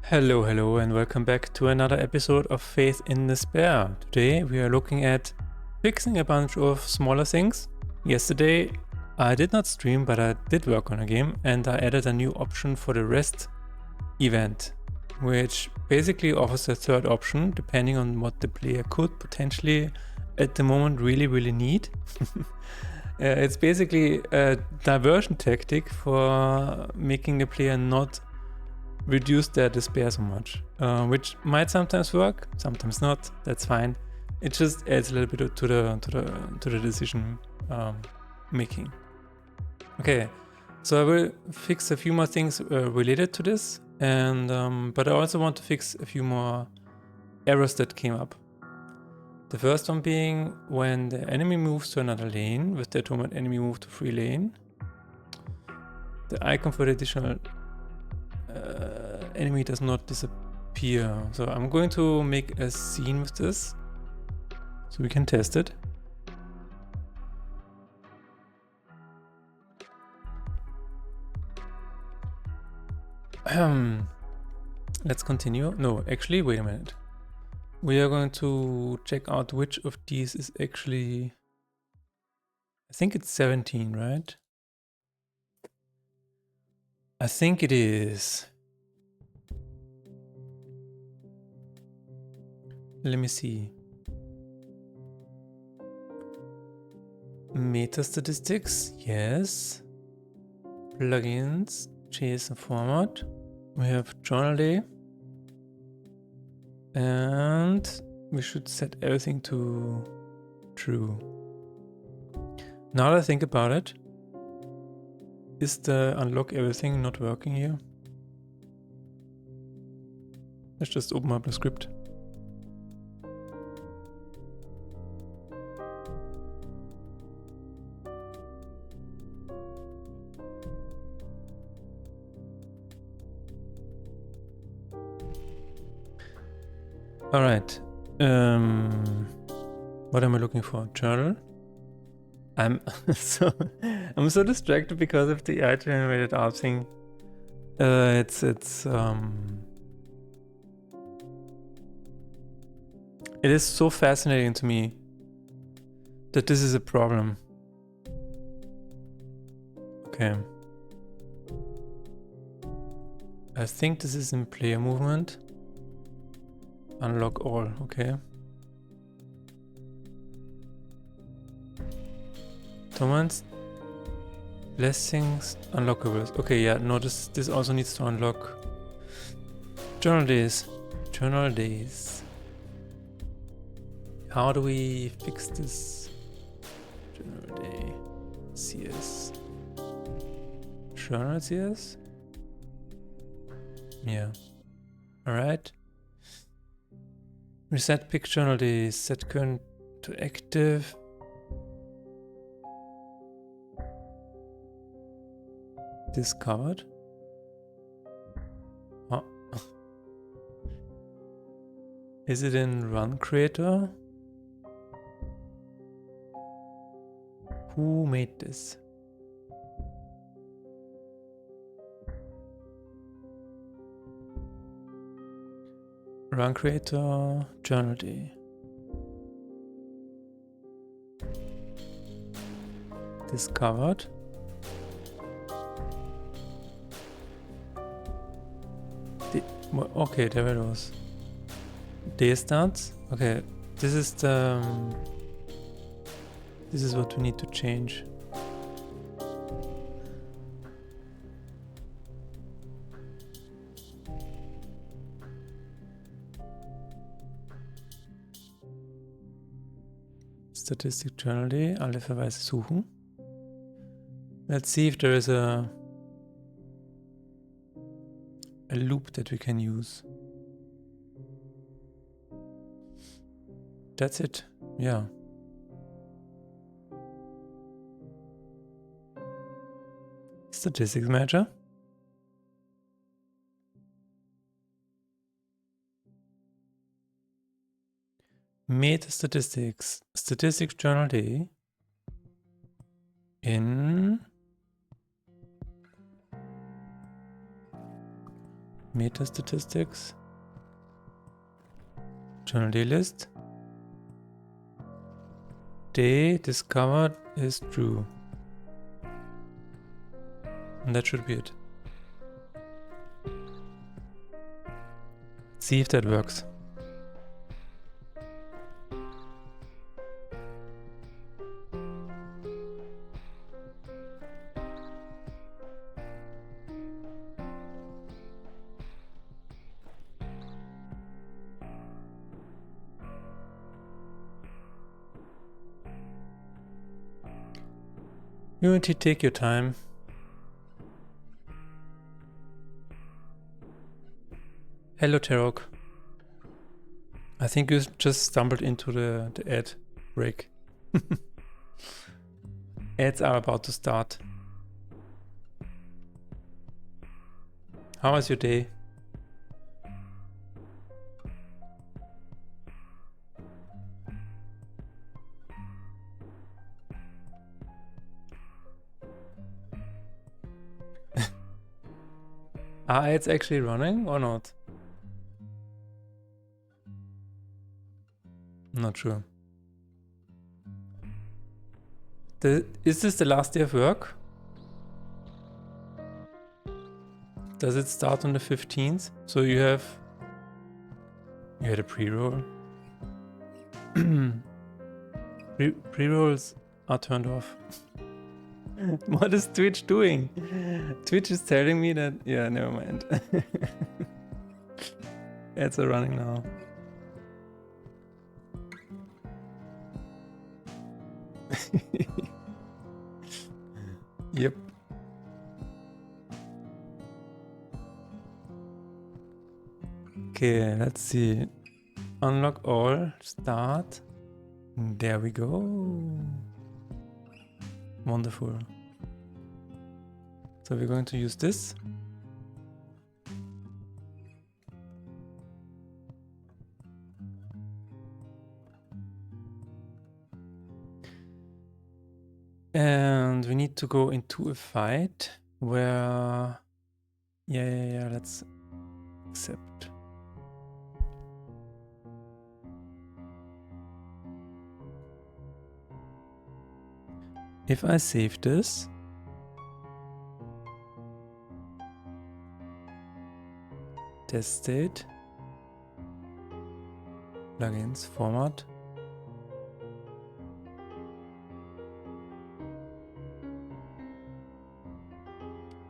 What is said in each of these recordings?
Hello, and welcome back to another episode of Faith in Despair. Today we are looking at fixing a bunch of smaller things. Yesterday I did not stream, but I did work on a game, and I added a new option for the rest event, which basically offers a third option depending on what the player could potentially at the moment really need. It's basically a diversion tactic for making the player not reduce their despair so much, which might sometimes work, sometimes not. That's fine. It just adds a little bit to the decision making. Okay, so I will fix a few more things related to this, and but I also want to fix a few more errors that came up. The first one being when the enemy moves to another lane with the atonement enemy move to free lane, the icon for the additional enemy does not disappear. So I'm going to make a scene with this so we can test it. Let's continue. No, actually, wait a minute. We are going to check out which of these is actually... I think it's 17, right? I think it is. Let me see. Meta statistics, yes. Plugins, JSON format. We have journal day. And we should set everything to true. Now that I think about it, is the unlock everything not working here? Let's just open up the script. All right. What am I looking for? Journal. I'm so distracted because of the AI generated art thing. It is so fascinating to me that this is a problem. Okay. I think this is in player movement. Unlock all, okay. Commands, blessings, unlockables. Okay, yeah, no, this also needs to unlock. Journal days. Journal days. How do we fix this? Journal day. CS. Journal CS? Yeah. Alright. Reset pick journal days. Set current to active. Discovered. Oh. Is it in run creator? Who made this? Run creator, journal day. Discovered. Okay, there it was. Day starts. Okay, this is the. This is what we need to change. Statistic Journal Day, alle Verweise suchen. Let's see if there is a loop that we can use. That's it. Yeah. Statistics manager. Meta statistics. Statistics Journal Day. In Meta statistics. Journal day list. Day discovered is true. And that should be it. See if that works. Unity, take your time. Hello, Tarok. I think you just stumbled into the ad break. Ads are about to start. How was your day? Are ads actually running or not? Not sure. Is this the last day of work? Does it start on the 15th? So you had a pre-roll. Pre-rolls are turned off. What is Twitch doing? Twitch is telling me that... Yeah, never mind. Ads are running now. Yep. Okay, let's see. Unlock all. Start. There we go. Wonderful. So we're going to use this. And we need to go into a fight where... Yeah, let's accept. If I save this, test state, plugins, format,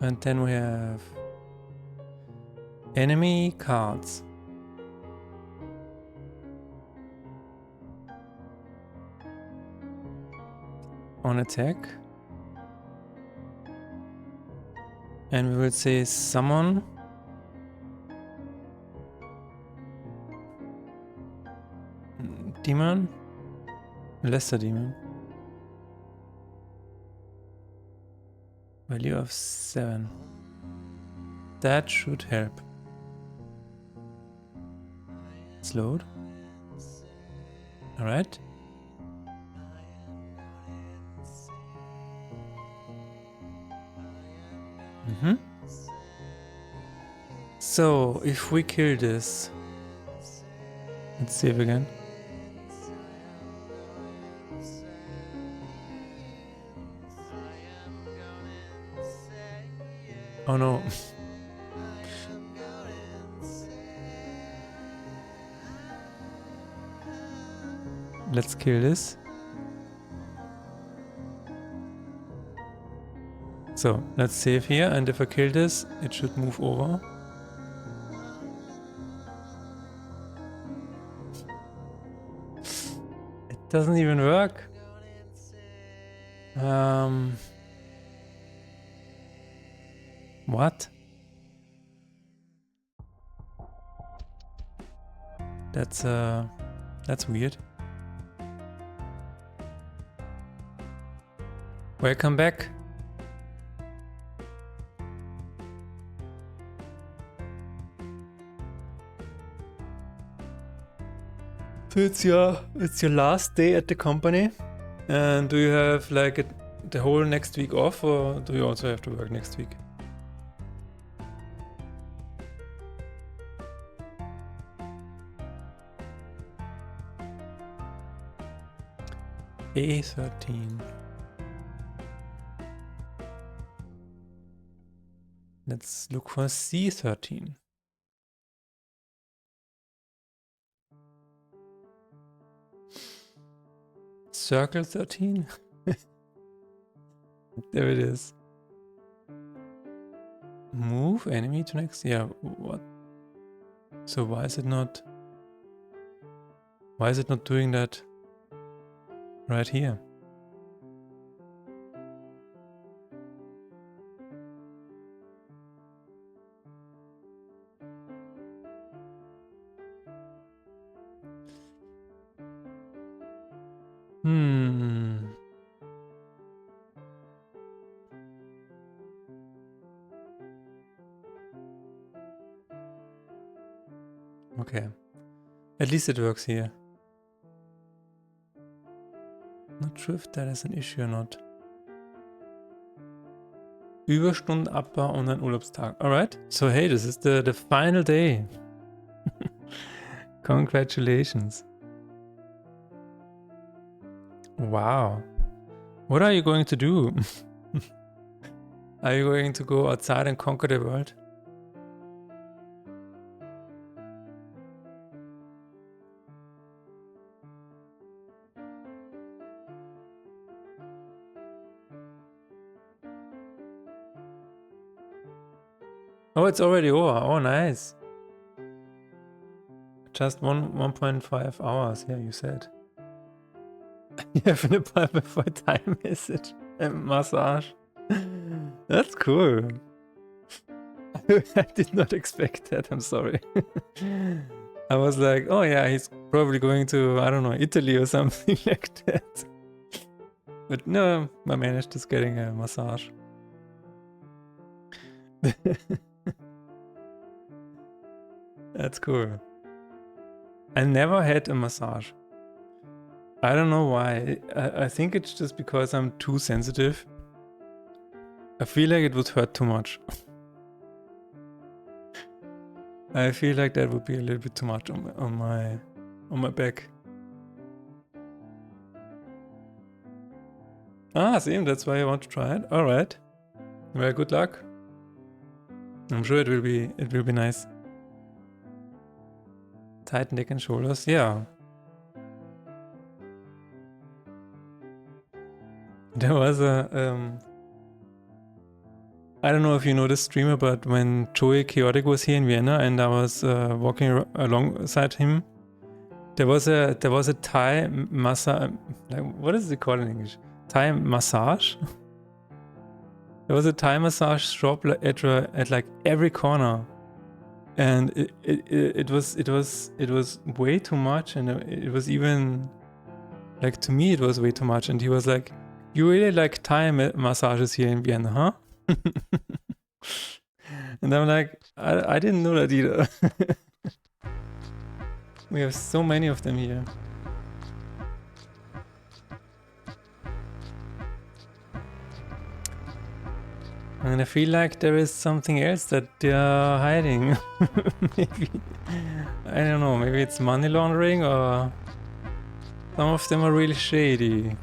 and then we have enemy cards. On attack, and we will say summon demon, lesser demon, value of 7. That should help. It's load. All right. So, if we kill this, let's save again. Oh no. Let's kill this. So, let's save here, and if I kill this, it should move over. It doesn't even work. What? That's weird. Welcome back. So it's your last day at the company, and do you have like the whole next week off, or do you also have to work next week? A13. Let's look for C13. Circle 13? There it is. Move enemy to next? Yeah, what? So why is it not doing that right here? Okay. At least it works here. Not sure if that is an issue or not. Überstundenabbau und ein Urlaubstag. Alright. So hey, this is the final day. Congratulations. Wow. What are you going to do? Are you going to go outside and conquer the world? Oh, it's already over. Oh, nice. Just 1.5 hours. Yeah, you said. You have an appointment for a time message and massage. That's cool. I did not expect that. I'm sorry. I was like, oh yeah, he's probably going to, I don't know, Italy or something like that. But no, I managed just getting a massage. That's cool. I never had a massage. I don't know why. I think it's just because I'm too sensitive. I feel like it would hurt too much. I feel like that would be a little bit too much on my back. Ah, same. That's why I want to try it. All right. Well, good luck. I'm sure it will be nice. Tight neck and shoulders. Yeah. There was a I don't know if you know this streamer, but when Joey Chaotic was here in Vienna and I was walking alongside him, there was a Thai massage. Like, what is it called in English? Thai massage. There was a Thai massage shop at like every corner, and it was way too much, and it was even like, to me it was way too much. And he was like, "You really like Thai massages here in Vienna, huh?" And I'm like, I didn't know that either. We have so many of them here. And I feel like there is something else that they are hiding. Maybe, I don't know, maybe it's money laundering, or some of them are really shady.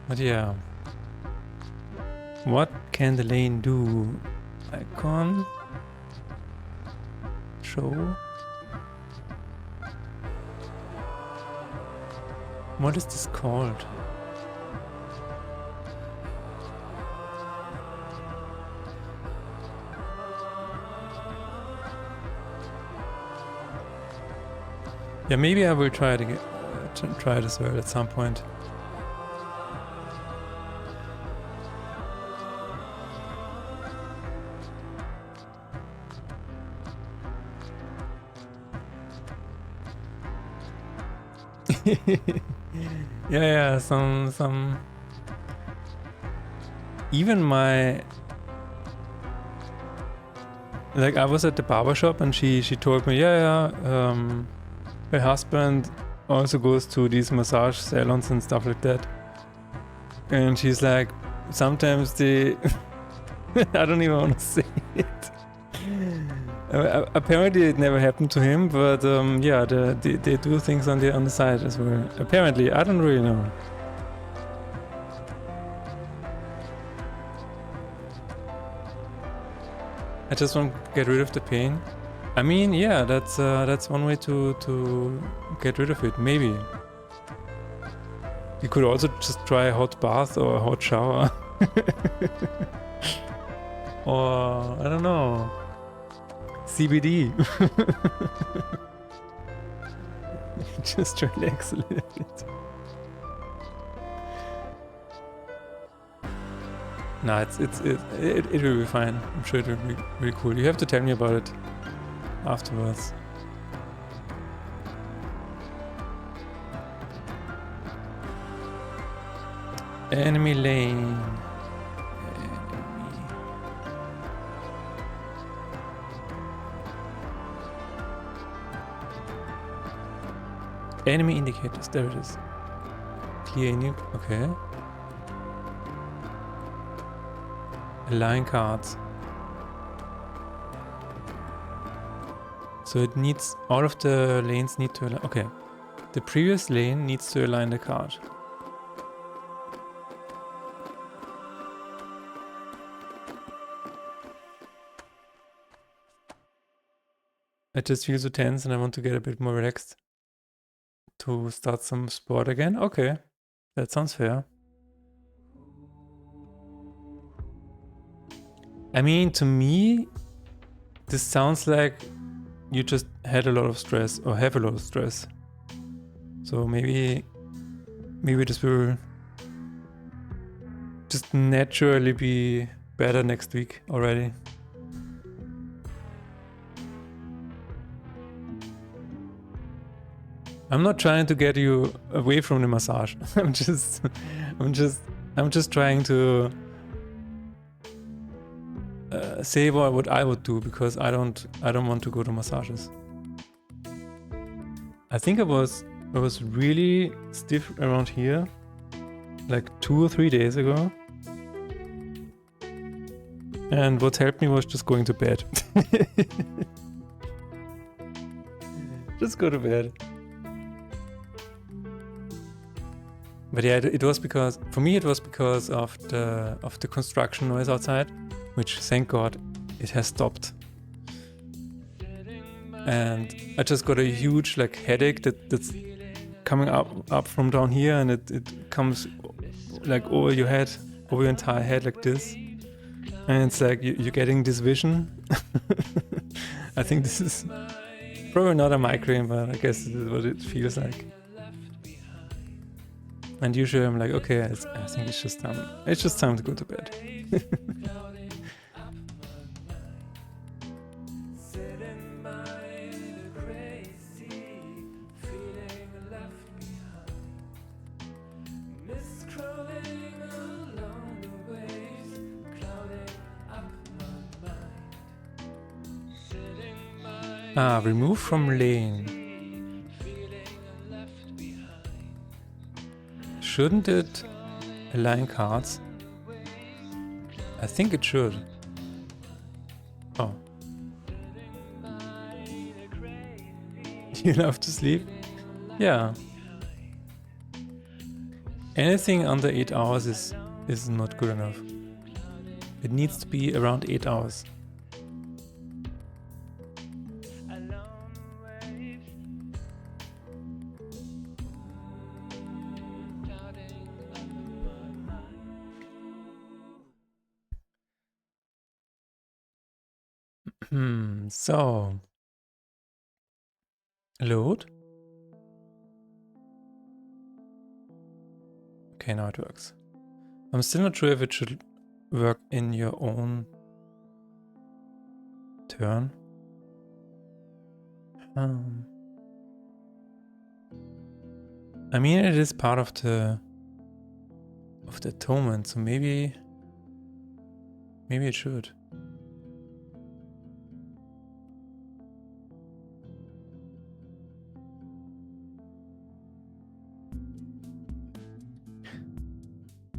But yeah. What can the lane do? Icon. Show. What is this called? Yeah, maybe I will try it as well at some point. yeah, some. Even my, like, I was at the barbershop and she told me, her husband also goes to these massage salons and stuff like that. And she's like, sometimes they, I don't even want to say it. Apparently it never happened to him, but yeah, they do things on the side as well. Apparently, I don't really know. I just want to get rid of the pain. I mean, yeah, that's one way to get rid of it. Maybe you could also just try a hot bath or a hot shower, or I don't know, CBD. Just relax a little bit. Nah, it will be fine. I'm sure it will be really cool. You have to tell me about it afterwards. Enemy lane. Enemy indicators. There it is. Clear new. Okay. Align cards. So it needs, all of the lanes need to align. Okay. The previous lane needs to align the card. I just feel so tense and I want to get a bit more relaxed to start some sport again. Okay. That sounds fair. I mean, to me, this sounds like you just had a lot of stress or have a lot of stress. So maybe this will just naturally be better next week already. I'm not trying to get you away from the massage. I'm just trying to say what I would do, because I don't want to go to massages. I think I was really stiff around here like 2 or 3 days ago. And what helped me was just going to bed. Just go to bed. But yeah, it was because, for me it was because of the construction noise outside, which thank God it has stopped. And I just got a huge like headache that's coming up from down here, and it comes like over your head, over your entire head like this. And it's like you're getting this vision. I think this is probably not a migraine, but I guess this is what it feels like. And usually I'm like, okay, I think it's just time to go to bed. Remove from lane. Shouldn't it align cards? I think it should. Oh. You love to sleep? Yeah. Anything under 8 hours is not good enough. It needs to be around 8 hours. So load. Okay, now it works. I'm still not sure if it should work in your own turn. I mean, it is part of the atonement, so maybe it should.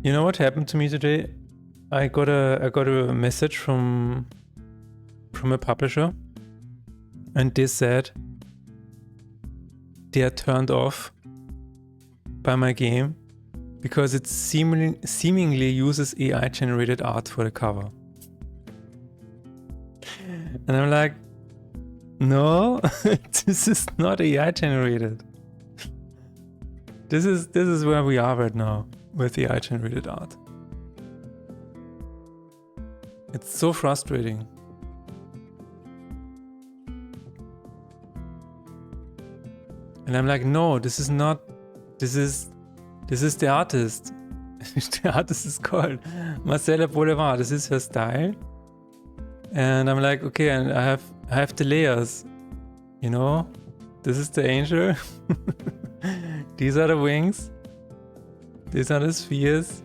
You know what happened to me today? I got a message from a publisher and they said they are turned off by my game because it seemingly uses AI generated art for the cover. And I'm like, no, this is not AI generated. This is where we are right now with AI generated art. It's so frustrating. And I'm like, no, this is not, this is the artist. The artist is called Marcella Boulevard. This is her style. And I'm like, okay, and I have the layers, you know? This is the angel. These are the wings. These are the spheres.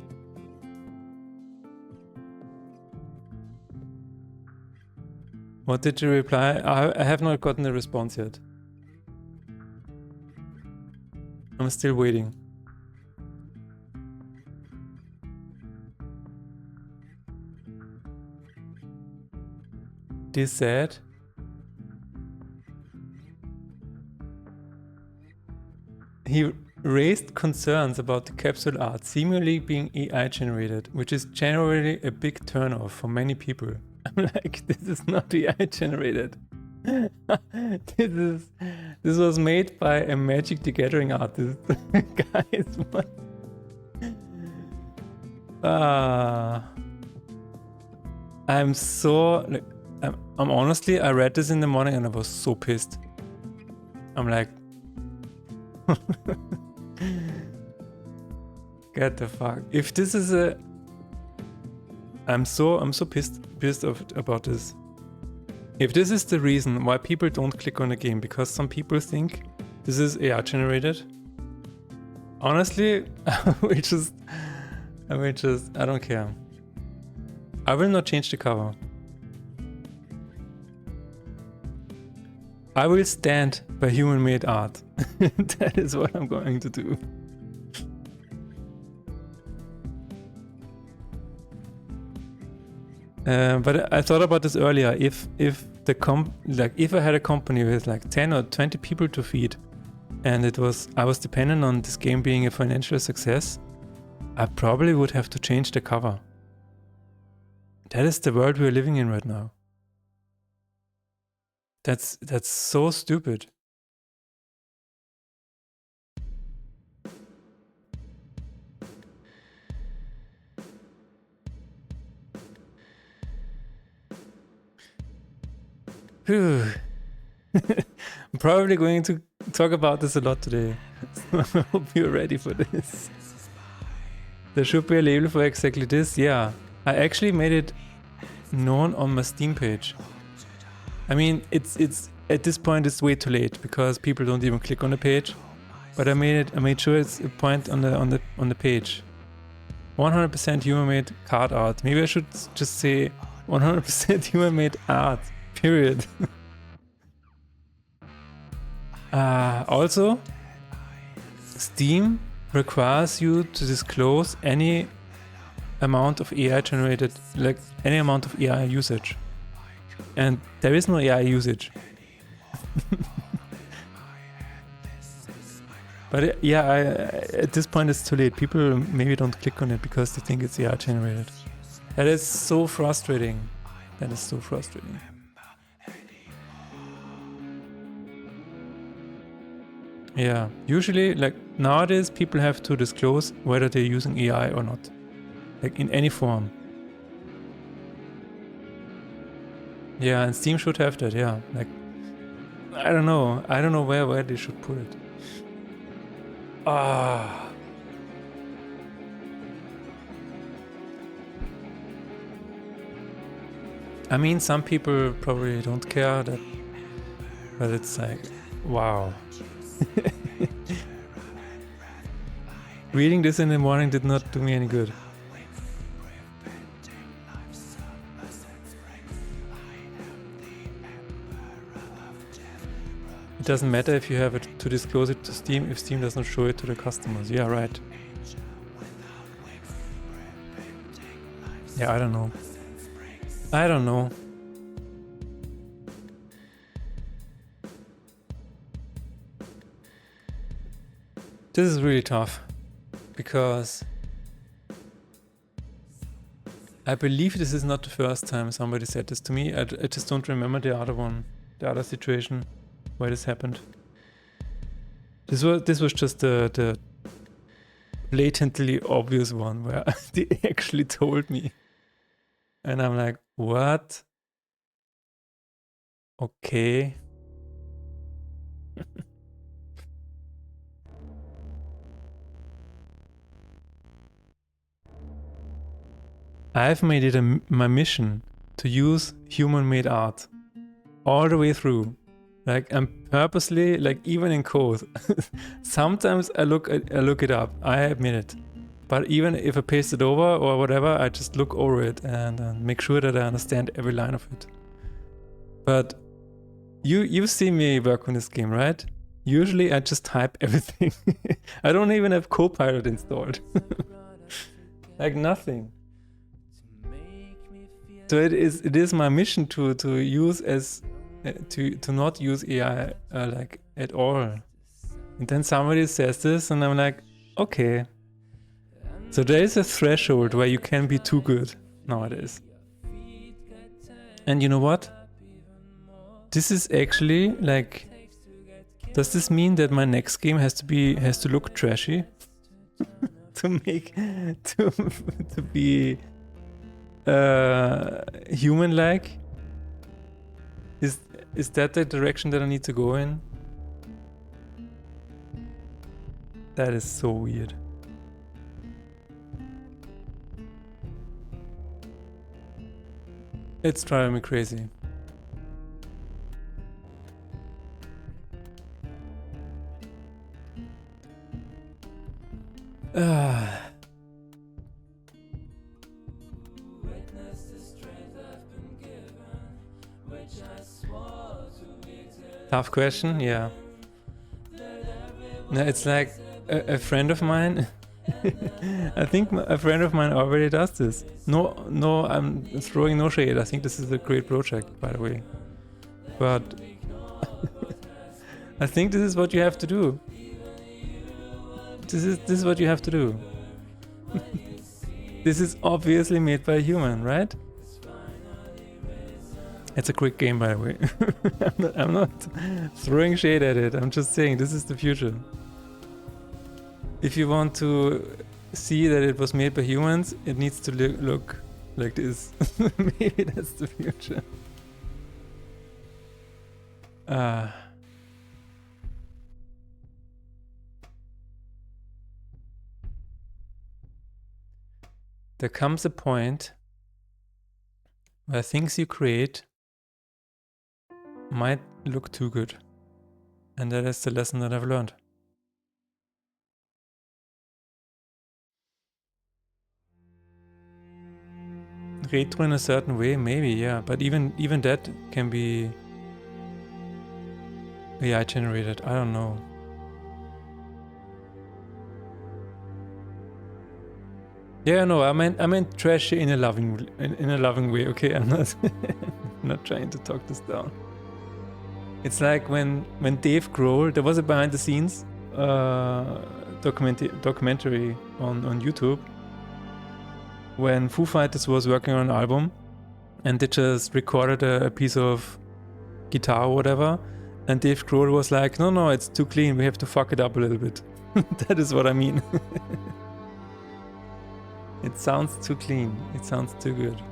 What did you reply? I have not gotten a response yet. I'm still waiting. They said he raised concerns about the capsule art seemingly being AI generated, which is generally a big turnoff for many people. I'm like, this is not AI generated. This was made by a Magic the Gathering artist. Guys, what? I'm so like, I'm honestly, I read this in the morning and I was so pissed. I'm like, get the fuck. If this is a, I'm so pissed about this. If this is the reason why people don't click on a game because some people think this is AI generated, honestly, I don't care. I will not change the cover. I will stand by human-made art. That is what I'm going to do. But I thought about this earlier. If I had a company with like 10 or 20 people to feed, and I was dependent on this game being a financial success, I probably would have to change the cover. That is the world we're living in right now. That's so stupid. I'm probably going to talk about this a lot today. So I hope you're ready for this. There should be a label for exactly this. Yeah, I actually made it known on my Steam page. I mean, it's at this point it's way too late because people don't even click on the page. But I made sure it's a point on the page. 100% human-made card art. Maybe I should just say 100% human-made art. Period. Also, Steam requires you to disclose any amount of AI generated, like any amount of AI usage. And there is no AI usage. But at this point it's too late. People maybe don't click on it because they think it's AI generated. That is so frustrating. That is so frustrating. Yeah, usually, like nowadays, people have to disclose whether they're using AI or not, like in any form. Yeah, and Steam should have that. Yeah, like I don't know where they should put it. I mean, some people probably don't care that, but it's like, wow. Reading this in the morning did not do me any good. It doesn't matter if you have it to disclose it to Steam if Steam does not show it to the customers. Yeah, right. Yeah, I don't know. This is really tough because I believe this is not the first time somebody said this to me. I just don't remember the other one, the other situation where this happened. This was just the blatantly obvious one where they actually told me. And I'm like, what? Okay. I've made it my mission to use human-made art all the way through. Like I'm purposely, like even in code, sometimes I look it up. I admit it. But even if I paste it over or whatever, I just look over it and make sure that I understand every line of it. But you've seen me work on this game, right? Usually I just type everything. I don't even have Copilot installed. Like nothing. So it is my mission to use as to not use AI like at all. And then somebody says this and I'm like, okay. So there is a threshold where you can be too good nowadays. And you know what? This is actually like, does this mean that my next game has to look trashy? to be human-like? Is that the direction that I need to go in? That is so weird. It's driving me crazy. Tough question, yeah. No, it's like a friend of mine. I think a friend of mine already does this. No, I'm throwing no shade. I think this is a great project, by the way. But I think this is what you have to do. This is what you have to do. This is obviously made by a human, right? It's a quick game, by the way. I'm not throwing shade at it. I'm just saying this is the future. If you want to see that it was made by humans, it needs to look like this. Maybe that's the future. There comes a point where things you create might look too good. And that is the lesson that I've learned. Retro in a certain way, maybe, yeah. But even that can be AI generated. I don't know. Yeah, no, I meant trashy in a loving way. Okay, I'm not not trying to talk this down. It's like when Dave Grohl, there was a behind the scenes documentary on YouTube when Foo Fighters was working on an album and they just recorded a piece of guitar or whatever, and Dave Grohl was like, no, it's too clean, we have to fuck it up a little bit. That is what I mean. It sounds too clean, it sounds too good.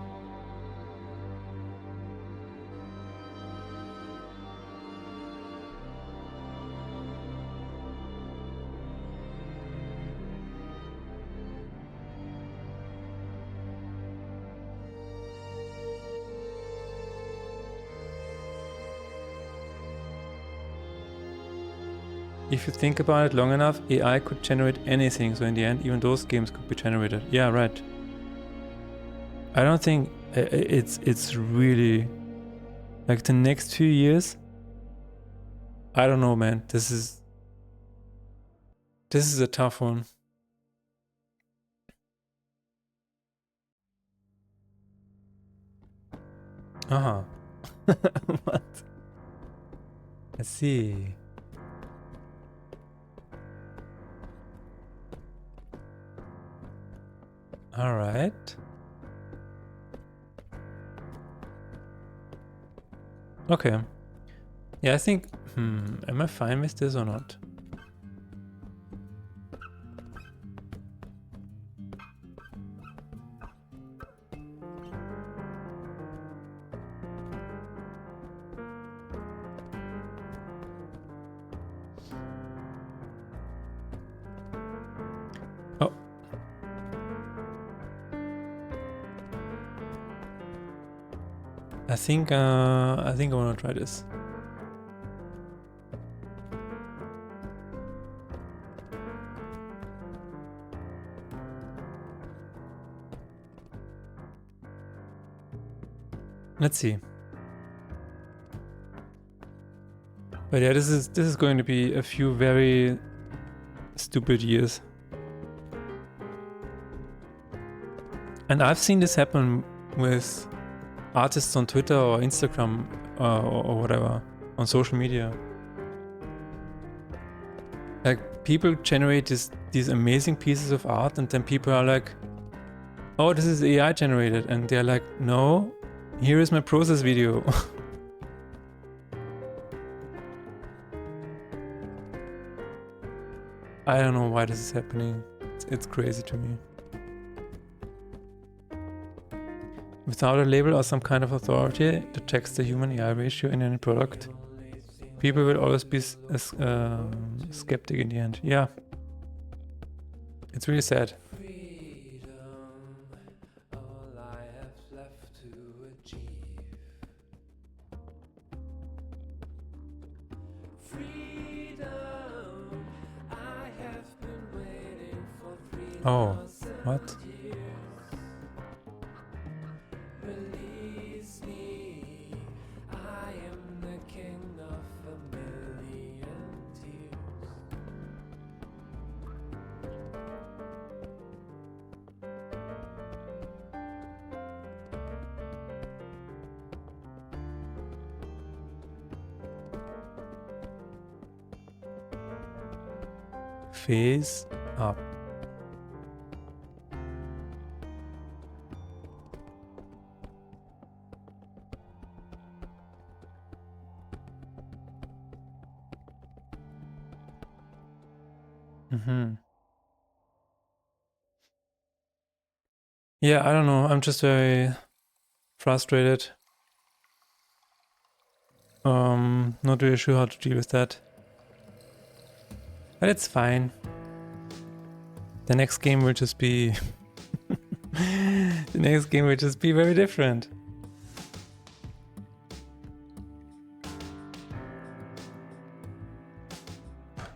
If you think about it long enough, AI could generate anything, so in the end, even those games could be generated. Yeah, right. I don't think it's really... Like, the next few years... I don't know, man. This is a tough one. Uh-huh. What? I see. All right. Okay. Yeah, I think, am I fine with this or not? Oh. I think I want to try this. Let's see. But yeah, this is going to be a few very stupid years. And I've seen this happen with artists on Twitter or Instagram or whatever, on social media. Like, people generate these amazing pieces of art and then people are like, oh, this is AI generated. And they're like, no, here is my process video. I don't know why this is happening. It's crazy to me. Without a label or some kind of authority that checks the human-AI ratio in any product, people will always be skeptic in the end. Yeah. It's really sad. Oh, what? Face up. Yeah, I don't know. I'm just very frustrated. Not really sure how to deal with that. But it's fine. The next game will just be... the next game will just be very different.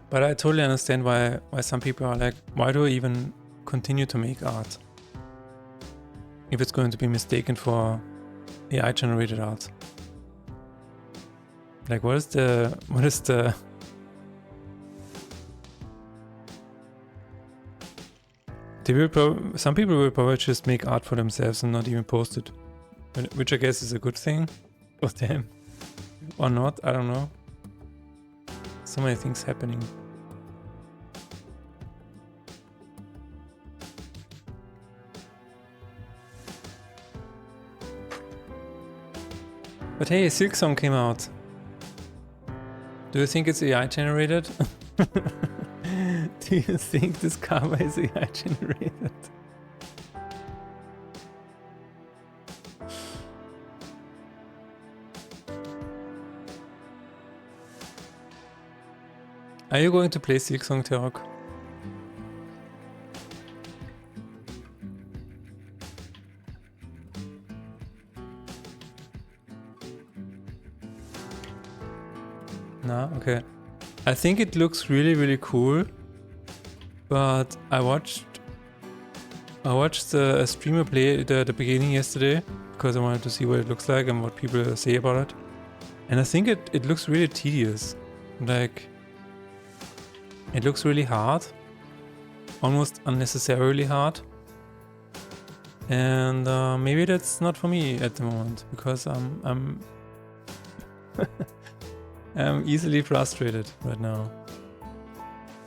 But I totally understand why some people are like, why do I even continue to make art if it's going to be mistaken for AI generated art? Like, what is the some people will probably just make art for themselves and not even post it, which I guess is a good thing for them, or not, I don't know. So many things happening. But hey, Silksong came out. Do you think it's AI generated? Do you think this cover is AI generated? Are you going to play Silksong, Terok? No? Okay. I think it looks really, really cool. But I watched a streamer play it at the beginning yesterday because I wanted to see what it looks like and what people say about it. And I think it looks really tedious. Like, it looks really hard. Almost unnecessarily hard. And maybe that's not for me at the moment because I'm I'm easily frustrated right now.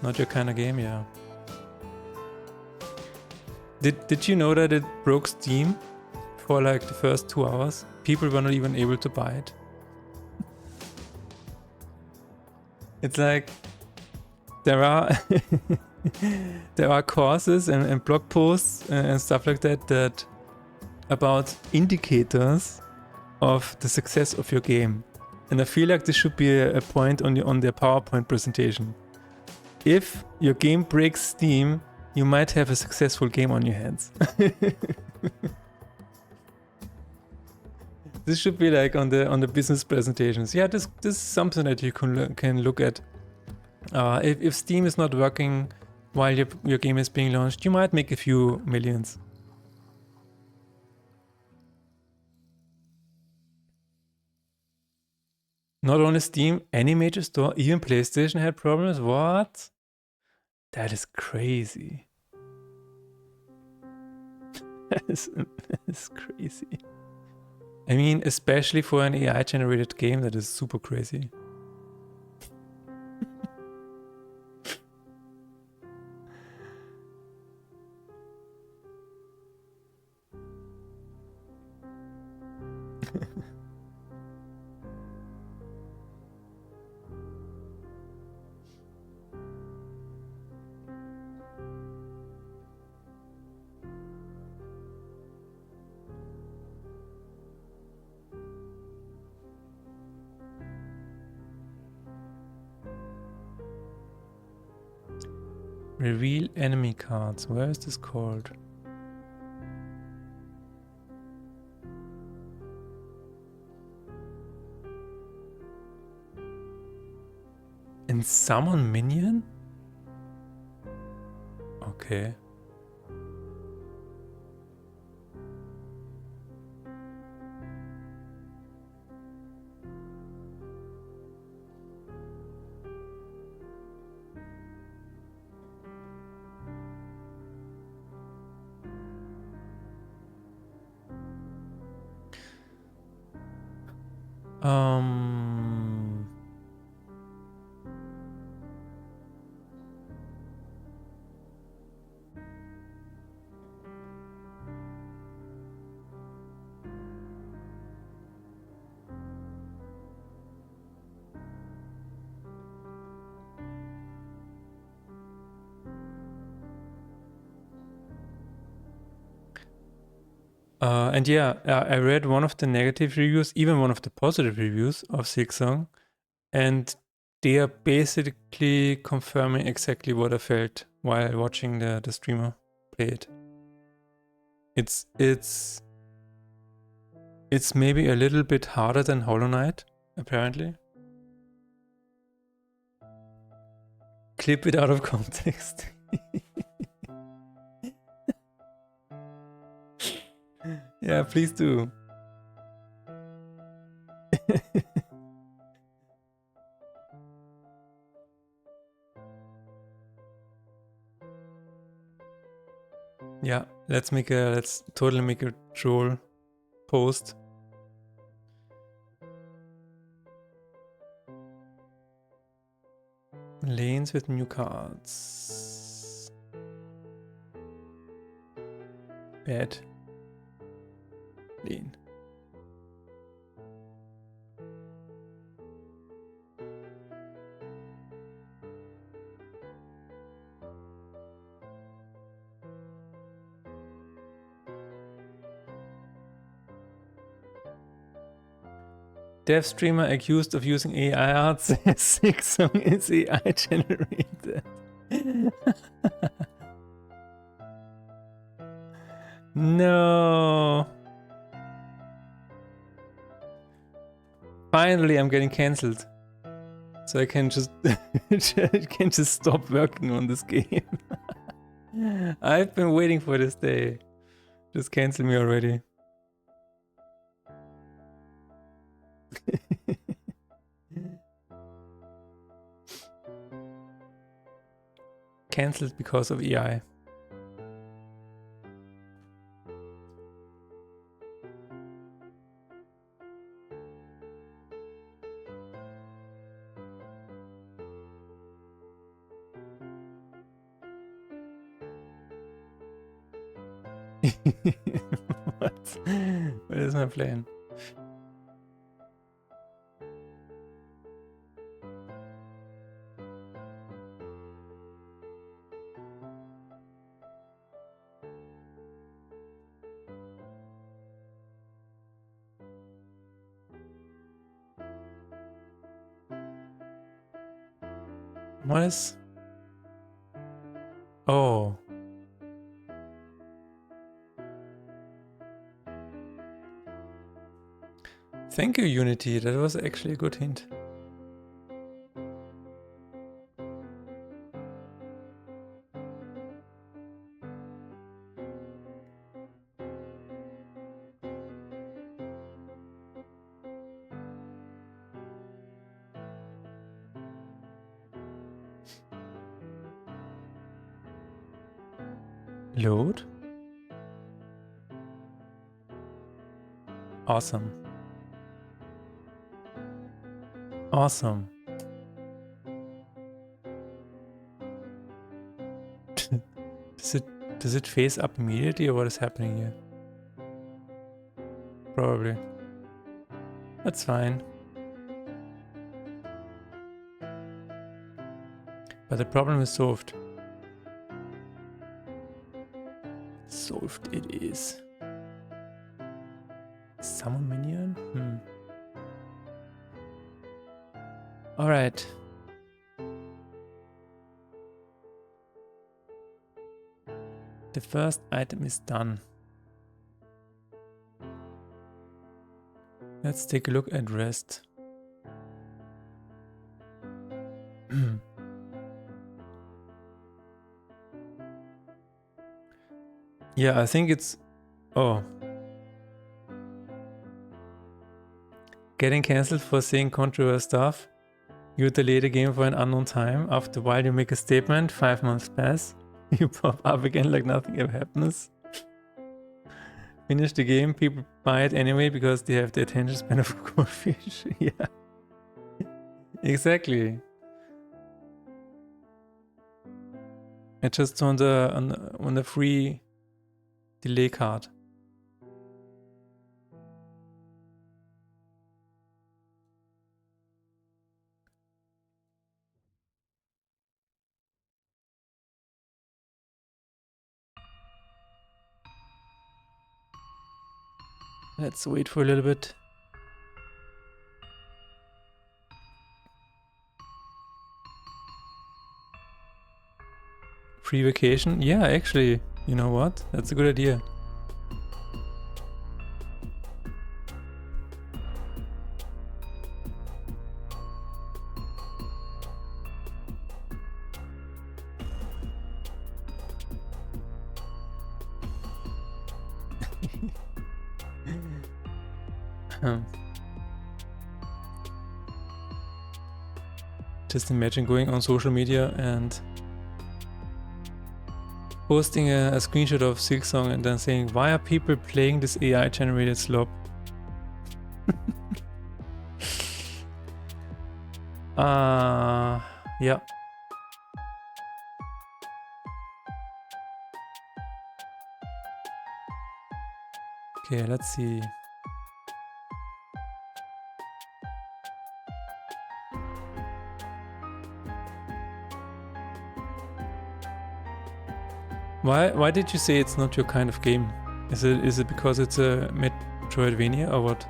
Not your kind of game, yeah. Did you know that it broke Steam for like the first 2 hours? People were not even able to buy it. It's like there are there are courses and blog posts and stuff like that about indicators of the success of your game. And I feel like this should be a point on their PowerPoint presentation. If your game breaks Steam, you might have a successful game on your hands. This should be like on the business presentations. Yeah, this is something that you can look at. If Steam is not working while your game is being launched, you might make a few millions. Not only Steam, any major store, even PlayStation had problems. What? That is crazy. That is crazy. I mean, especially for an AI-generated game, that is super crazy. Reveal enemy cards. Where is this called? In summon minion? Okay. And yeah, I read one of the negative reviews, even one of the positive reviews of Silksong, and they are basically confirming exactly what I felt while watching the streamer play it. It's maybe a little bit harder than Hollow Knight, apparently. Clip it out of context. Yeah, please do. Yeah, let's totally make a troll post. Lanes with new cards. Bad lane. Dev streamer accused of using AI art says Silksong is AI generated. No. Finally, I'm getting cancelled. So I can just stop working on this game. I've been waiting for this day. Just cancel me already. Cancelled because of AI. What? What is my plan? What is... Oh. Thank you, Unity. That was actually a good hint. Load? Awesome. Awesome. Does it face up immediately, or what is happening here? Probably. That's fine. But the problem is solved. Solved it is. Summon minion? Alright. The first item is done. Let's take a look at rest. Yeah, I think it's... Oh. Getting cancelled for saying controversial stuff. You delay the game for an unknown time. After a while you make a statement. 5 months pass. You pop up again like nothing ever happens. Finish the game. People buy it anyway because they have the attention span of a goldfish. Yeah. Exactly. It's just on the free delay card. Let's wait for a little bit. Free vacation? Yeah, actually, you know what? That's a good idea. Just imagine going on social media and posting a screenshot of Silksong and then saying, why are people playing this AI generated slop? Yeah. Okay, let's see. Why did you say it's not your kind of game? Is it because it's a Metroidvania or what?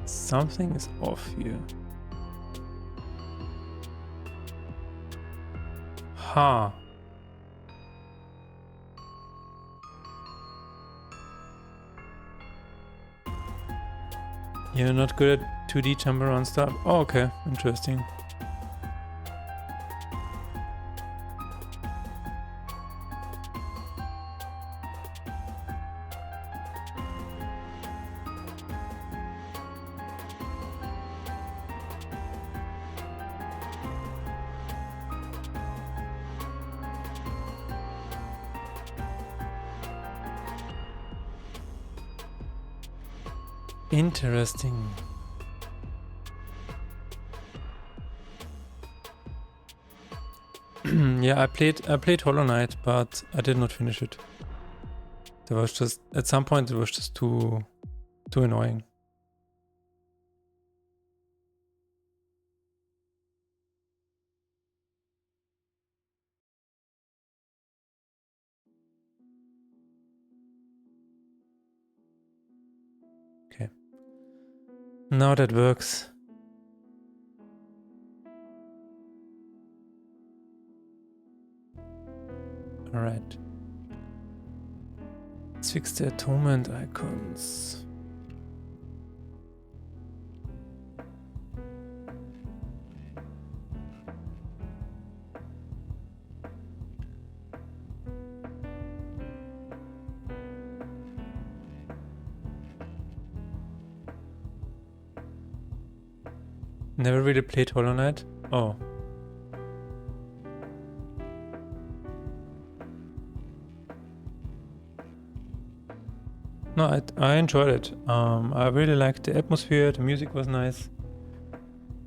Something is off here. Ha. You're not good at 2D jump around stuff? Oh, okay. Interesting. Interesting. Yeah, I played Hollow Knight, but I did not finish it. There was just at some point it was just too annoying. Okay. Now that works. Alright. Let's fix the atonement icons. Never really played Hollow Knight. Oh. No, I enjoyed it. I really liked the atmosphere, the music was nice.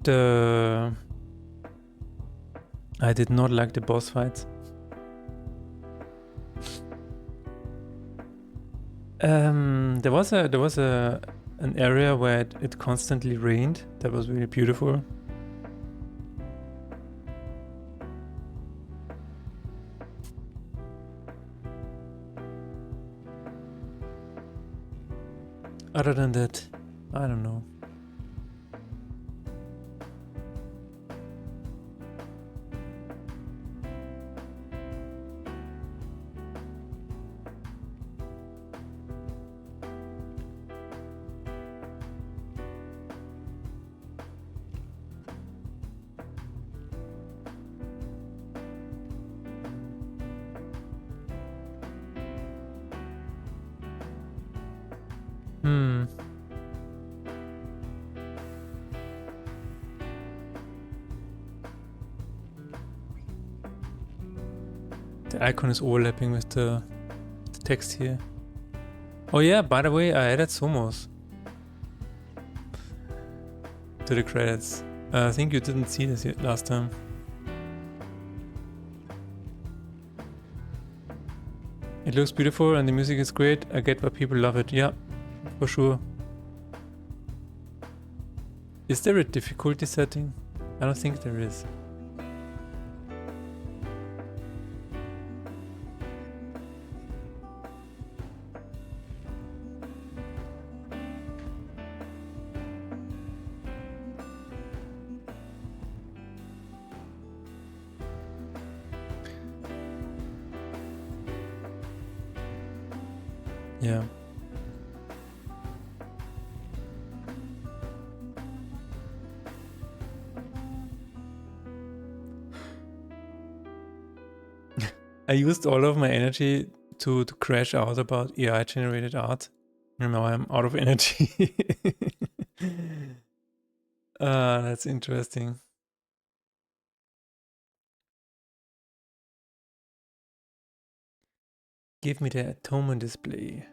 I did not like the boss fights. There was an area where it constantly rained. That was really beautiful. Other than that, I don't know. The icon is overlapping with the text here. Oh yeah, by the way, I added Somos to the credits. I think you didn't see this yet last time. It looks beautiful and the music is great. I get why people love it. Yeah, for sure. Is there a difficulty setting? I don't think there is. Yeah. I used all of my energy to crash out about AI generated art. And now I'm out of energy. That's interesting. Give me the atonement display.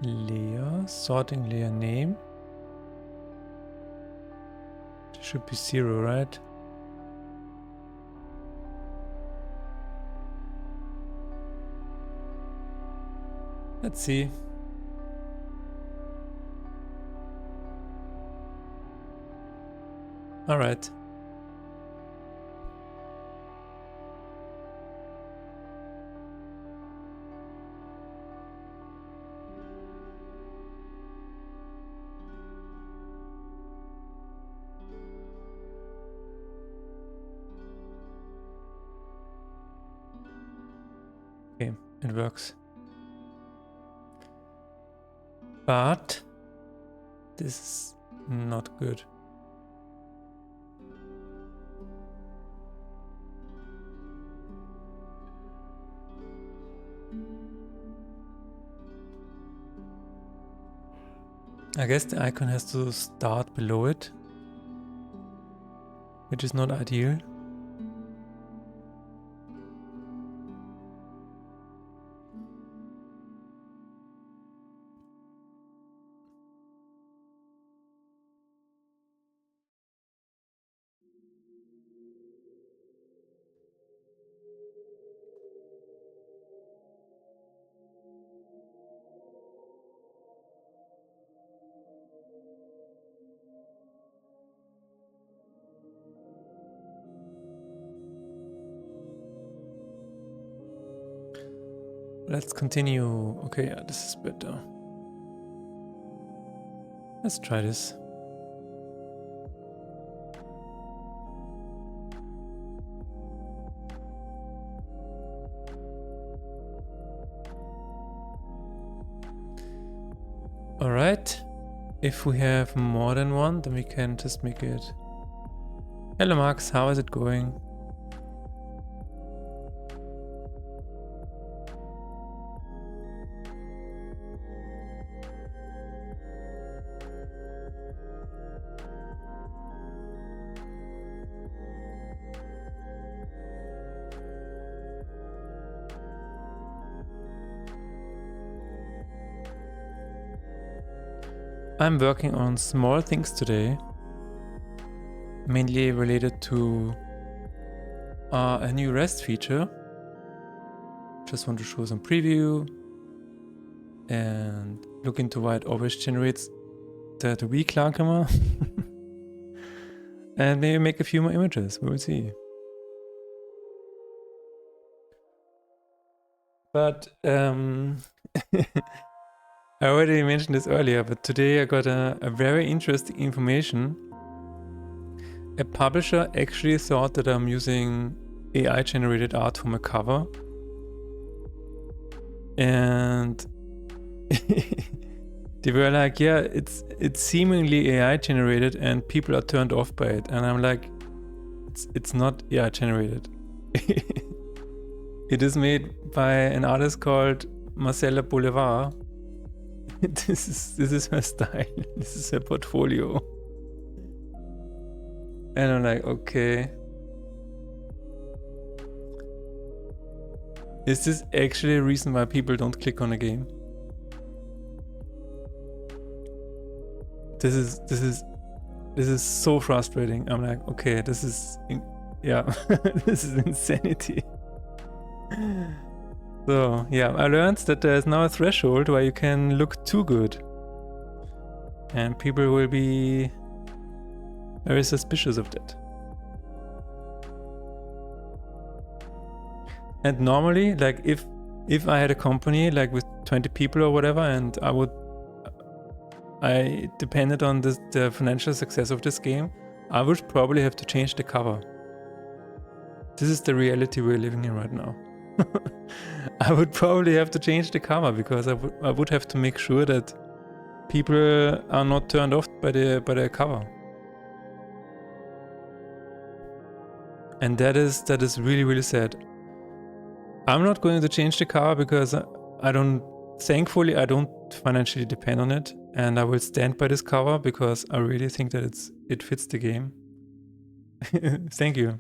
Layer, sorting layer name. There should be 0, right? Let's see. All right. Okay, it works. But this is not good. I guess the icon has to start below it, which is not ideal. Let's continue. Okay, yeah, this is better. Let's try this. Alright. If we have more than one, then we can just make it. Hello Max, how is it going? I'm working on small things today, mainly related to a new REST feature. Just want to show some preview and look into why it always generates the V-Klarkammer. And maybe make a few more images, we will see. But I already mentioned this earlier, but today I got a very interesting information. A publisher actually thought that I'm using AI-generated art for my cover. And they were like, yeah, it's seemingly AI-generated and people are turned off by it. And I'm like, it's not AI-generated. It is made by an artist called Marcella Boulevard. This is her style. This is her portfolio. And I'm like, okay. Is this actually a reason why people don't click on a game? This is so frustrating. I'm like, okay, this is this is insanity. So yeah, I learned that there's now a threshold where you can look too good. And people will be very suspicious of that. And normally, like if I had a company like with 20 people or whatever, and I depended on the financial success of this game, I would probably have to change the cover. This is the reality we're living in right now. I would probably have to change the cover because I would have to make sure that people are not turned off by the cover. And that is really, really sad. I'm not going to change the cover because thankfully I don't financially depend on it, and I will stand by this cover because I really think that it fits the game. Thank you.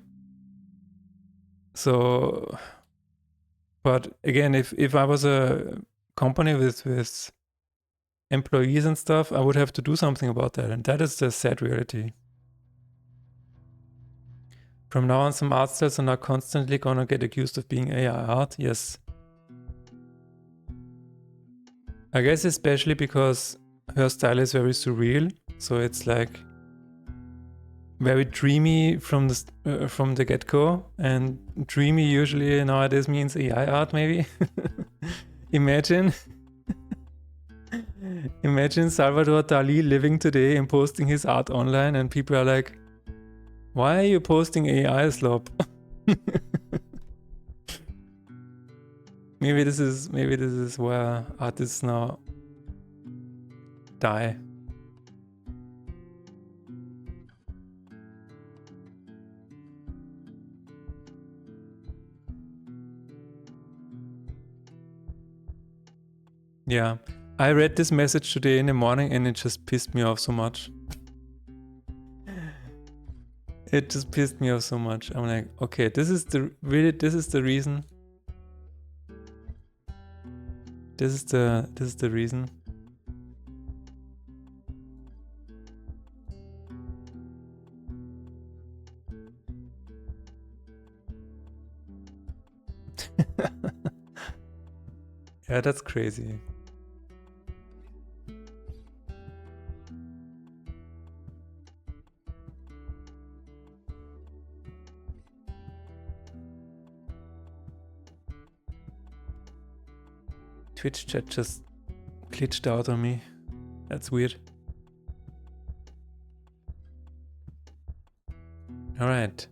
So, but again, if I was a company with employees and stuff, I would have to do something about that, and that is the sad reality. From now on, some art styles are now constantly gonna get accused of being AI art. Yes. I guess especially because her style is very surreal, so it's like very dreamy from the get-go, and dreamy usually nowadays means AI art, maybe. Imagine Salvador Dali living today and posting his art online, and people are like, "Why are you posting AI slop?" Maybe this is where artists now die. Yeah, I read this message today in the morning and it just pissed me off so much. It just pissed me off so much. I'm like, okay, this is the reason. This is the reason. Yeah, that's crazy. Twitch chat just glitched out on me. That's weird. All right.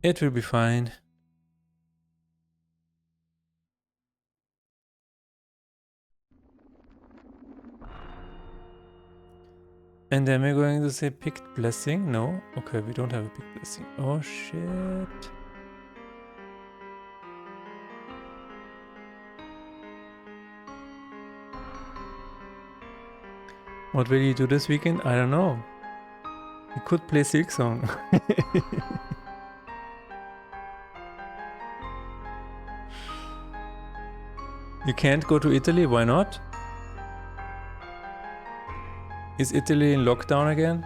It will be fine. And then we're going to say picked blessing. No? Okay, we don't have a picked blessing. Oh shit. What will you do this weekend? I don't know. You could play Silksong. You can't go to Italy? Why not? Is Italy in lockdown again?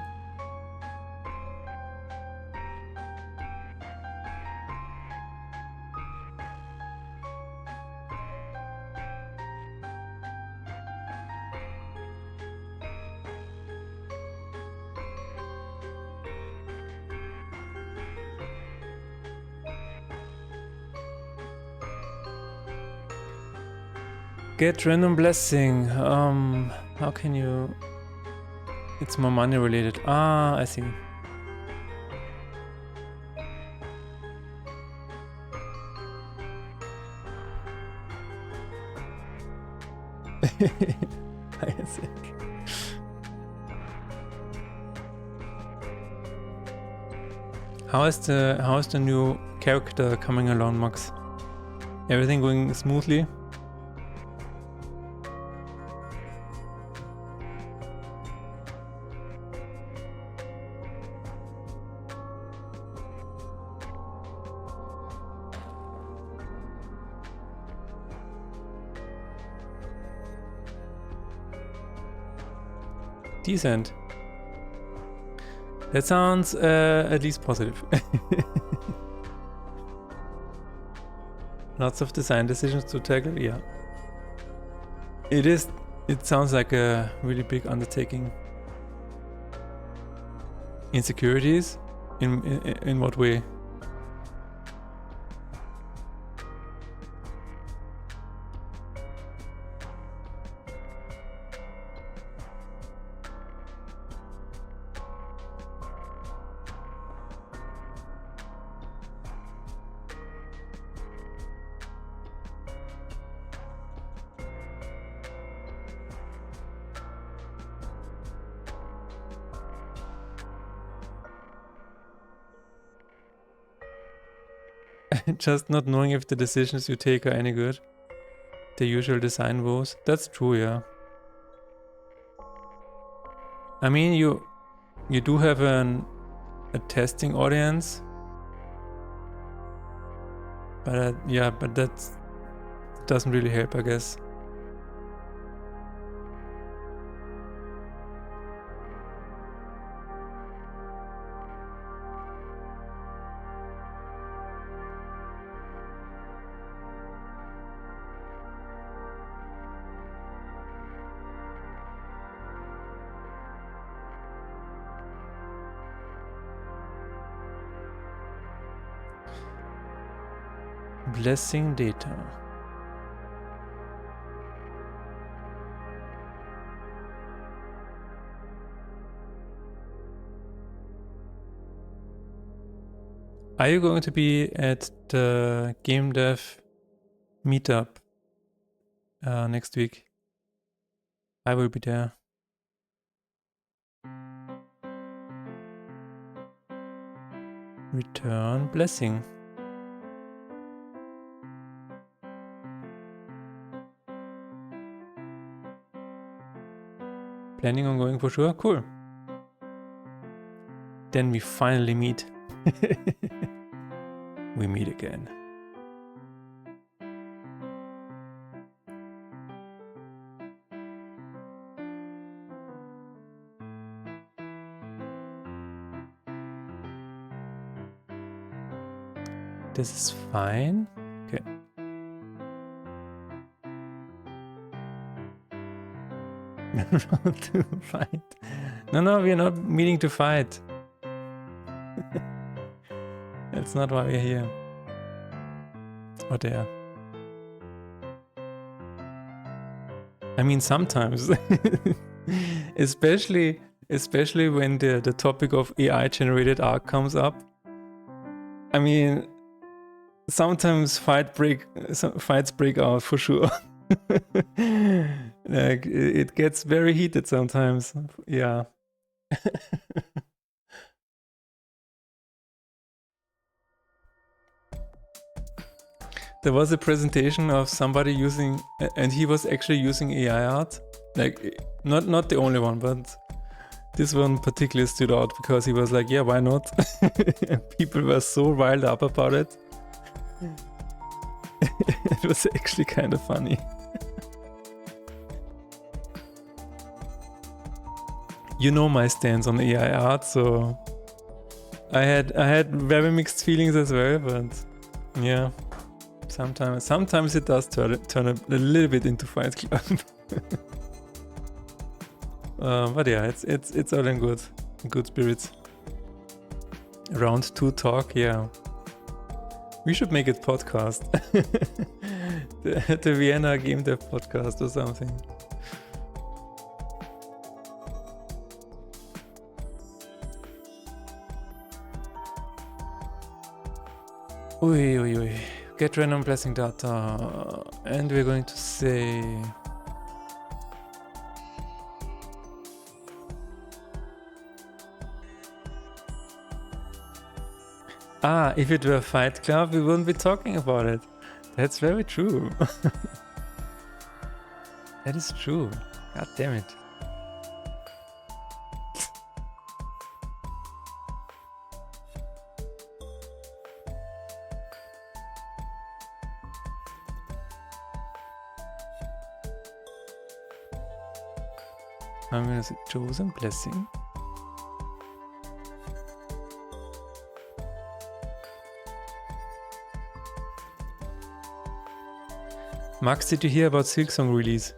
Get random blessing. How can you... It's more money related. Ah, I see. I see. How is the new character coming along, Max? Everything going smoothly? Decent. That sounds at least positive. Lots of design decisions to tackle, yeah. It is. It sounds like a really big undertaking. Insecurities? In what way? Just not knowing if the decisions you take are any good. The usual design woes. That's true, yeah. I mean, you do have a testing audience. But yeah, but that doesn't really help, I guess. Blessing data. Are you going to be at the Game Dev meetup next week? I will be there. Return blessing. Planning on going for sure? Cool. Then we finally meet. We meet again. This is fine. Okay. To fight. No, we are not meeting to fight. That's not why we're here. Or there. I mean, sometimes. especially when the topic of AI-generated art comes up. I mean, sometimes fights break out for sure. Like, it gets very heated sometimes. Yeah. There was a presentation of somebody using, and he was actually using AI art. Like, not the only one, but this one particularly stood out because he was like, yeah, why not? People were so riled up about it. It was actually kind of funny. You know my stance on AI art, so I had very mixed feelings as well, but yeah. Sometimes it does turn a little bit into Fight Club. But yeah, it's all in good spirits. Round 2 talk, yeah. We should make it podcast. the Vienna Game Dev podcast or something. Oi. Get random blessing data, and we're going to say if it were Fight Club, we wouldn't be talking about it. That's very true. That is true. God damn it. I'm gonna say chosen blessing. Max, did you hear about Silksong release?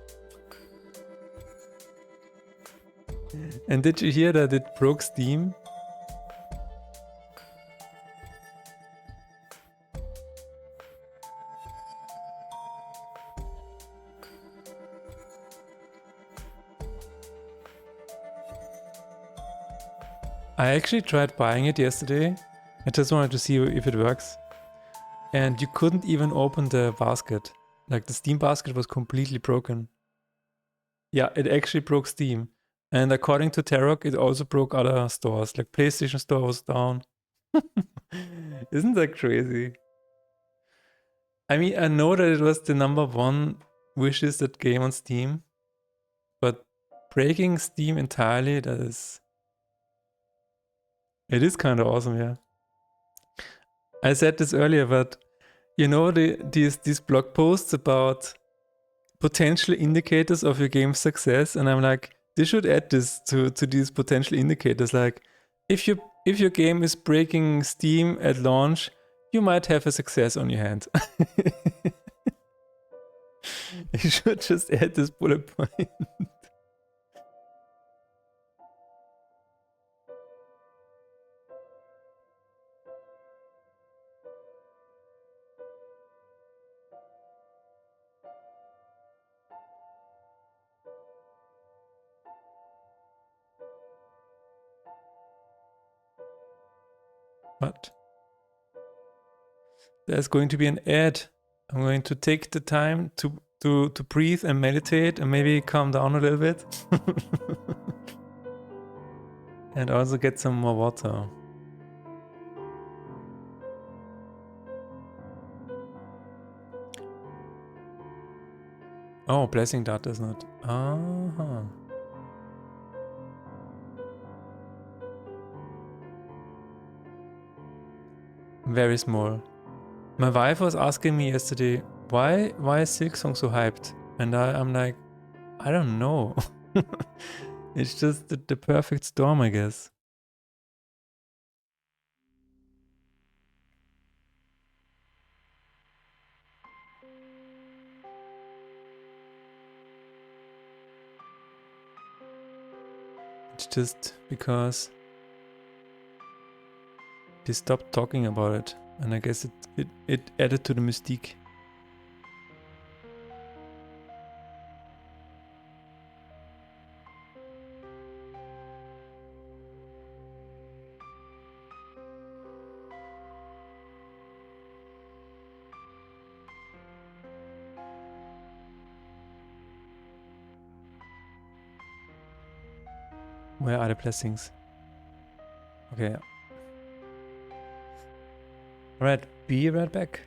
And did you hear that it broke Steam? I actually tried buying it yesterday. I just wanted to see if it works. And you couldn't even open the basket. Like, the Steam basket was completely broken. Yeah, it actually broke Steam. And according to Tarok, it also broke other stores. Like, PlayStation Store was down. Isn't that crazy? I mean, I know that it was the #1 wishlisted game on Steam. But breaking Steam entirely, it is kind of awesome, yeah. I said this earlier, but you know these blog posts about potential indicators of your game's success, and I'm like, they should add this to these potential indicators. Like, if your game is breaking Steam at launch, you might have a success on your hand. You should just add this bullet point. What? There's going to be an ad. I'm going to take the time to breathe and meditate and maybe calm down a little bit. And also get some more water. Oh, blessing data is not. Uh-huh. Very small. My wife was asking me yesterday, why is Silksong so hyped? And I'm like, I don't know. It's just the perfect storm, I guess. It's just because they stopped talking about it. And I guess it added to the mystique. Where are the blessings? Okay. Alright, be right back.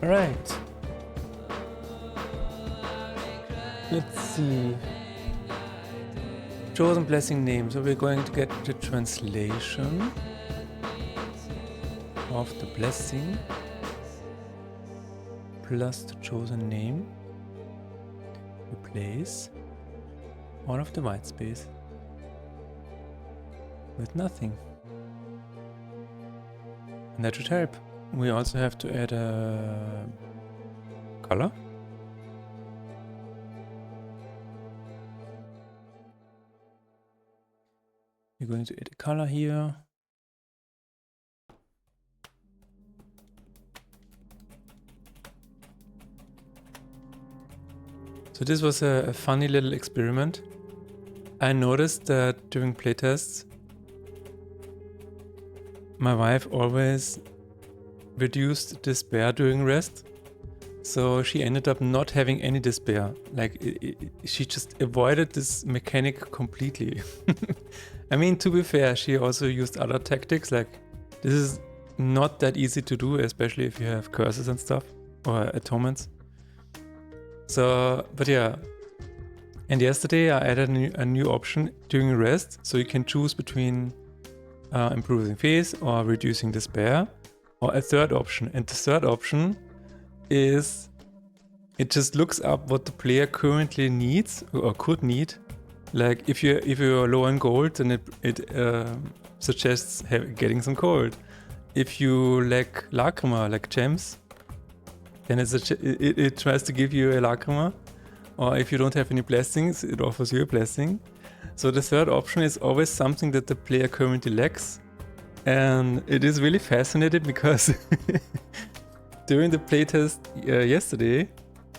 Alright. Let's see. Chosen blessing name. So we're going to get the translation of the blessing plus the chosen name. Replace all of the white space. with nothing. And that should help. We also have to add a color. We're going to add a color here. So this was a funny little experiment. I noticed that during playtests, my wife always reduced despair during rest. So she ended up not having any despair. Like she just avoided this mechanic completely. I mean, to be fair, she also used other tactics. Like this is not that easy to do, especially if you have curses and stuff or atonements. So, but yeah. And yesterday I added a new option during rest. So you can choose between improving phase or reducing despair, or a third option. And the third option is it just looks up what the player currently needs or could need. Like if you're low on gold, then it suggests getting some gold. If you lack lacrima, like gems, then it tries to give you a lacrima. Or if you don't have any blessings, it offers you a blessing. So the third option is always something that the player currently lacks. And it is really fascinating because during the playtest yesterday,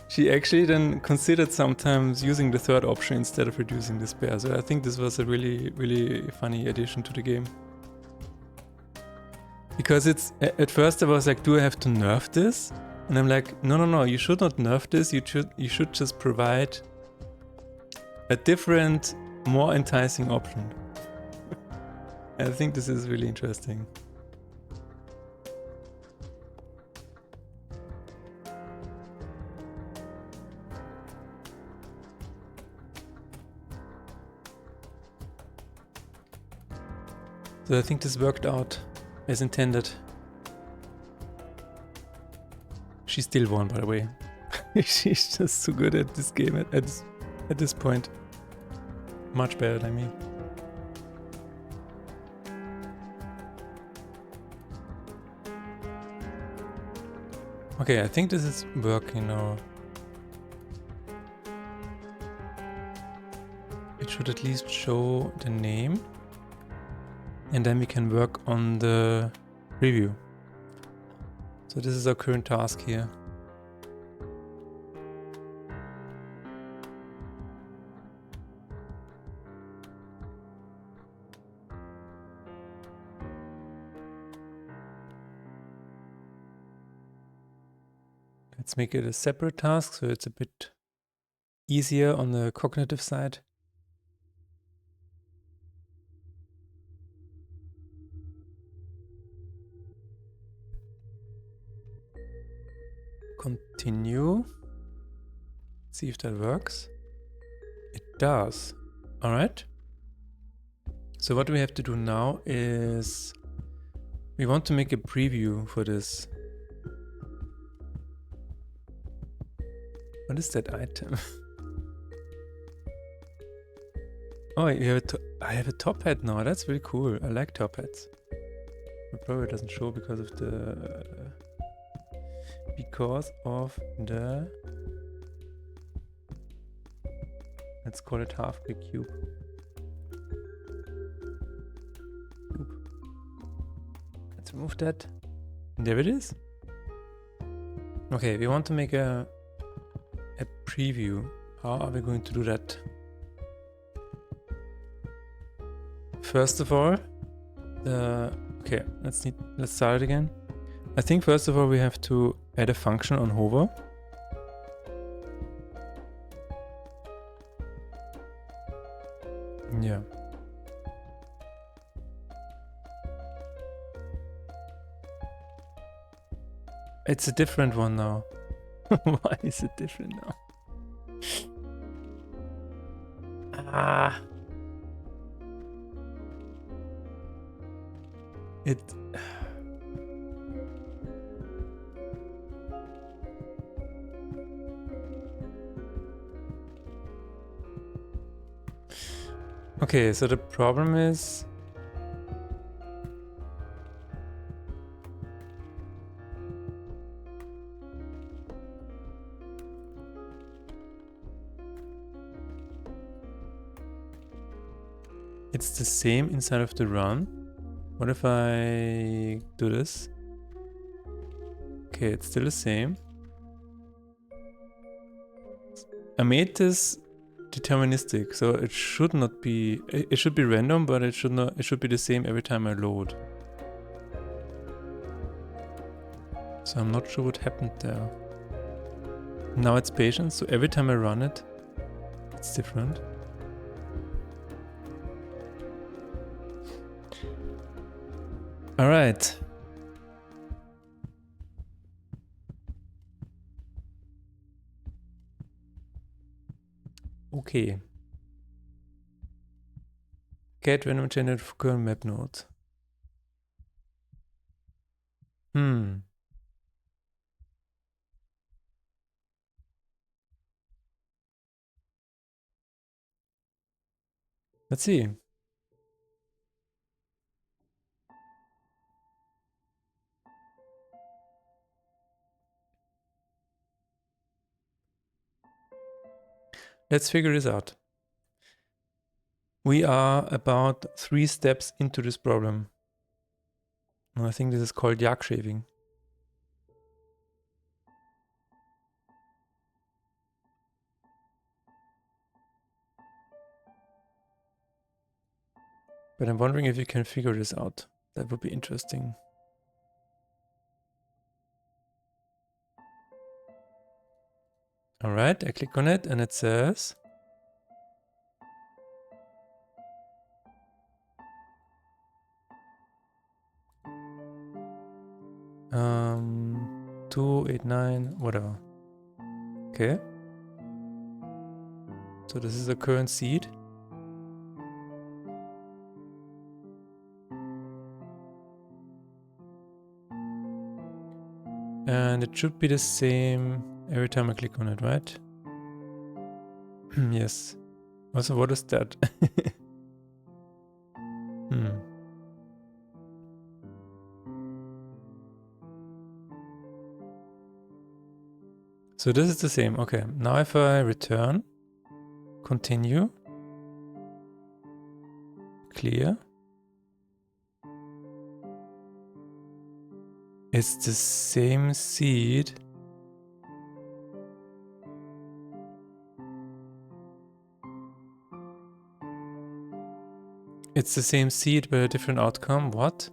she actually then considered sometimes using the third option instead of reducing despair. So I think this was a really, really funny addition to the game. Because it's at first I was like, do I have to nerf this? And I'm like, no, you should not nerf this. You should just provide a different, more enticing option. I think this is really interesting. So I think this worked out as intended. She still won, by the way. She's just so good at this game at this point. Much better than me. Okay, I think this is working now. It should at least show the name. And then we can work on the preview. So this is our current task here. Let's make it a separate task so it's a bit easier on the cognitive side. Continue. See if that works. It does. All right. So what we have to do now is we want to make a preview for this. What is that item? Oh, I have a top hat now. That's really cool. I like top hats. It probably doesn't show because of the let's call it half a cube. Let's remove that. There it is. Okay, we want to make a preview. How are we going to do that? First of all, okay, let's start it again. I think first of all we have to add a function on hover. Yeah. It's a different one now. Why is it different now? Ah. It... Okay, so the problem is It's the same inside of the run. What if I do this? Okay, it's still the same. I made this deterministic, so it should not be, it should be random, but it should be the same every time I load. So I'm not sure what happened there. Now it's patience, so every time I run it, it's different. All right. Okay. Get random generated for current map node. Let's see. Let's figure this out. We are about 3 steps into this problem. And I think this is called yak shaving. But I'm wondering if you can figure this out. That would be interesting. All right, I click on it and it says 289, whatever. Okay. So this is the current seed. And it should be the same every time I click on it, right? Yes. Also, what is that? So this is the same. Okay. Now if I return, continue, clear. It's the same seed. It's the same seed but a different outcome. What?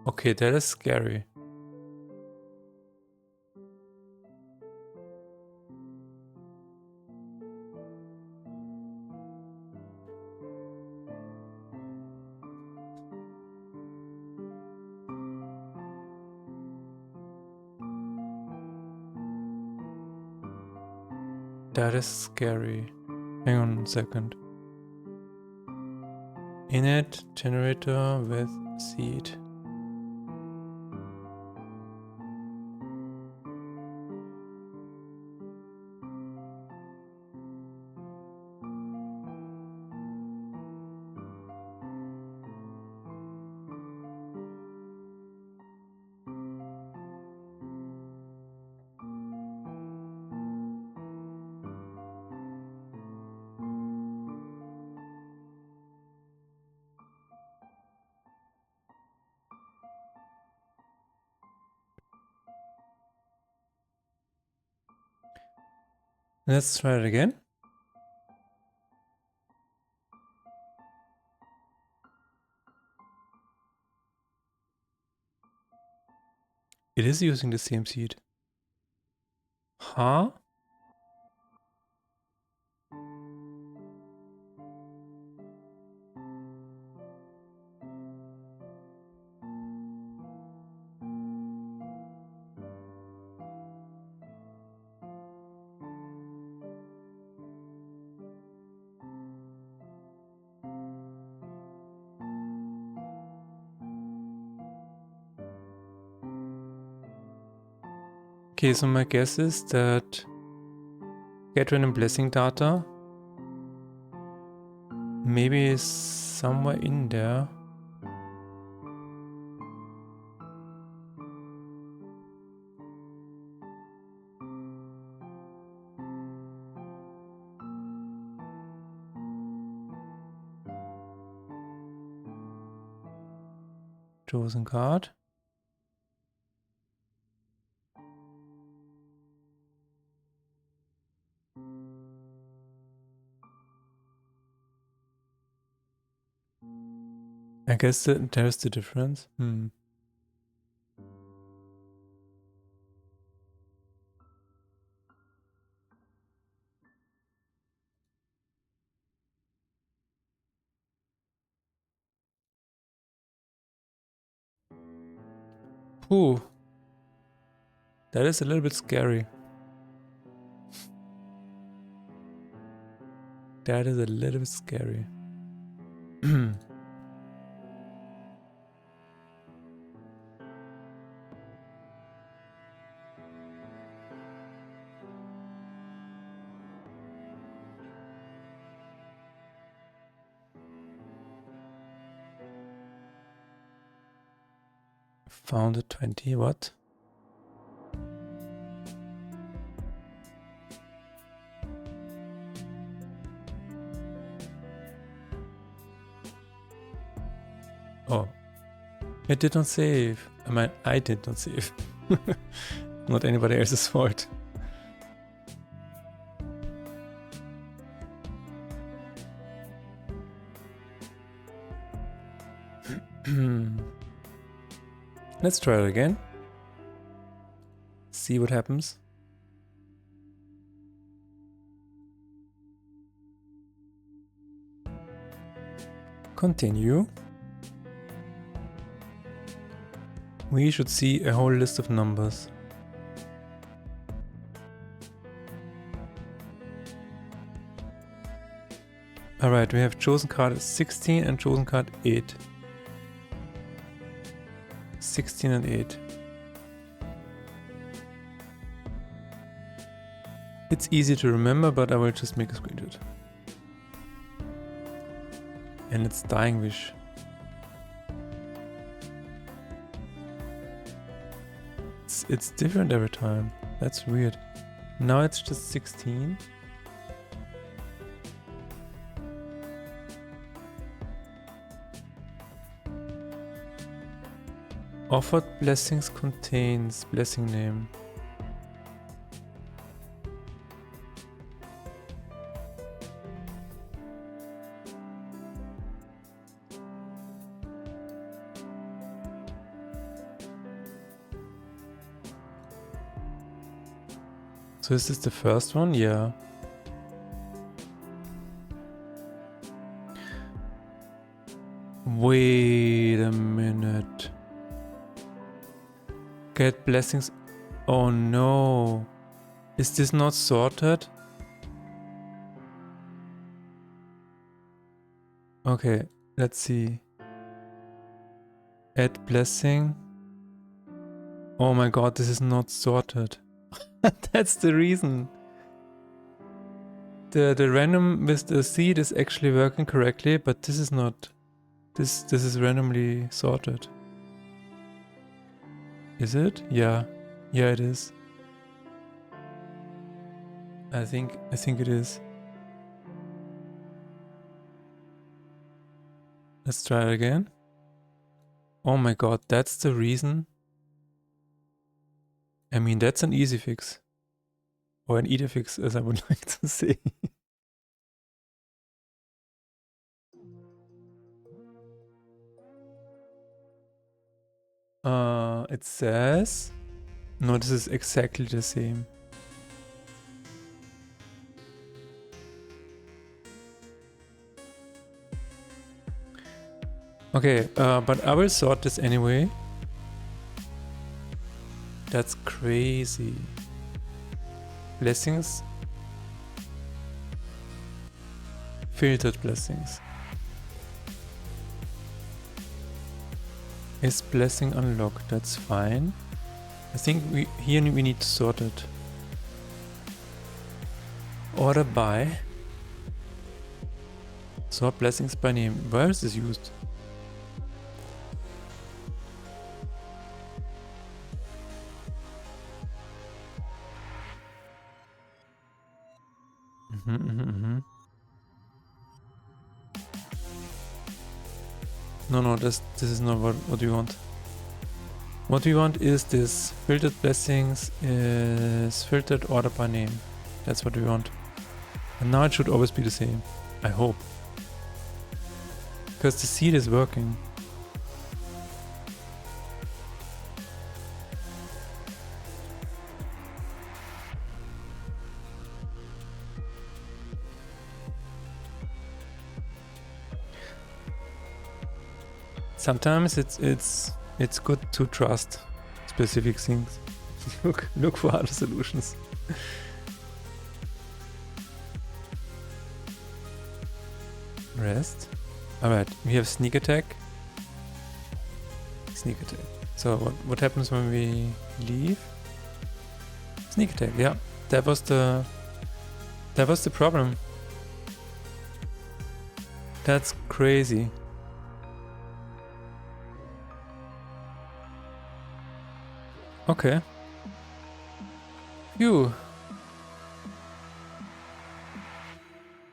Okay, that is scary. That is scary. Hang on a second. Init generator with seed. Let's try it again. It is using the same seed. Huh? Okay, so my guess is that get random blessing data maybe is somewhere in there. chosen card. I guess there's the difference. Ooh. That is a little bit scary. That is a little bit scary. Found a 20, what? Oh, it did not save. I mean, I did not save. Not anybody else's fault. Let's try it again. See what happens. Continue. We should see a whole list of numbers. Alright, we have chosen card 16 and chosen card 8. 16 and 8. It's easy to remember, but I will just make a screenshot. And it's Dying Wish. It's different every time. That's weird. Now it's just 16. Offered blessings contains blessing name. So is this the first one? Yeah. Wait a minute. Get blessings. Oh no. Is this not sorted? Okay, let's see. Add blessing. Oh my god, this is not sorted. That's the reason. The random with the seed is actually working correctly, but this is not. This is randomly sorted. Is it? Yeah. Yeah, it is. I think it is. Let's try it again. Oh my god, that's the reason. I mean, that's an easy fix. Or an easy fix, as I would like to say. It says... No, this is exactly the same. Okay, but I will sort this anyway. That's crazy. Blessings. Filtered blessings. Is blessing unlocked? That's fine. I think we need to sort it. Order by. Sort blessings by name. Where is this used? No, this is not what we want. What we want is this filtered blessings is filtered order by name. That's what we want. And now it should always be the same. I hope. Because the seed is working. Sometimes it's good to trust specific things. look for other solutions. Rest. Alright, we have sneak attack. Sneak attack. So what happens when we leave? Sneak attack, yeah. That was the problem. That's crazy. Okay. Phew.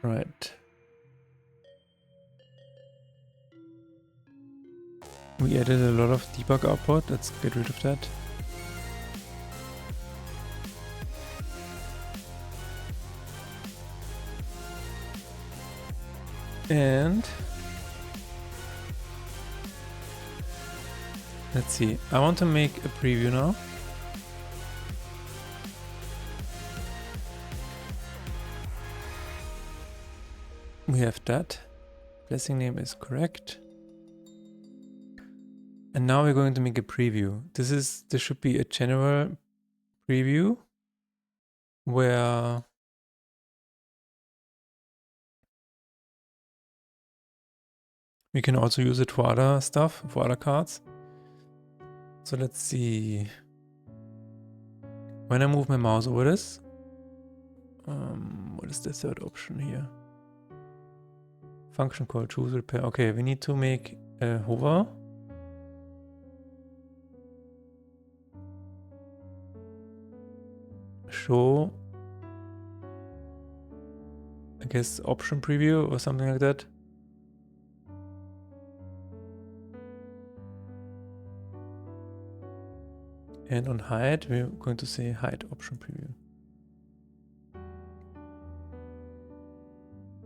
Right. We added a lot of debug output. Let's get rid of that. And let's see. I want to make a preview now. We have that. Blessing name is correct. And now we're going to make a preview. This should be a general preview where we can also use it for other stuff, for other cards. So let's see. When I move my mouse over this, what is the third option here? Function called choose repair. Okay, we need to make a hover. Show, I guess, option preview or something like that. And on hide, we're going to say hide option preview.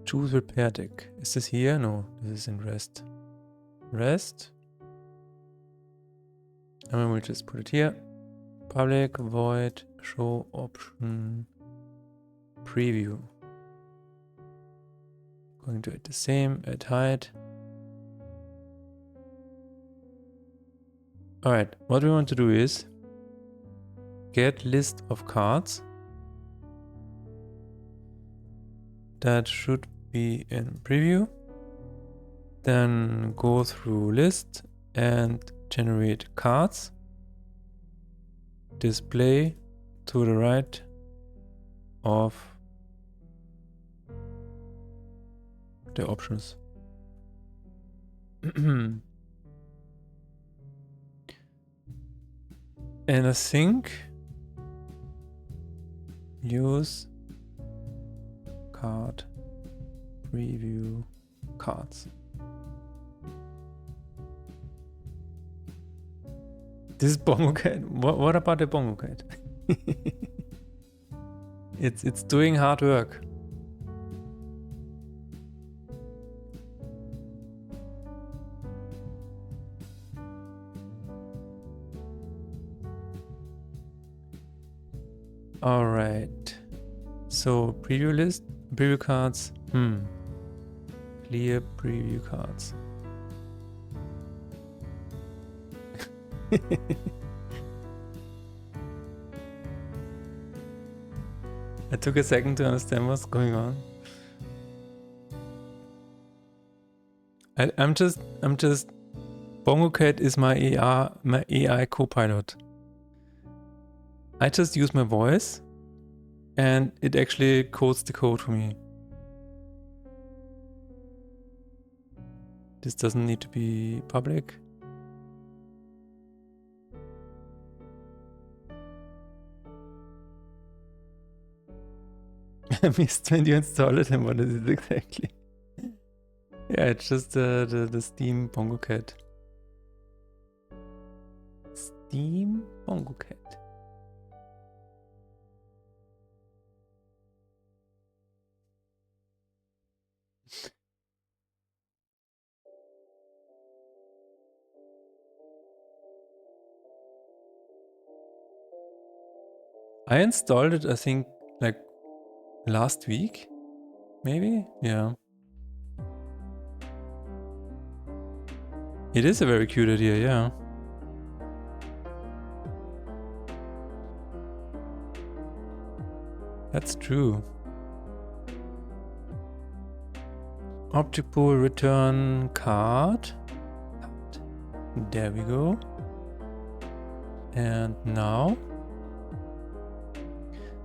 Choose repair deck. Is this here? No, this is in rest. Rest. And then we'll just put it here. Public void show option preview. Going to add the same at hide. Alright, what we want to do is get list of cards. That should be in preview. Then go through list and generate cards. Display to the right of the options. And I think use card preview cards. This is Bongo Cat. What about the Bongo Cat? It's doing hard work. All right. So preview list, preview cards. Clear preview cards. I took a second to understand what's going on. I'm just Bongo Cat is my AI co-pilot. I just use my voice and it actually codes the code for me. This doesn't need to be public. I missed when you install it, and what is it exactly? Yeah, it's just the Steam Bongo Cat. Steam Bongo Cat. I installed it, I think, like last week, maybe? Yeah. It is a very cute idea, yeah. That's true. Object pool return card. There we go. And now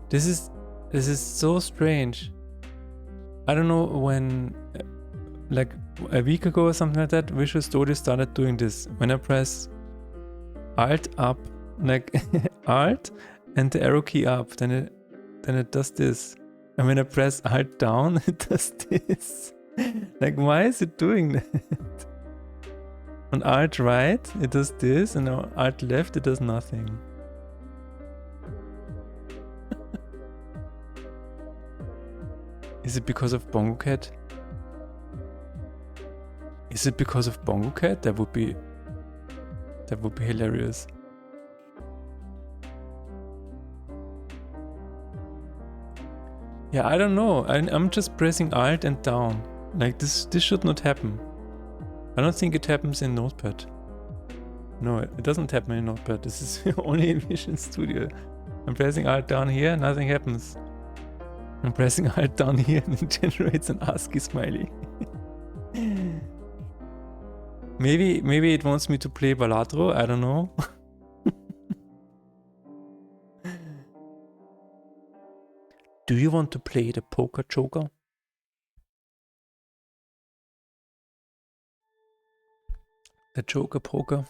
this is so strange. I don't know when, like a week ago or something like that, Visual Studio started doing this. When I press Alt up, like Alt and the arrow key up, then it does this. And when I press Alt down, it does this. Like, why is it doing that? On Alt right, it does this, and on Alt left, it does nothing. Is it because of Bongo Cat? Is it because of Bongo Cat? That would be hilarious. Yeah, I don't know. I'm just pressing Alt and down. Like this should not happen. I don't think it happens in Notepad. No, it doesn't happen in Notepad. This is only in Visual Studio. I'm pressing Alt down here, nothing happens. I'm pressing Alt down here and it generates an ASCII smiley. Maybe it wants me to play Balatro, I don't know. Do you want to play the Poker Joker? The Joker Poker?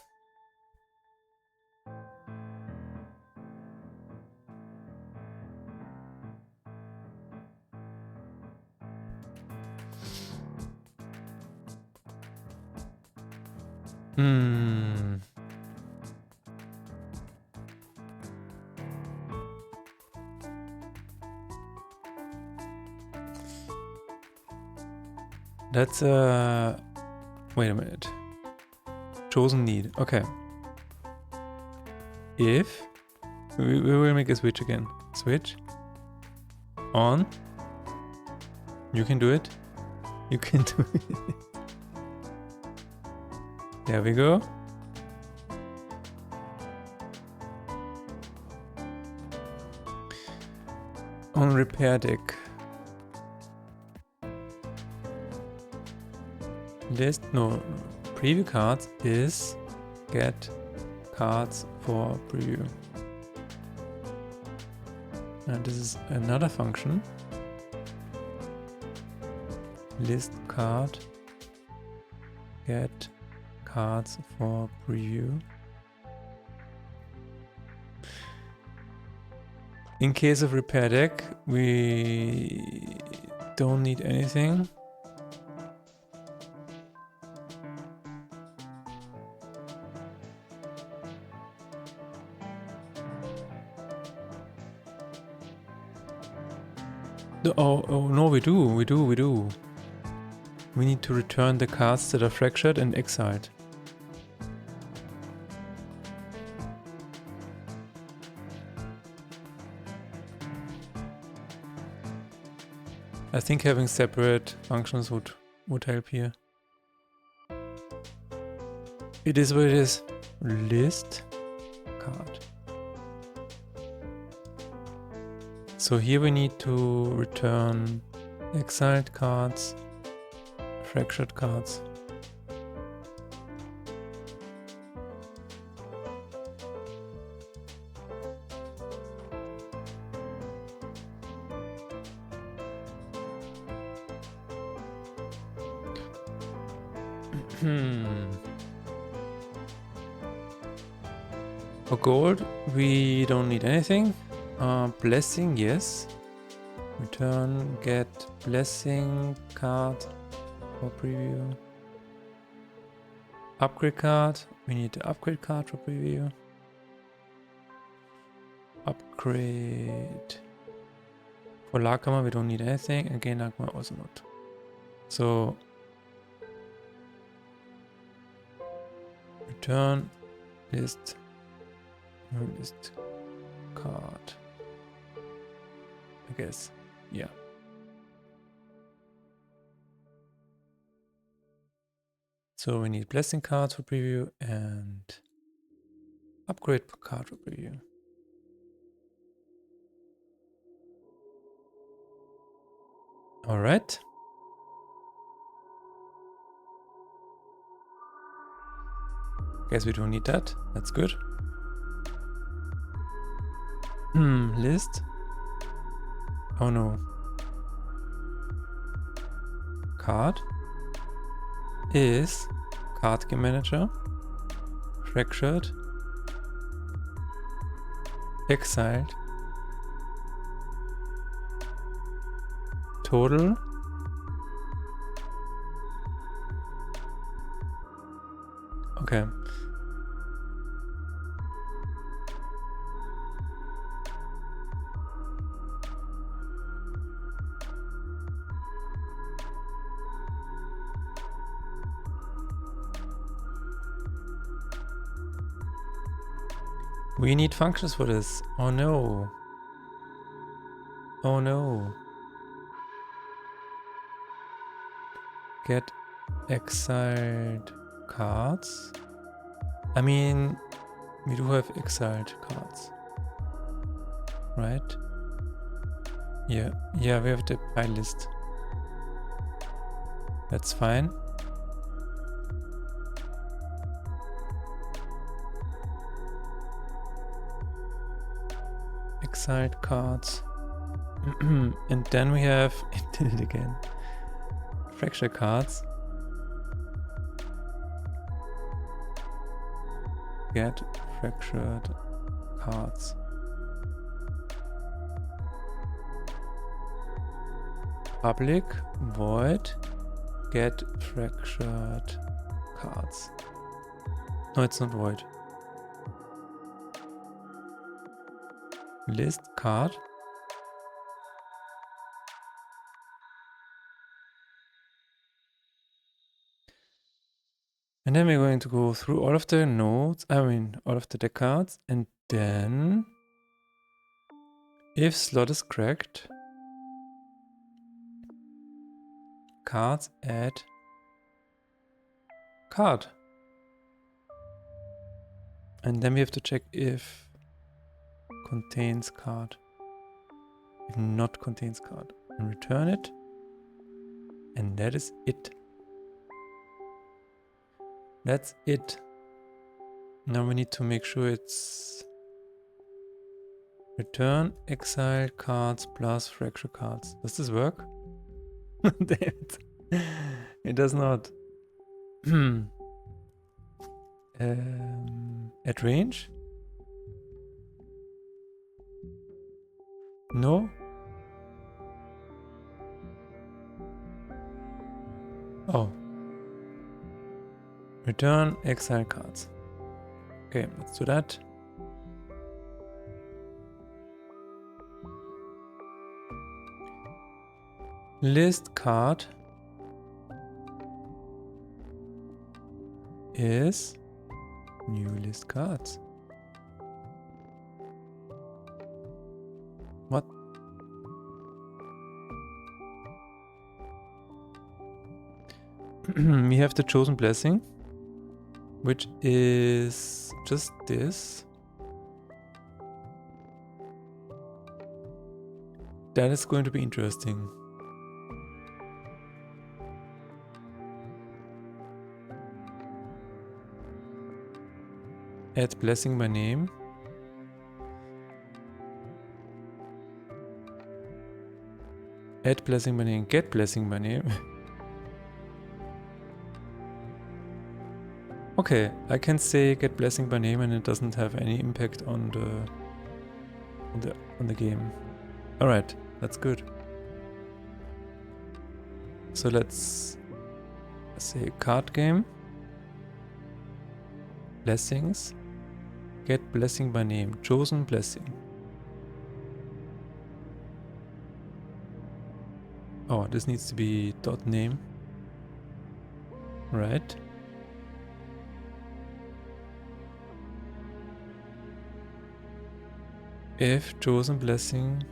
That's wait a minute. Chosen need. Okay. If we will make a switch again. Switch. On. You can do it. You can do it. There we go. On repair deck. List, no, preview cards is get cards for preview. And this is another function. List card, get cards for preview. In case of repair deck, we don't need anything. Oh no, we do. We need to return the cards that are fractured and exiled. I think having separate functions would help here. It is what it is. List card. So here we need to return exiled cards, fractured cards. For gold, we don't need anything. Blessing, yes. Return, get blessing card for preview. Upgrade card. We need the upgrade card for preview. Upgrade. For Lakama we don't need anything. Again, Lakama also not. So return list. List card. I guess. Yeah. So we need blessing cards for preview and upgrade card for preview. All right. Guess we don't need that. That's good. List. Oh no. Card is card game manager, fractured, exiled, total, okay. We need functions for this. Oh no. Oh no. Get exiled cards. I mean, we do have exiled cards. Right? Yeah. Yeah, we have the pile list. That's fine. Exiled cards. And then we have, it did it again, fracture cards. Get fractured cards. Public void get fractured cards. No, it's not void. List card. And then we're going to go through all of the nodes, all of the deck cards, and then if slot is cracked, cards add card. And then we have to check if contains card. If not contains card. And return it. And that is it. That's it. Now we need to make sure it's return exiled cards plus fracture cards. Does this work? Damn it. It does not. At range? No? Oh. Return exile cards. Okay, let's do that. List card is new list cards. What? We have the chosen blessing, which is just this. That is going to be interesting. Add blessing by name. Add blessing by name, get blessing by name. Okay, I can say get blessing by name and it doesn't have any impact on the game. Alright, that's good. So let's say card game. Blessings. Get blessing by name. Chosen blessing. Oh, this needs to be dot name. Right. If chosen blessing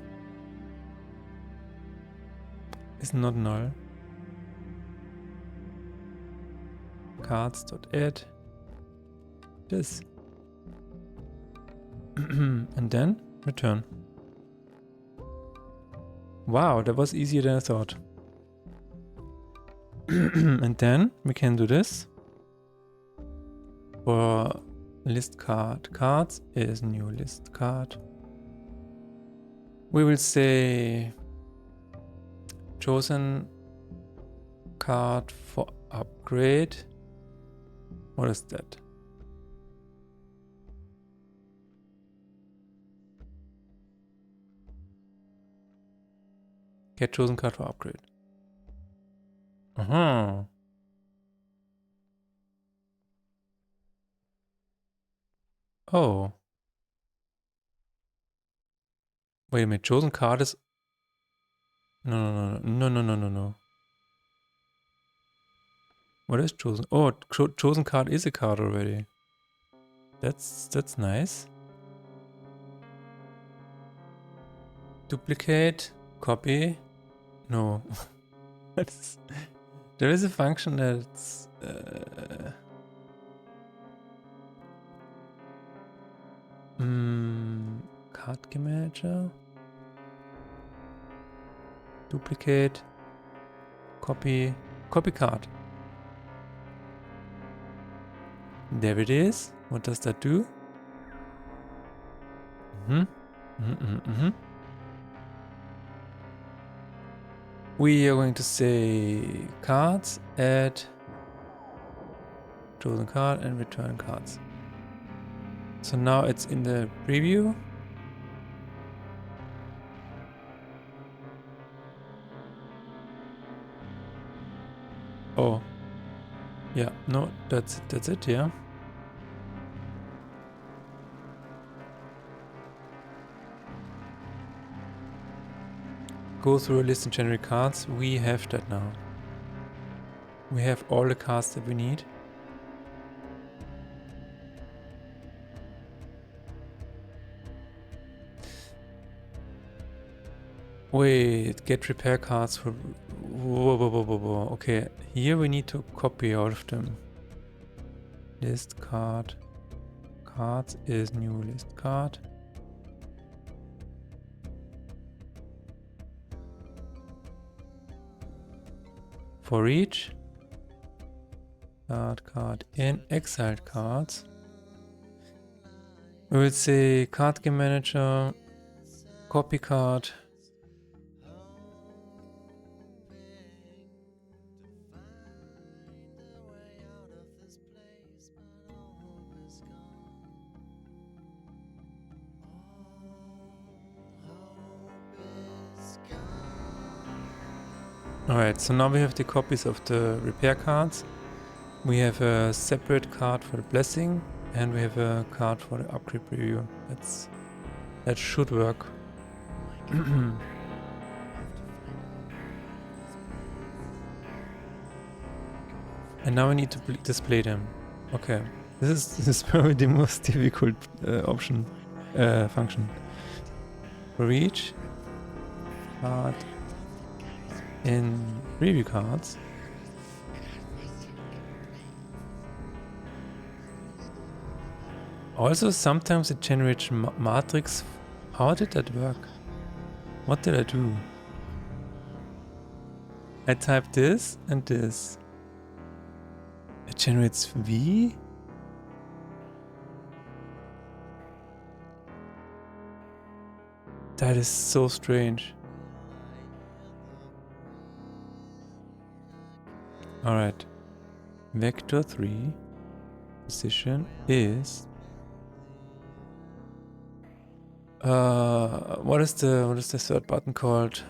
is not null. Cards.add this. And then return. Wow, that was easier than I thought. And then we can do this. For list card cards is new list card. We will say chosen card for upgrade. What is that? Get chosen card for upgrade. Uh-huh. Oh. Wait a minute, chosen card is... No. What is chosen? Oh, chosen card is a card already. That's nice. Duplicate, copy. No. There is a function that's... card game manager. Duplicate, copy card. There it is. What does that do? We are going to say cards, add chosen card and return cards. So now it's in the preview. Oh. Yeah, no, that's it, yeah. Go through a list and generate cards. We have that now. We have all the cards that we need. Wait, get repair cards for... Whoa. Okay, here we need to copy all of them. List card. Cards is new list card. For each card in exiled cards, we will say card game manager, copy card. Alright, so now we have the copies of the repair cards. We have a separate card for the blessing, and we have a card for the upgrade preview. That should work. And now we need to display them. Okay, this is probably the most difficult function. For each card in preview cards, also sometimes it generates matrix. How did that work? What did I do? I typed this and this. It generates V? That is so strange. Alright. Vector 3 position is what is the third button called?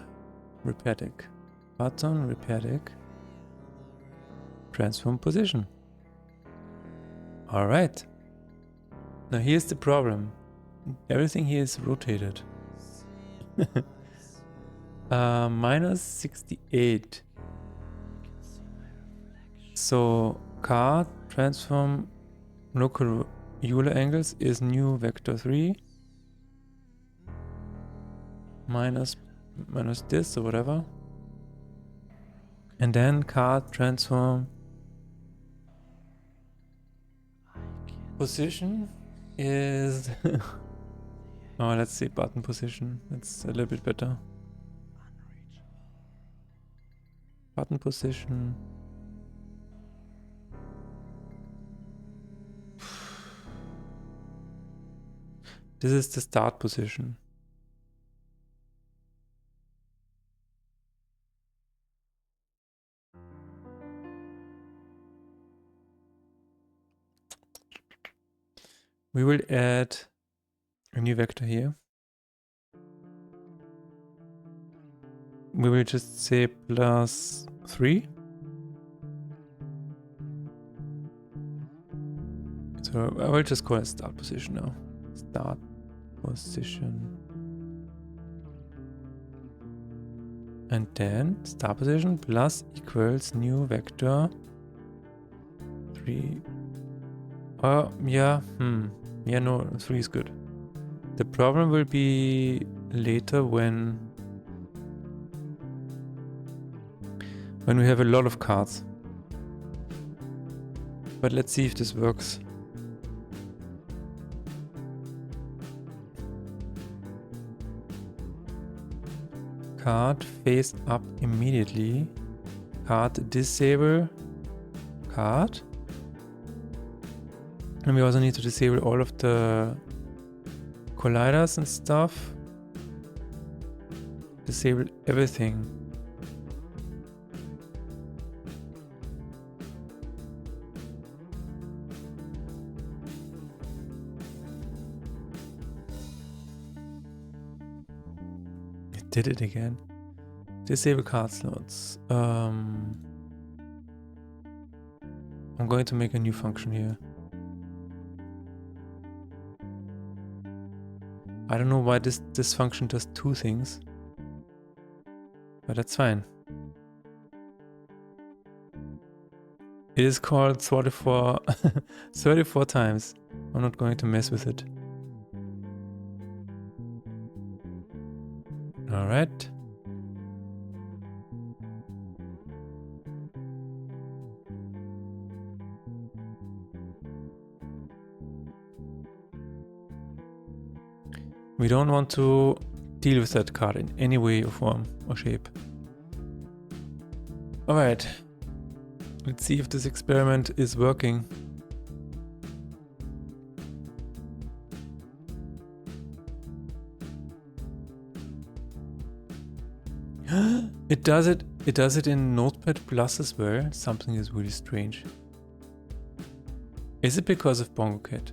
Repair deck. Button, repair deck. transform position. Alright. Now here's the problem. Everything here is rotated. Minus 68. So card transform local Euler angles is new vector 3 minus this or whatever, and then card transform position is oh, let's see, button position. That's a little bit better. Button position. This is the start position. We will add a new vector here. We will just say plus 3. So I will just call it start position now. Start position. And then start position plus equals new vector 3. Yeah, yeah, no, 3 is good. The problem will be later when we have a lot of cards. But let's see if this works. Card face up immediately. Card disable card. And we also need to disable all of the colliders and stuff. Disable everything. It did it again. Disable card slots. I'm going to make a new function here. I don't know why this function does 2 things, but that's fine. It is called 34 times. I'm not going to mess with it. All right. We don't want to deal with that card in any way or form or shape. Alright, let's see if this experiment is working. It does it in Notepad Plus as well. Something is really strange. Is it because of BongoCat?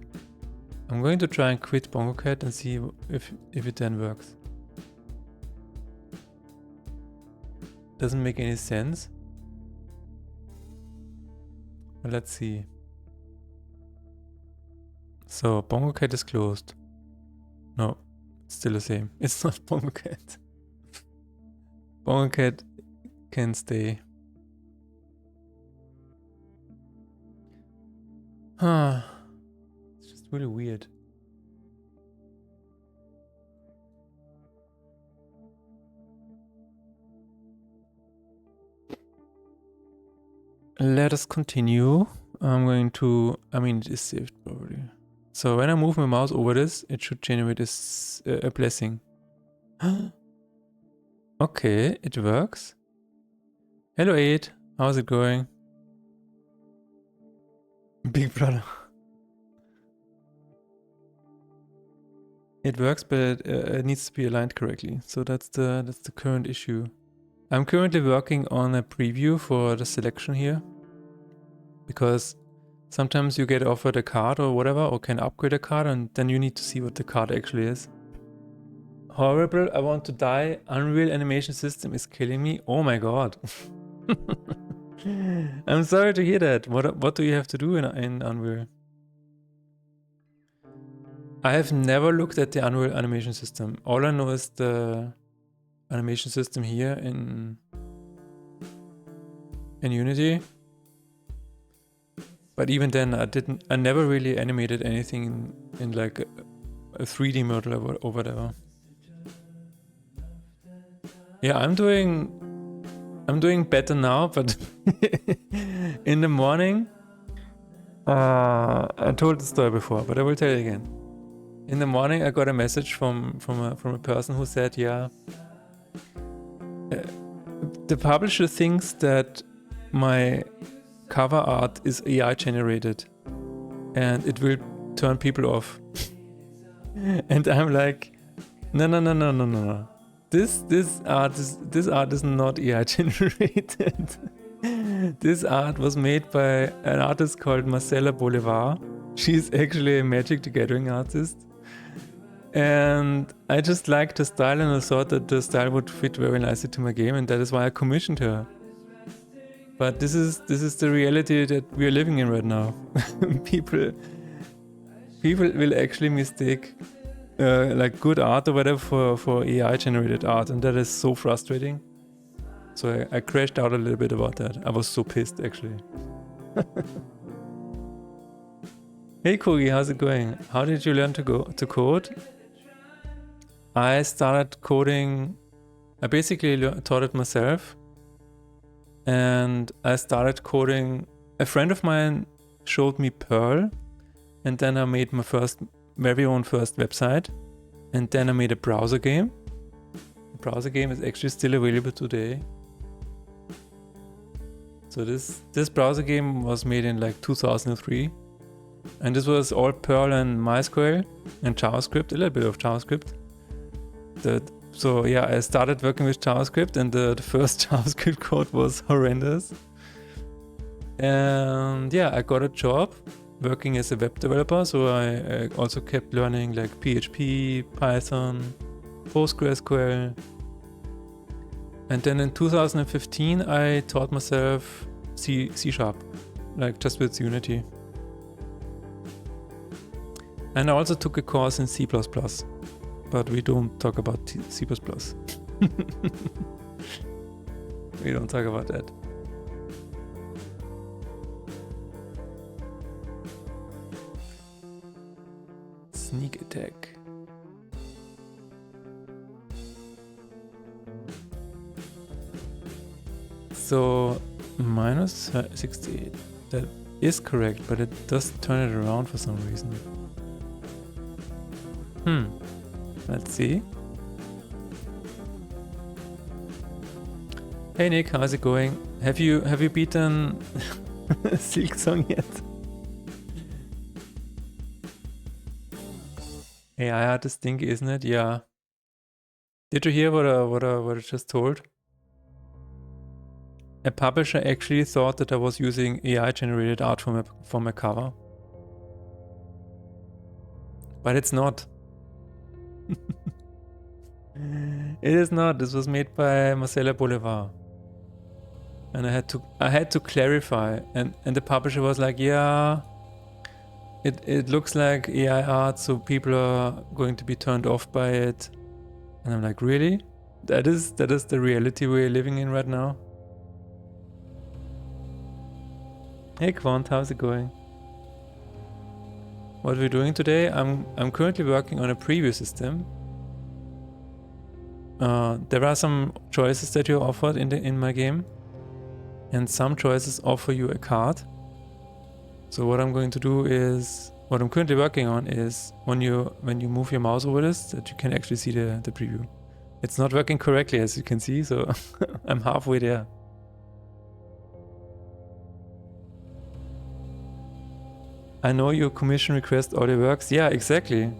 I'm going to try and quit BongoCat and see if it then works. Doesn't make any sense. But let's see. So BongoCat is closed. No, it's still the same. It's not BongoCat. BongoCat can stay. Huh. It's just really weird. Let us continue. I'm going to, it is saved probably. So when I move my mouse over this, it should generate a blessing. Okay, it works. Hello 8, how's it going? Big brother. It works, but it needs to be aligned correctly. So that's the current issue. I'm currently working on a preview for the selection here, because sometimes you get offered a card or whatever, or can upgrade a card, and then you need to see what the card actually is. Horrible, I want to die. Unreal Animation System is killing me. Oh my god. I'm sorry to hear that. What do you have to do in Unreal? I have never looked at the Unreal animation system. All I know is the animation system here in Unity. But even then, I never really animated anything in like a 3D model or whatever. Yeah, I'm doing better now, but in the morning, I told the story before, but I will tell it again. In the morning, I got a message from a person who said, yeah, the publisher thinks that my cover art is AI generated and it will turn people off. And I'm like, no. This art is not AI generated. This art was made by an artist called Marcela Bolivar. She's actually a Magic the Gathering artist. And I just liked the style and I thought that the style would fit very nicely to my game, and that is why I commissioned her. But this is the reality that we are living in right now. People will actually mistake like good art or whatever for AI generated art, and that is so frustrating. So I crashed out a little bit about that. I was so pissed actually. Hey Kogi, how's it going? How did you learn to code? I started coding. I basically taught it myself, and I started coding. A friend of mine showed me Perl, and then I made my very own first website, and then I made a browser game. The browser game is actually still available today. So this browser game was made in like 2003, and this was all Perl and MySQL and JavaScript, a little bit of JavaScript. So yeah, I started working with JavaScript, and the first JavaScript code was horrendous. And yeah, I got a job working as a web developer, so I also kept learning like PHP, Python, PostgreSQL. And then in 2015, I taught myself C#, like just with Unity. And I also took a course in C++, but we don't talk about C++. We don't talk about that. Sneak attack. So minus 68. That is correct, but it does turn it around for some reason. Let's see. Hey Nick, how's it going? Have you beaten Silksong yet? AI art is stinky, isn't it? Yeah. Did you hear what I just told? A publisher actually thought that I was using AI generated art for my cover. But it's not. It is not. This was made by Marcela Bolivar. And I had to clarify, and the publisher was like, yeah, it looks like AI art, so people are going to be turned off by it. And I'm like, really? That is the reality we're living in right now? Hey Quant, how's it going? What we're doing today, I'm currently working on a preview system. There are some choices that you're offered in my game, and some choices offer you a card. So what I'm going to do is, what I'm currently working on is when you move your mouse over this, that you can actually see the preview. It's not working correctly, as you can see, so I'm halfway there. I know your commission request already works. Yeah, exactly.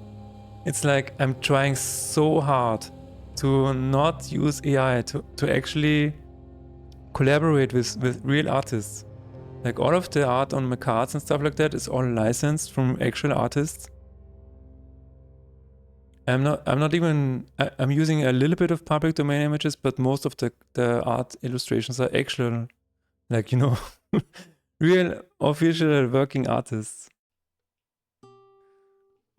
It's like I'm trying so hard to not use AI, to actually collaborate with real artists. Like all of the art on my cards and stuff like that is all licensed from actual artists. I'm using a little bit of public domain images, but most of the art illustrations are actual Like, you know, real official working artists.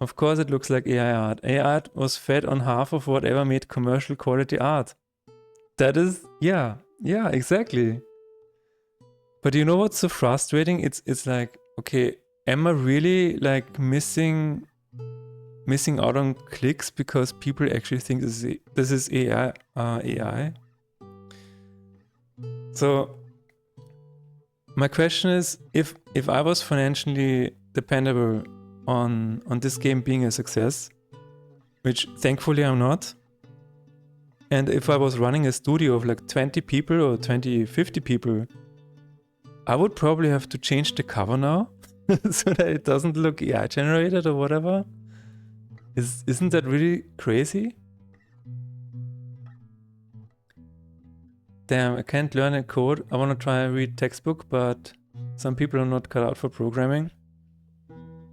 Of course it looks like AI art. AI art was fed on half of whatever made commercial quality art. That is, yeah, exactly. But you know what's so frustrating? It's like, okay, am I really like missing out on clicks because people actually think this is AI? AI. So my question is, if I was financially dependable on this game being a success, which thankfully I'm not, and if I was running a studio of like 20 people or 50 people, I would probably have to change the cover now so that it doesn't look AI generated or whatever. Isn't that really crazy? Damn, I can't learn a code. I want to try and read textbook, but some people are not cut out for programming.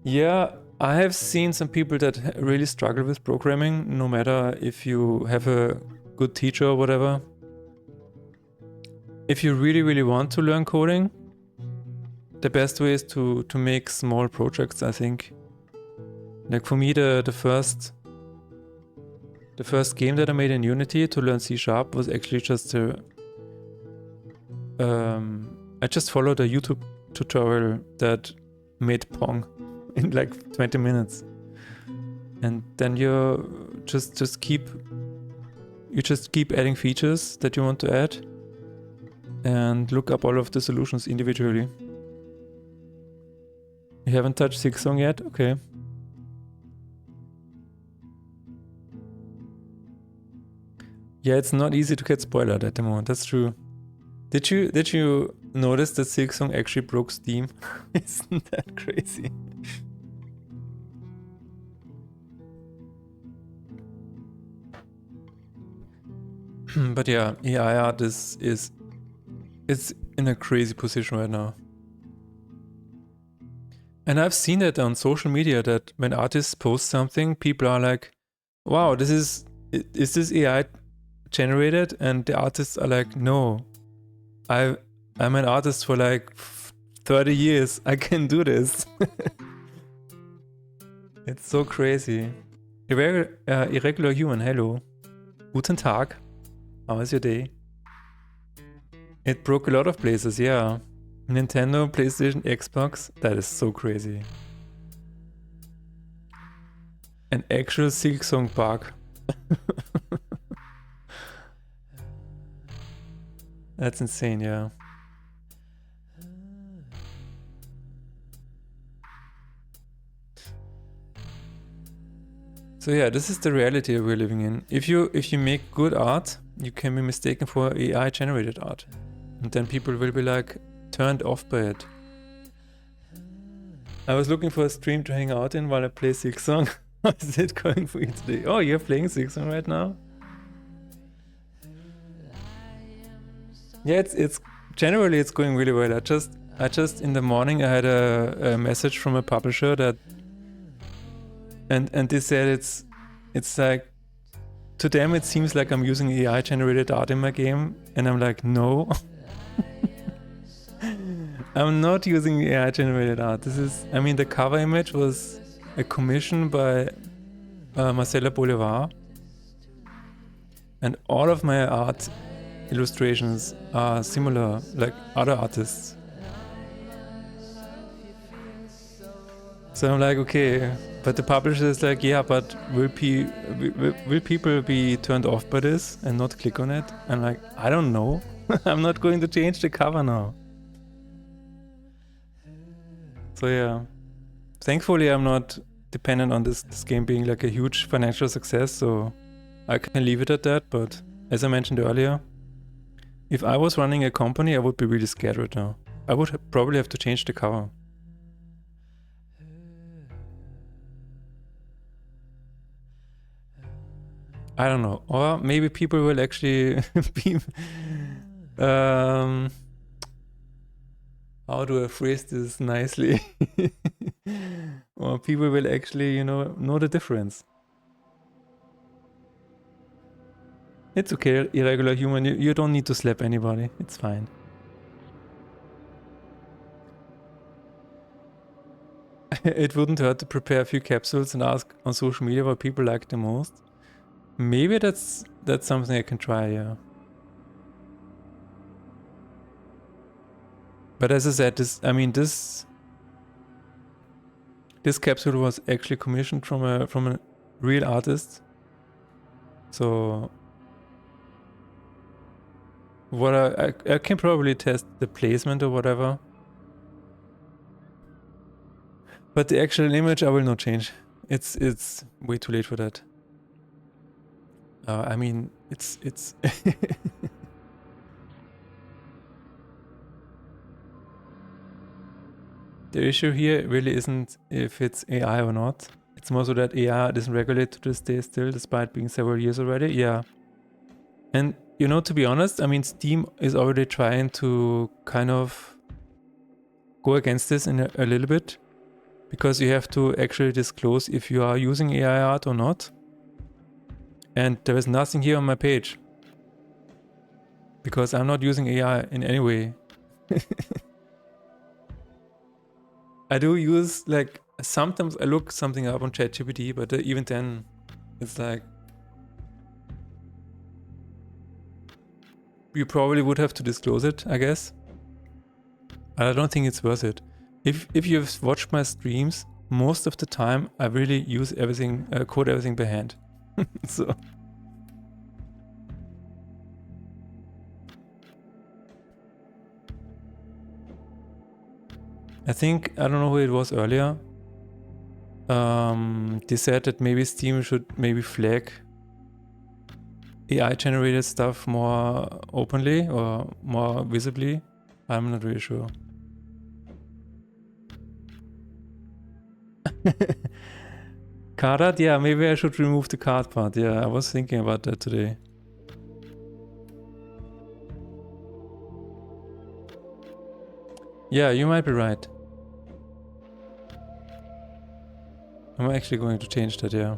Yeah, I have seen some people that really struggle with programming, no matter if you have a good teacher or whatever. If you really, really want to learn coding, the best way is to make small projects, I think. Like for me, the first game that I made in Unity to learn C# was actually just I just followed a YouTube tutorial that made Pong in like 20 minutes. And then you just keep adding features that you want to add and look up all of the solutions individually. You haven't touched Silksong yet? Okay. Yeah, it's not easy to get spoiled at the moment, that's true. Did you notice that Silksong actually broke Steam? Isn't that crazy? But yeah, AI art is in a crazy position right now. And I've seen that on social media that when artists post something, people are like, wow, is this AI generated? And the artists are like, no, I'm an artist for like 30 years. I can do this. It's so crazy. Irregular human, hello. Guten Tag. How was your day? It broke a lot of places, yeah. Nintendo, PlayStation, Xbox. That is so crazy. An actual Silksong bug. That's insane, yeah. So yeah, this is the reality we're living in. If you make good art, you can be mistaken for AI generated art. And then people will be like turned off by it. I was looking for a stream to hang out in while I play Silksong. How is it going for you today? Oh, you're playing Silksong right now? Yeah, it's generally it's going really well. I just in the morning I had a message from a publisher that and they said it's like to them it seems like I'm using AI generated art in my game, and I'm like, no. I'm not using AI generated art. I mean, the cover image was a commission by Marcela Bolivar, and all of my art illustrations are similar, like other artists. So I'm like, okay, but the publisher is like, yeah, but will people be turned off by this and not click on it? I'm like, I don't know. I'm not going to change the cover now. So yeah, thankfully I'm not dependent on this game being like a huge financial success, so I can leave it at that. But as I mentioned earlier, if I was running a company, I would be really scared right now. I would probably have to change the cover. I don't know. Or maybe people will actually be... how do I phrase this nicely? Or people will actually, know the difference. It's okay, irregular human. You don't need to slap anybody. It's fine. it wouldn't hurt to prepare a few capsules and ask on social media what people like the most. Maybe that's something I can try, yeah. But as I said, this capsule was actually commissioned from a real artist. So what I can probably test the placement or whatever. But the actual image I will not change. It's way too late for that. I mean, it's the issue here really isn't if it's AI or not. It's more so that AI doesn't regulate to this day still, despite being several years already. Yeah. And, you know, to be honest, I mean, Steam is already trying to kind of go against this in a little bit, because you have to actually disclose if you are using AI art or not. And there is nothing here on my page, because I'm not using AI in any way. I do use, like, sometimes I look something up on ChatGPT, but even then, it's like, you probably would have to disclose it, I guess. I don't think it's worth it. If you've watched my streams, most of the time I really use everything, code everything by hand. So. I think, I don't know who it was earlier. They said that maybe Steam should maybe flag AI generated stuff more openly or more visibly. I'm not really sure. Card art? Yeah, maybe I should remove the card part. Yeah, I was thinking about that today. Yeah, you might be right. I'm actually going to change that, yeah.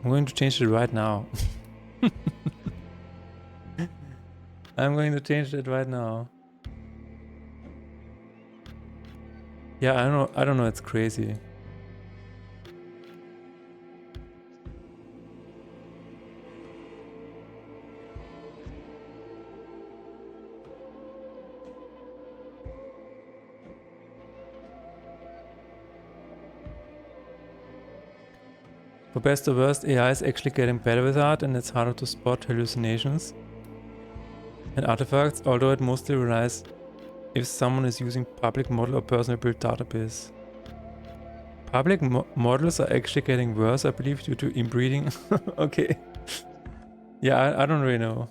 I'm going to change it right now. I'm going to change that right now. Yeah, I don't know, it's crazy. For best or worst, AI is actually getting better with art, and it's harder to spot hallucinations and artifacts, although it mostly relies if someone is using public model or personally built database. Public models are actually getting worse, I believe, due to inbreeding. Okay. Yeah, I don't really know.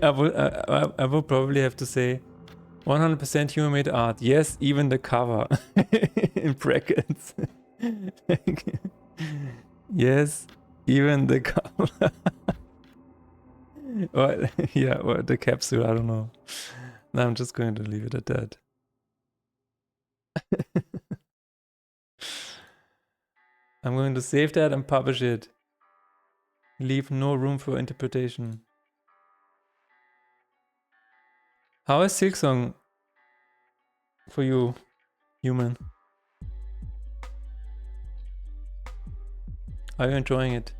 I will probably have to say 100% human-made art. Yes, even the cover. In brackets. Yes, even the cover. Or, yeah, or the capsule, I don't know. No, I'm just going to leave it at that. I'm going to save that and publish it. Leave no room for interpretation. How is Silksong for you, human? Are you enjoying it?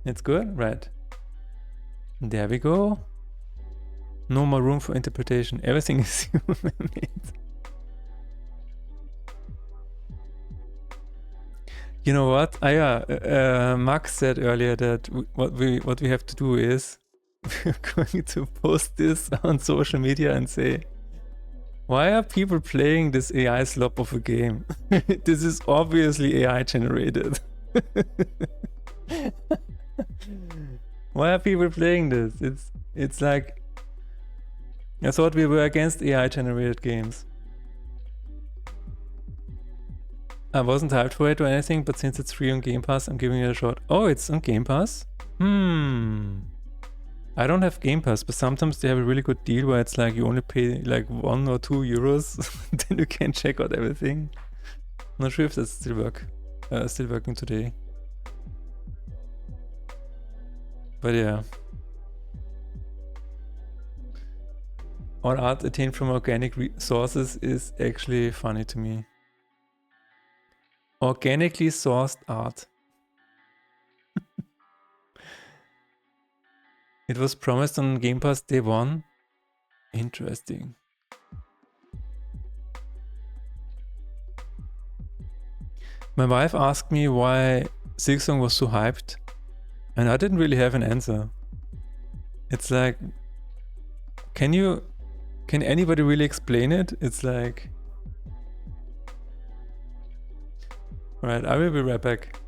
It's good? Right. There we go. No more room for interpretation. Everything is human-made. You know what? Max said earlier that what we have to do is we're going to post this on social media and say, why are people playing this AI slop of a game? This is obviously AI generated. Why are people playing this? It's like, I thought we were against AI generated games. I wasn't hyped for it or anything, but since it's free on Game Pass, I'm giving it a shot. Oh, it's on Game Pass? I don't have Game Pass, but sometimes they have a really good deal where it's like you only pay like 1 or 2 euros, then you can check out everything. Not sure if that's still working today. But yeah. All art attained from organic sources is actually funny to me. Organically sourced art. It was promised on Game Pass day 1. Interesting. My wife asked me why Silksong was so hyped, and I didn't really have an answer. It's like, can anybody really explain it? It's like... Alright, I will be right back.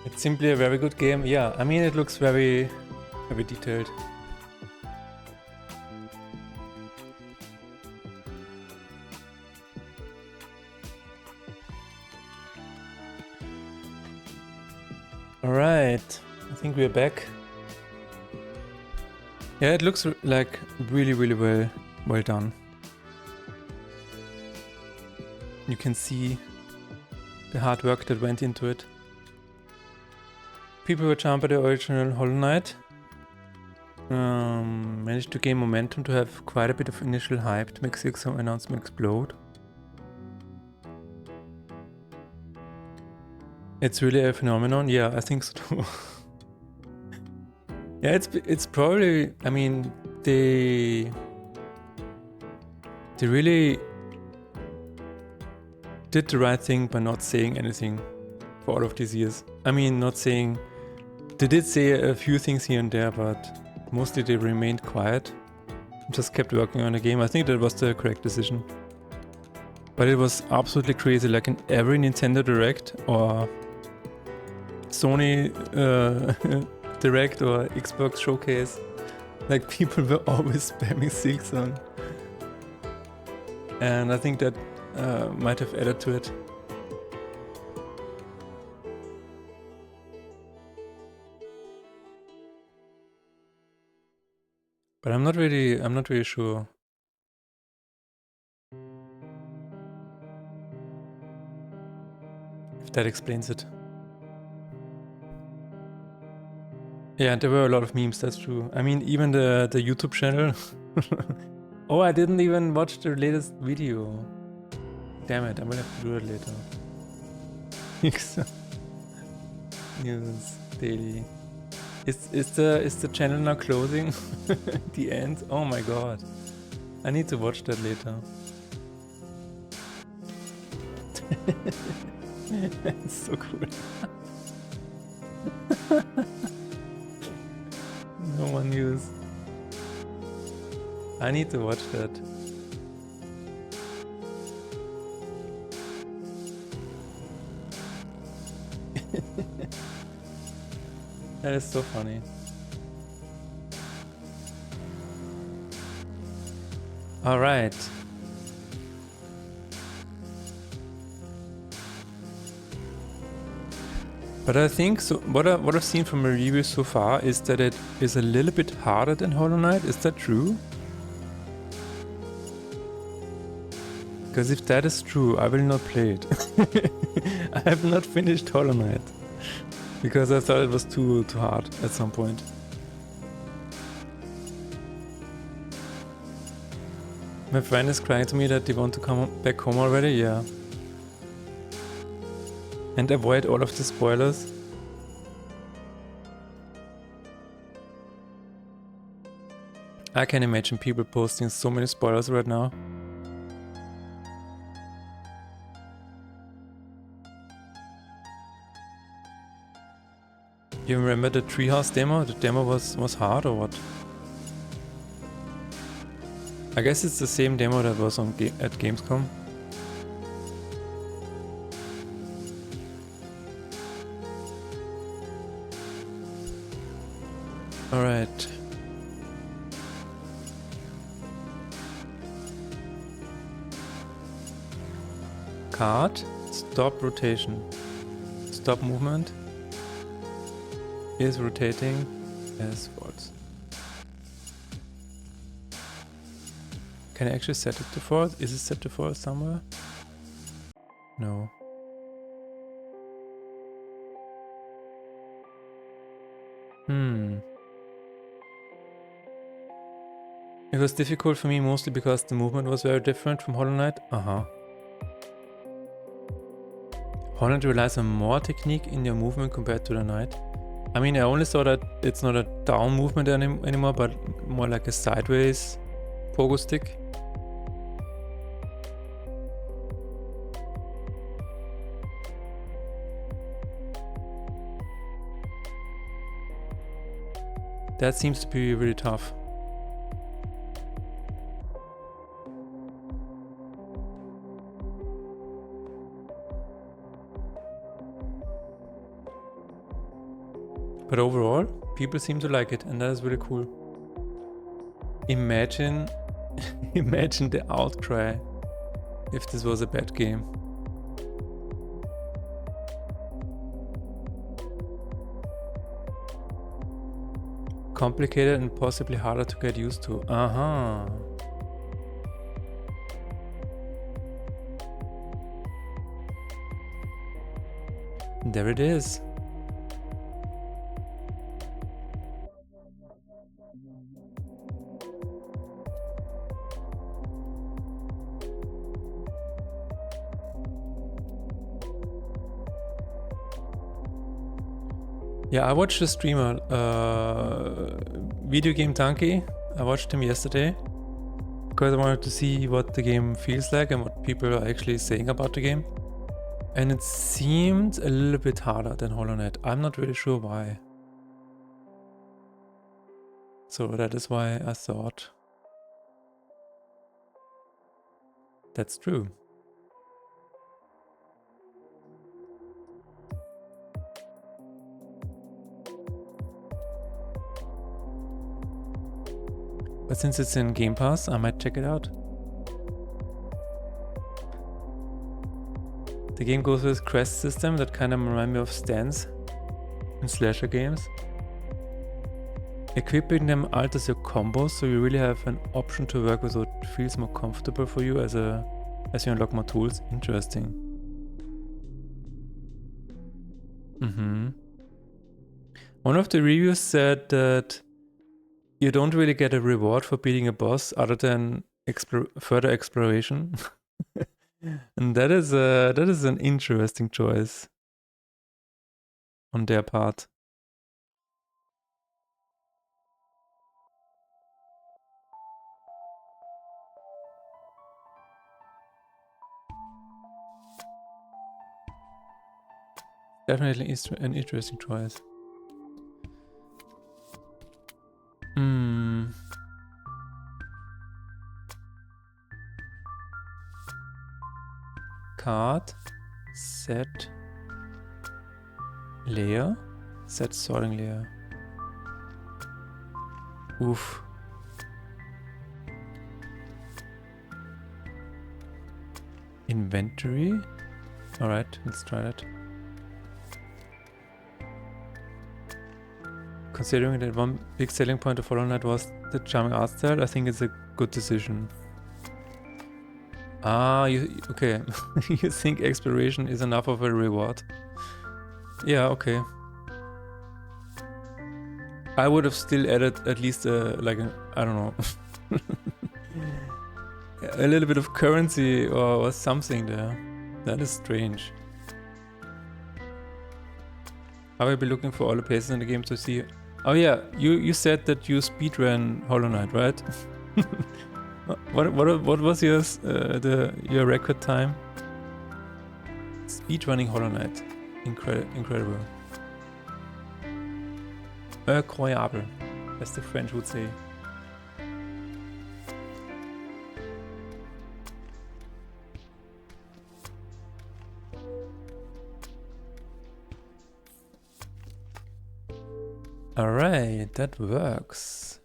It's simply a very good game. Yeah, I mean, it looks very, very detailed. Alright, I think we're back. Yeah, it looks like really, really well done. You can see the hard work that went into it. People were charmed by the original Hollow Knight. Managed to gain momentum to have quite a bit of initial hype to make Silksong announcement explode. It's really a phenomenon. Yeah, I think so too. Yeah, it's probably, I mean, they really did the right thing by not saying anything for all of these years. I mean, not saying... They did say a few things here and there, but mostly they remained quiet. Just kept working on the game. I think that was the correct decision. But it was absolutely crazy, like in every Nintendo Direct or Sony Direct or Xbox Showcase, like people were always spamming Silksong. And I think that might have added to it. But I'm not really sure. If that explains it. Yeah, there were a lot of memes, that's true. I mean, even the YouTube channel. Oh, I didn't even watch the latest video. Damn it, I'm gonna have to do it later. News daily. Is the channel now closing? The end? Oh my god. I need to watch that later. It's so cool. No one news. I need to watch that. That is so funny. All right. But I think so. What I've seen from a review so far is that it is a little bit harder than Hollow Knight. Is that true? Because if that is true, I will not play it. I have not finished Hollow Knight because I thought it was too hard at some point. My friend is crying to me that they want to come back home already. Yeah. And avoid all of the spoilers. I can imagine people posting so many spoilers right now. You remember the Treehouse demo? The demo was hard or what? I guess it's the same demo that was on at Gamescom. Alright. Card. Stop rotation. Stop movement. Is rotating as false. Can I actually set it to false? Is it set to false somewhere? No. It was difficult for me mostly because the movement was very different from Hollow Knight. Hollow Knight relies on more technique in your movement compared to the Knight. I mean, I only saw that it's not a down movement anymore, but more like a sideways pogo stick. That seems to be really tough. But overall, people seem to like it, and that is really cool. Imagine the outcry if this was a bad game. Complicated and possibly harder to get used to. There it is. Yeah, I watched a streamer, Video Game Donkey. I watched him yesterday because I wanted to see what the game feels like and what people are actually saying about the game. And it seemed a little bit harder than Hollow Knight. I'm not really sure why. So that is why I thought that's true. But since it's in Game Pass, I might check it out. The game goes with quest system that kind of remind me of stands in slasher games. Equipping them alters your combos, so you really have an option to work with what feels more comfortable for you as you unlock more tools. Interesting. One of the reviews said that you don't really get a reward for beating a boss other than further exploration. And that is an interesting choice on their part. Definitely an interesting choice. Card, set, layer, set sorting layer. Oof. Inventory. Alright, let's try that. Considering that one big selling point of Hollow Knight was the charming art style, I think it's a good decision. Ah, okay. You think exploration is enough of a reward? Yeah, okay. I would have still added at least I don't know, a little bit of currency or something there. That is strange. I will be looking for all the places in the game to see. Oh yeah, you said that you speedrun Hollow Knight, right? What was your record time? Speedrunning Hollow Knight. Incredible. Incroyable, as the French would say. Alright, that works.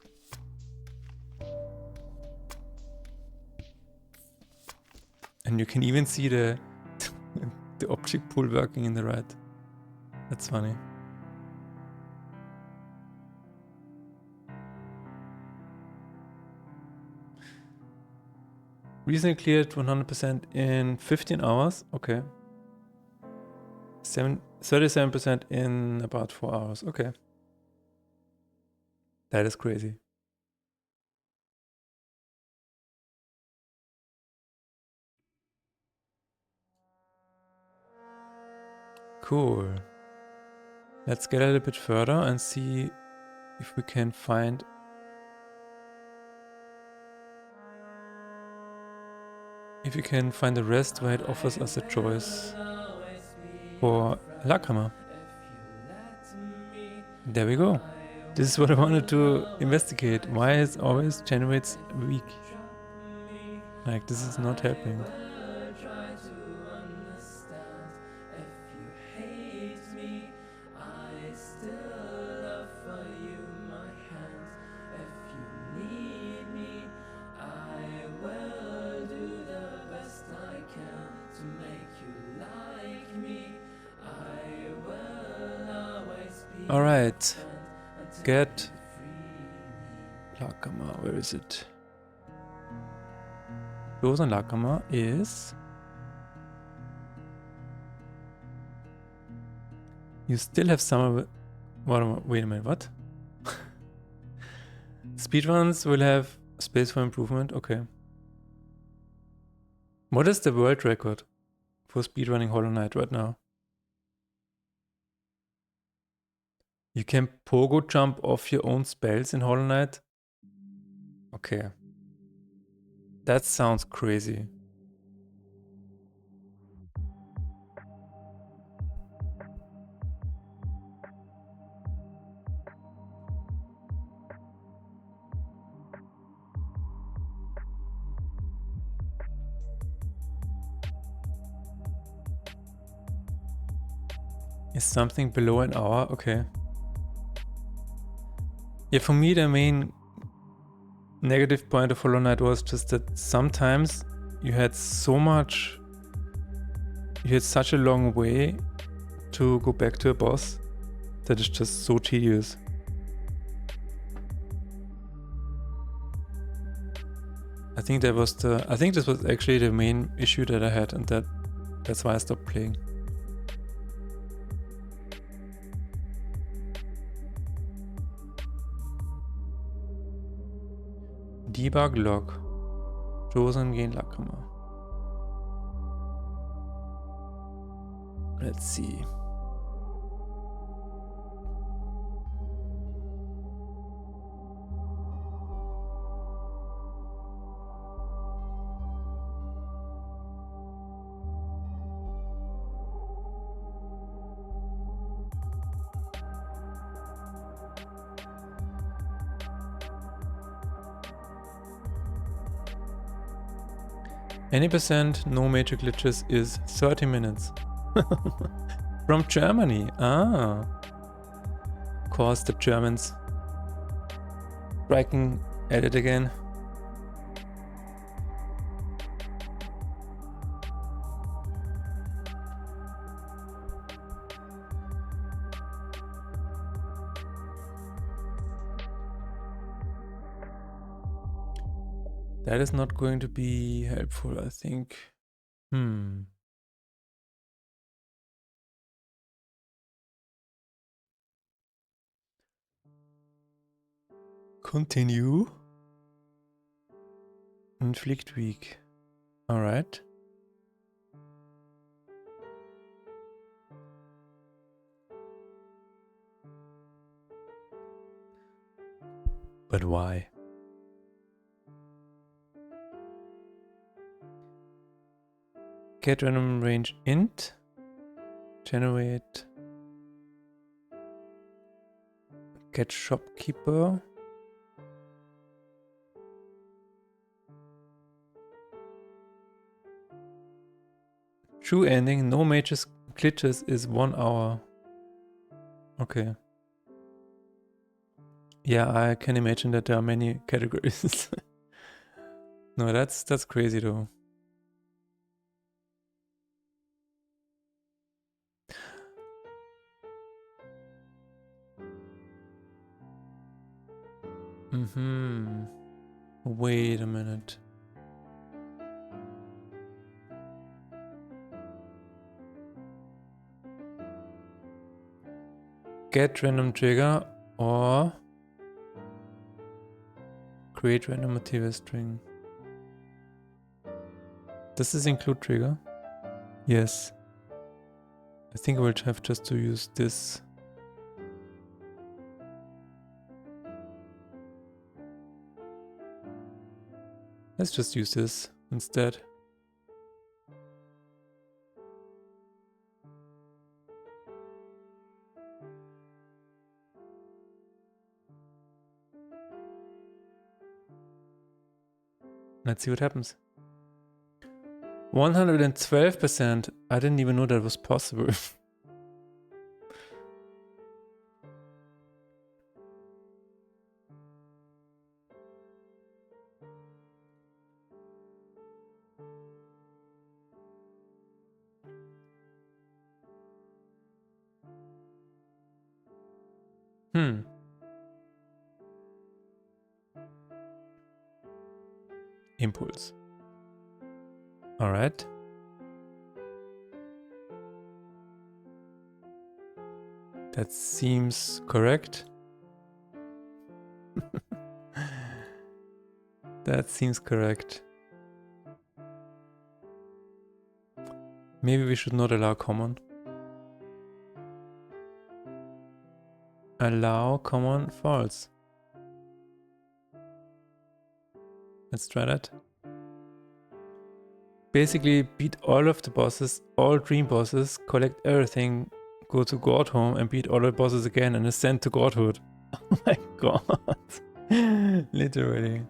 And you can even see the object pool working in the right. That's funny. Recently cleared 100% in 15 hours. Okay. 37% in about 4 hours. Okay. That is crazy. Cool. Let's get a little bit further and see if we can find the rest where it offers us a choice for Lackhammer. There we go. This is what I wanted to investigate. Why it always generates weak? Like, this is not helping. Alright, get Lackhammer, where is it? Those on Lackhammer is... You still have some... Wait a minute, what? Speedruns will have space for improvement, okay. What is the world record for speedrunning Hollow Knight right now? You can pogo jump off your own spells in Hollow Knight? Okay. That sounds crazy. Is something below an hour? Okay. Yeah, for me the main negative point of Hollow Knight was just that sometimes you had so much it's such a long way to go back to a boss that is just so tedious. I think this was actually the main issue that I had, and that's why I stopped playing. Debug log. Chosen gehen Lackhammer. Let's see. Any percent, no major glitches is 30 minutes. From Germany. Ah. Of course, the Germans striking at it again. That is not going to be helpful, I think. Continue. Inflict weak. Alright. But why? Get random range int. Generate. Get shopkeeper. True ending, no major glitches is 1 hour. Okay. Yeah, I can imagine that there are many categories. No, that's crazy though. Wait a minute. Get random trigger or create random material string. Does this include trigger? Yes. I think we'll have just to use this. Let's just use this instead. Let's see what happens. 112%. I didn't even know that was possible. Impulse. All right. That seems correct. That seems correct. Maybe we should not allow common. Allow common false. Let's try that. Basically beat all of the bosses, all dream bosses, collect everything, go to Godhome and beat all the bosses again and ascend to godhood. Oh my god. Literally.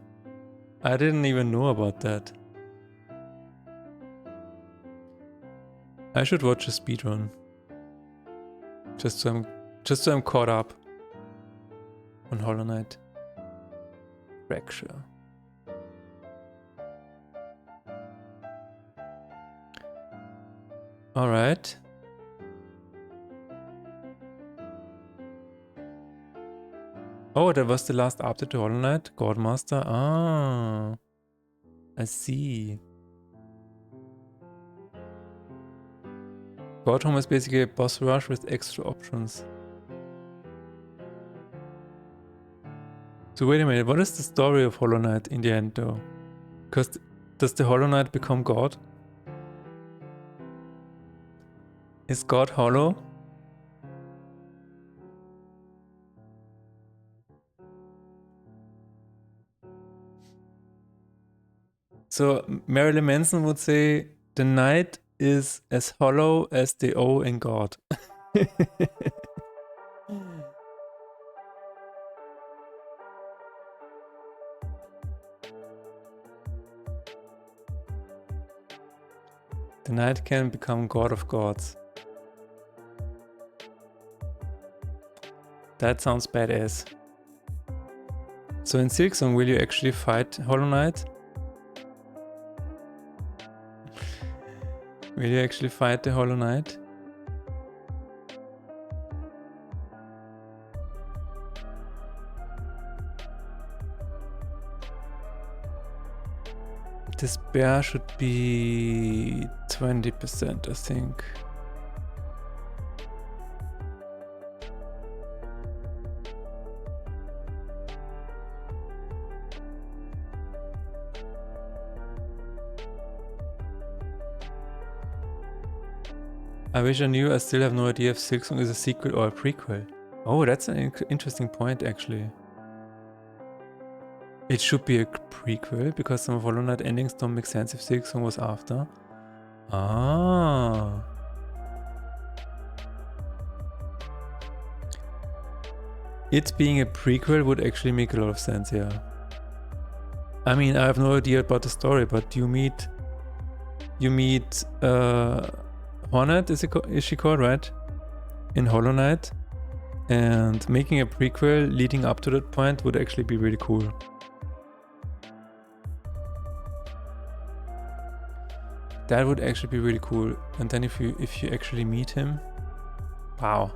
I didn't even know about that. I should watch a speedrun. Just so I'm caught up on Hollow Knight. Fracture. Alright. Oh, that was the last update to Hollow Knight? Godmaster? Ah. I see. God Home is basically a boss rush with extra options. So wait a minute, what is the story of Hollow Knight in the end though? Because does the Hollow Knight become God? Is God hollow? So Marilyn Manson would say the Knight is as hollow as the O in God. The Knight can become God of Gods. That sounds badass. So in Silksong, will you actually fight Hollow Knight? Will you actually fight the Hollow Knight? Despair should be 20%, I think. I wish I knew. I still have no idea if Silksong is a sequel or a prequel. Oh, that's an interesting point, actually. It should be a prequel, because some of Hollow Knight endings don't make sense if Silksong was after. Ah. It being a prequel would actually make a lot of sense, yeah. I mean, I have no idea about the story, but you meet Hornet, is she called, right? In Hollow Knight. And making a prequel leading up to that point would actually be really cool. That would actually be really cool. And then if you actually meet him, wow.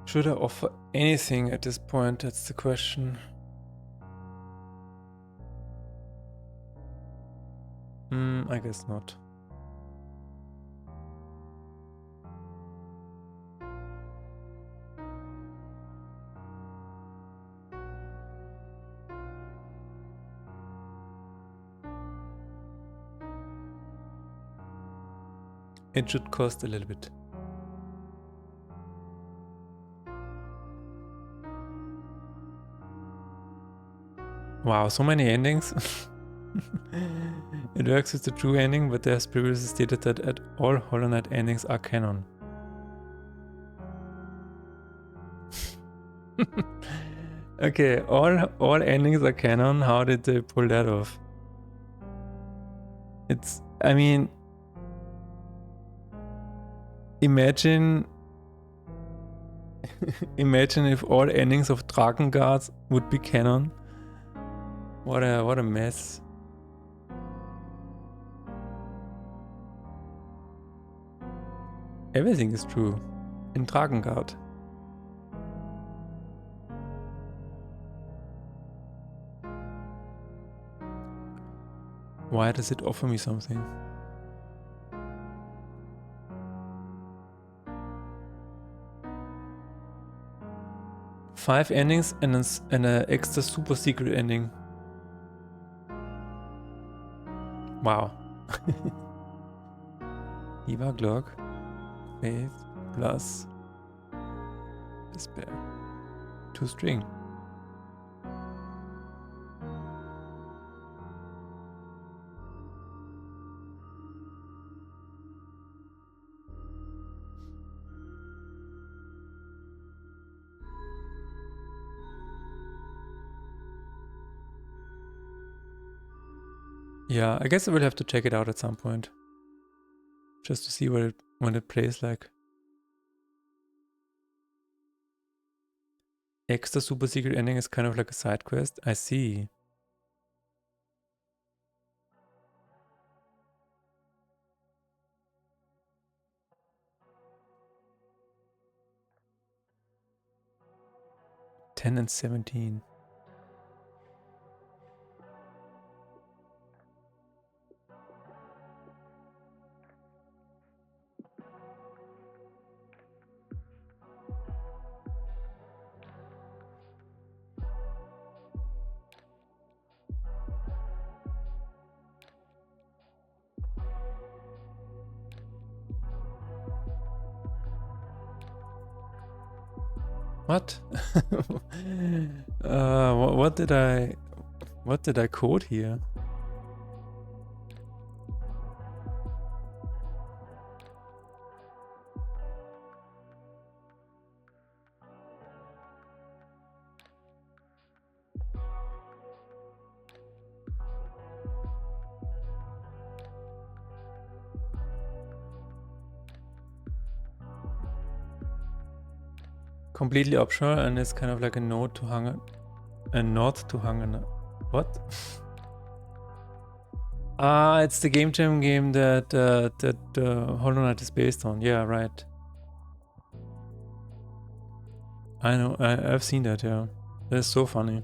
Should I offer anything at this point? That's the question. I guess not. It should cost a little bit. Wow, so many endings. It works with the true ending, but there's previously stated that all Hollow Knight endings are canon. Okay, all endings are canon. How did they pull that off? I mean, imagine if all endings of Drakengard would be canon. What a mess. Everything is true in Drakengard. Why does it offer me something? Five endings and an extra super secret ending. Wow. Eva Glock, Faith plus Despair. 2 string. Yeah, I guess I will have to check it out at some point. just to see what it plays like. Extra super secret ending is kind of like a side quest. I see. $10 and $17. What? What did I code here? Completely optional, and it's kind of like a nod to Hunger. What? It's the Game Jam game that Hollow Knight is based on. Yeah, right. I know. I've seen that. Yeah, that's so funny.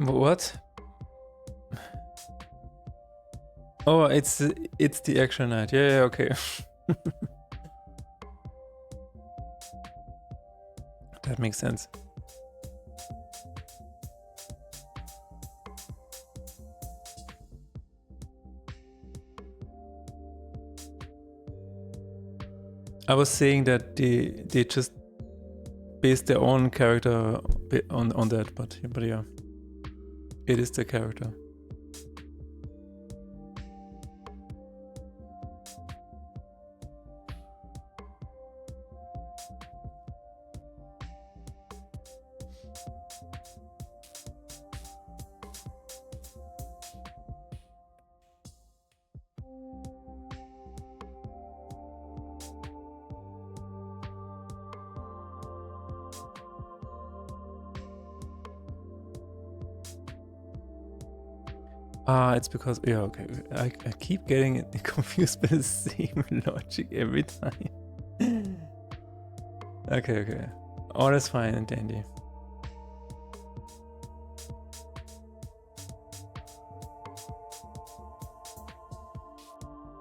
What? Oh, it's the actual night. Yeah, okay. That makes sense. I was saying that they just based their own character on that, but yeah, it is the character. It's because, yeah, okay. I keep getting confused by the same logic every time. Okay. All is fine and dandy.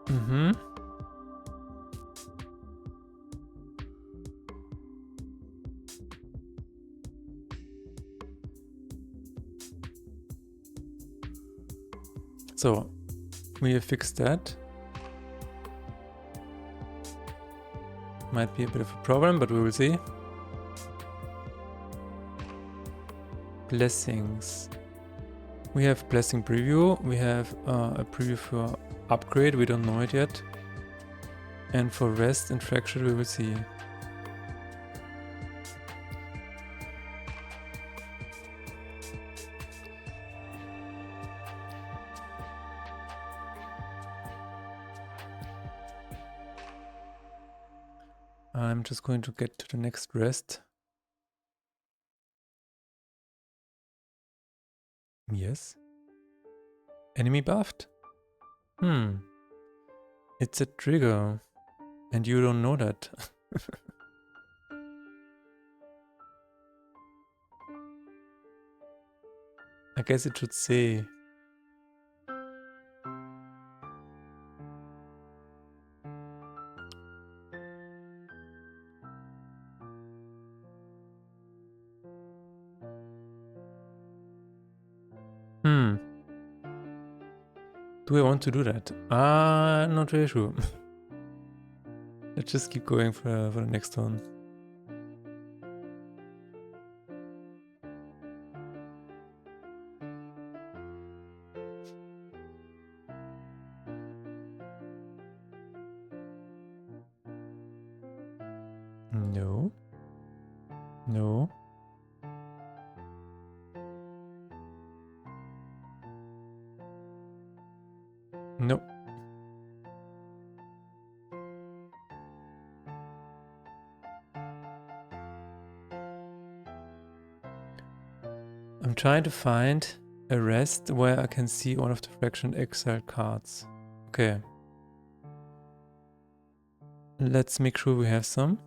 Mm-hmm. So, we have fixed that. Might be a bit of a problem, but we will see. Blessings. We have blessing preview. We have a preview for upgrade. We don't know it yet. And for rest and fracture, we will see. I'm just going to get to the next rest. Yes. Enemy buffed? It's a trigger. And you don't know that. I guess it should say. Do I want to do that? Not really sure. Let's just keep going for the next one. No. No. Nope. I'm trying to find a rest where I can see one of the fraction exiled cards. Okay. Let's make sure we have some.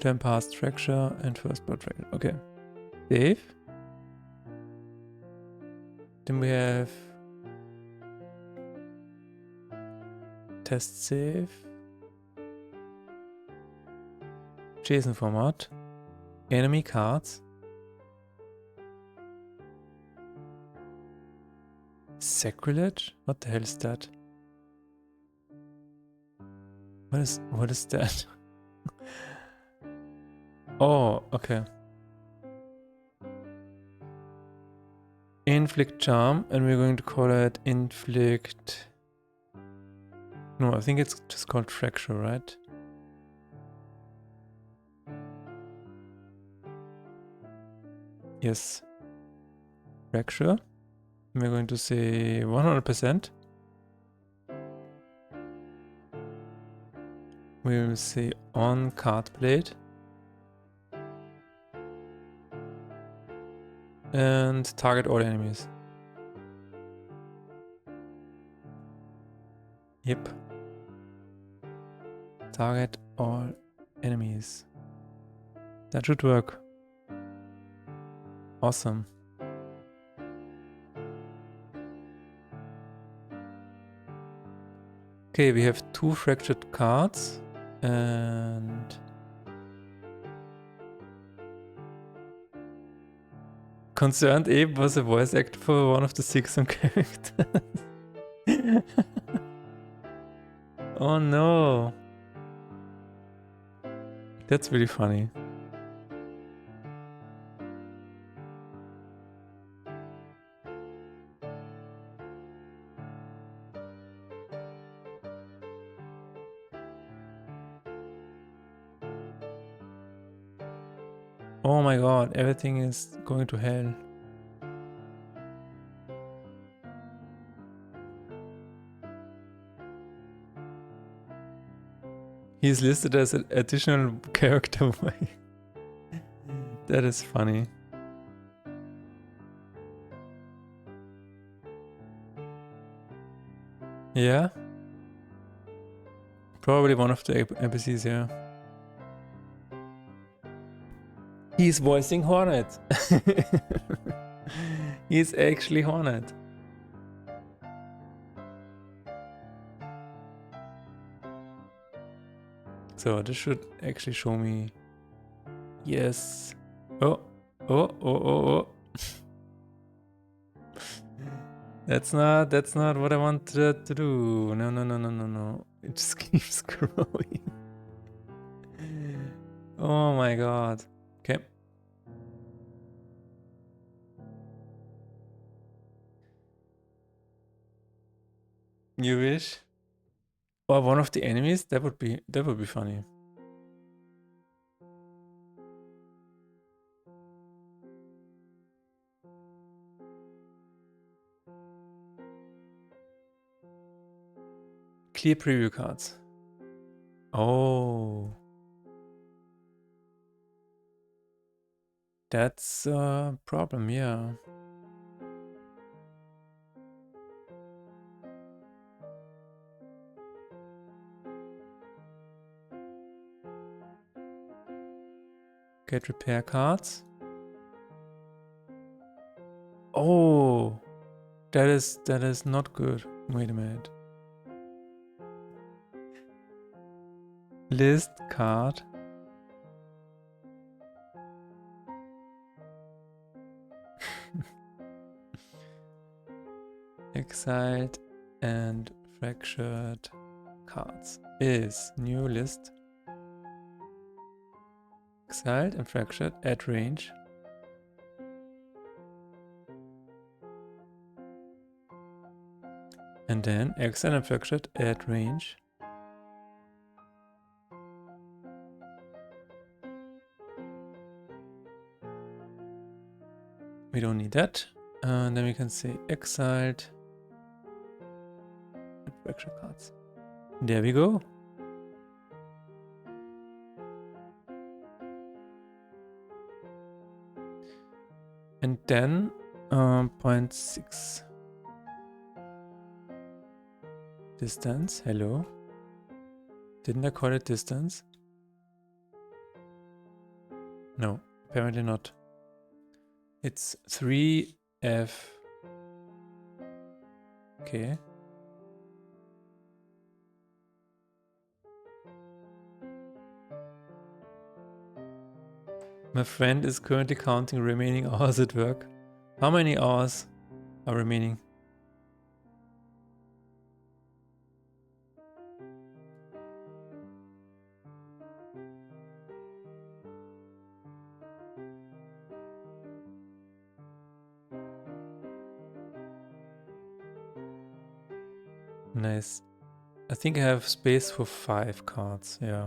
Jam past fracture and first blood fracture. Okay. Save. Then we have test save. JSON format. Enemy cards. Sacrilege? What the hell is that? What is that? Oh, okay. Inflict charm, and we're going to call it inflict. No, I think it's just called fracture, right? Yes. Fracture. We're going to say 100%. We will say on card plate. And target all enemies. Yep. Target all enemies. That should work. Awesome. Okay, we have 2 fractured cards and Concerned Ape was a voice actor for one of the 6 characters. Oh no. That's really funny. Oh my god, everything is going to hell. He's listed as an additional character. That is funny. Yeah? Probably one of the NPCs, yeah. He's voicing Hornet. He's actually Hornet. So this should actually show me. Yes. Oh. That's not what I wanted to do. No. It just keeps growing. Oh my god. Okay. You wish? Or one of the enemies? That would be funny. Clear preview cards. Oh. That's a problem, yeah. Get repair cards. Oh, that is not good. Wait a minute. List card. Exiled and fractured cards is new list. Exiled and fractured at range. And then exiled and fractured at range. We don't need that. And then we can say exiled and fractured cards. There we go. And then 0.6 distance. Hello. Didn't I call it distance? No, apparently not. It's 3F. Okay. My friend is currently counting remaining hours at work. How many hours are remaining? Nice. I think I have space for 5 cards, yeah.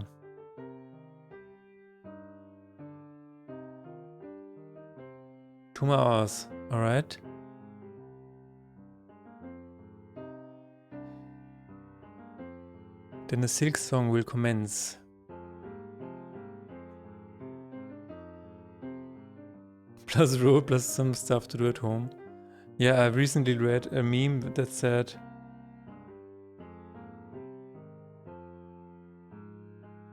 Two more hours, alright. Then the Silk Song will commence. Plus roll, plus some stuff to do at home. Yeah, I recently read a meme that said,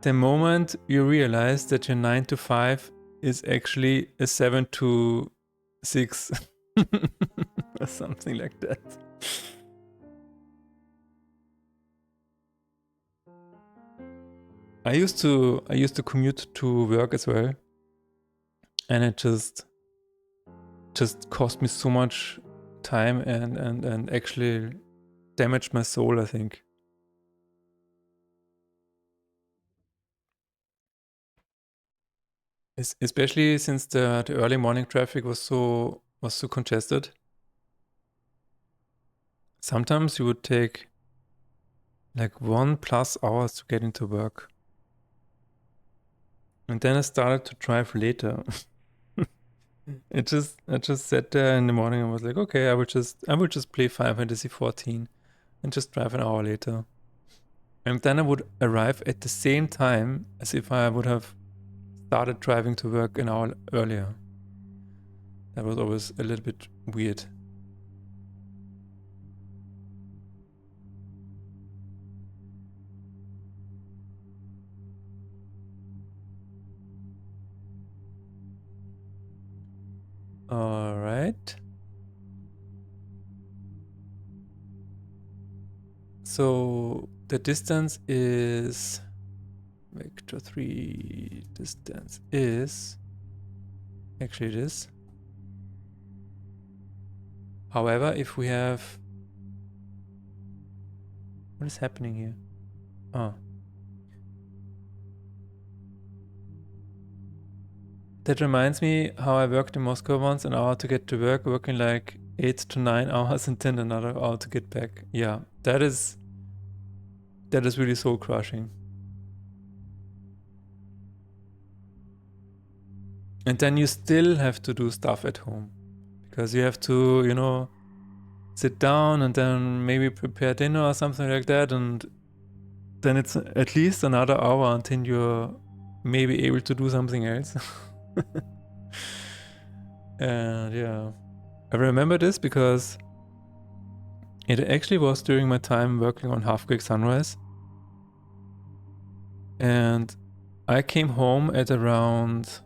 the moment you realize that your 9 to 5 is actually a 7 to 6 or something like that. I used to commute to work as well, and it just cost me so much time and actually damaged my soul, I think. Especially since the early morning traffic was so congested. Sometimes you would take like 1+ hours to get into work. And then I started to drive later. I just sat there in the morning and was like, okay, I would just play Final Fantasy XIV and just drive an hour later. And then I would arrive at the same time as if I would have started driving to work an hour earlier. That was always a little bit weird. All right. So the distance is vector 3 distance is actually this. However, if we have, what is happening here? Oh. That reminds me how I worked in Moscow once, an hour to get to work, working like 8 to 9 hours and then another hour to get back. Yeah, that is really soul crushing. And then you still have to do stuff at home because you have to, you know, sit down and then maybe prepare dinner or something like that, and then it's at least another hour until you're maybe able to do something else. And yeah, I remember this because it actually was during my time working on Half-Baked Sunrise, and I came home at around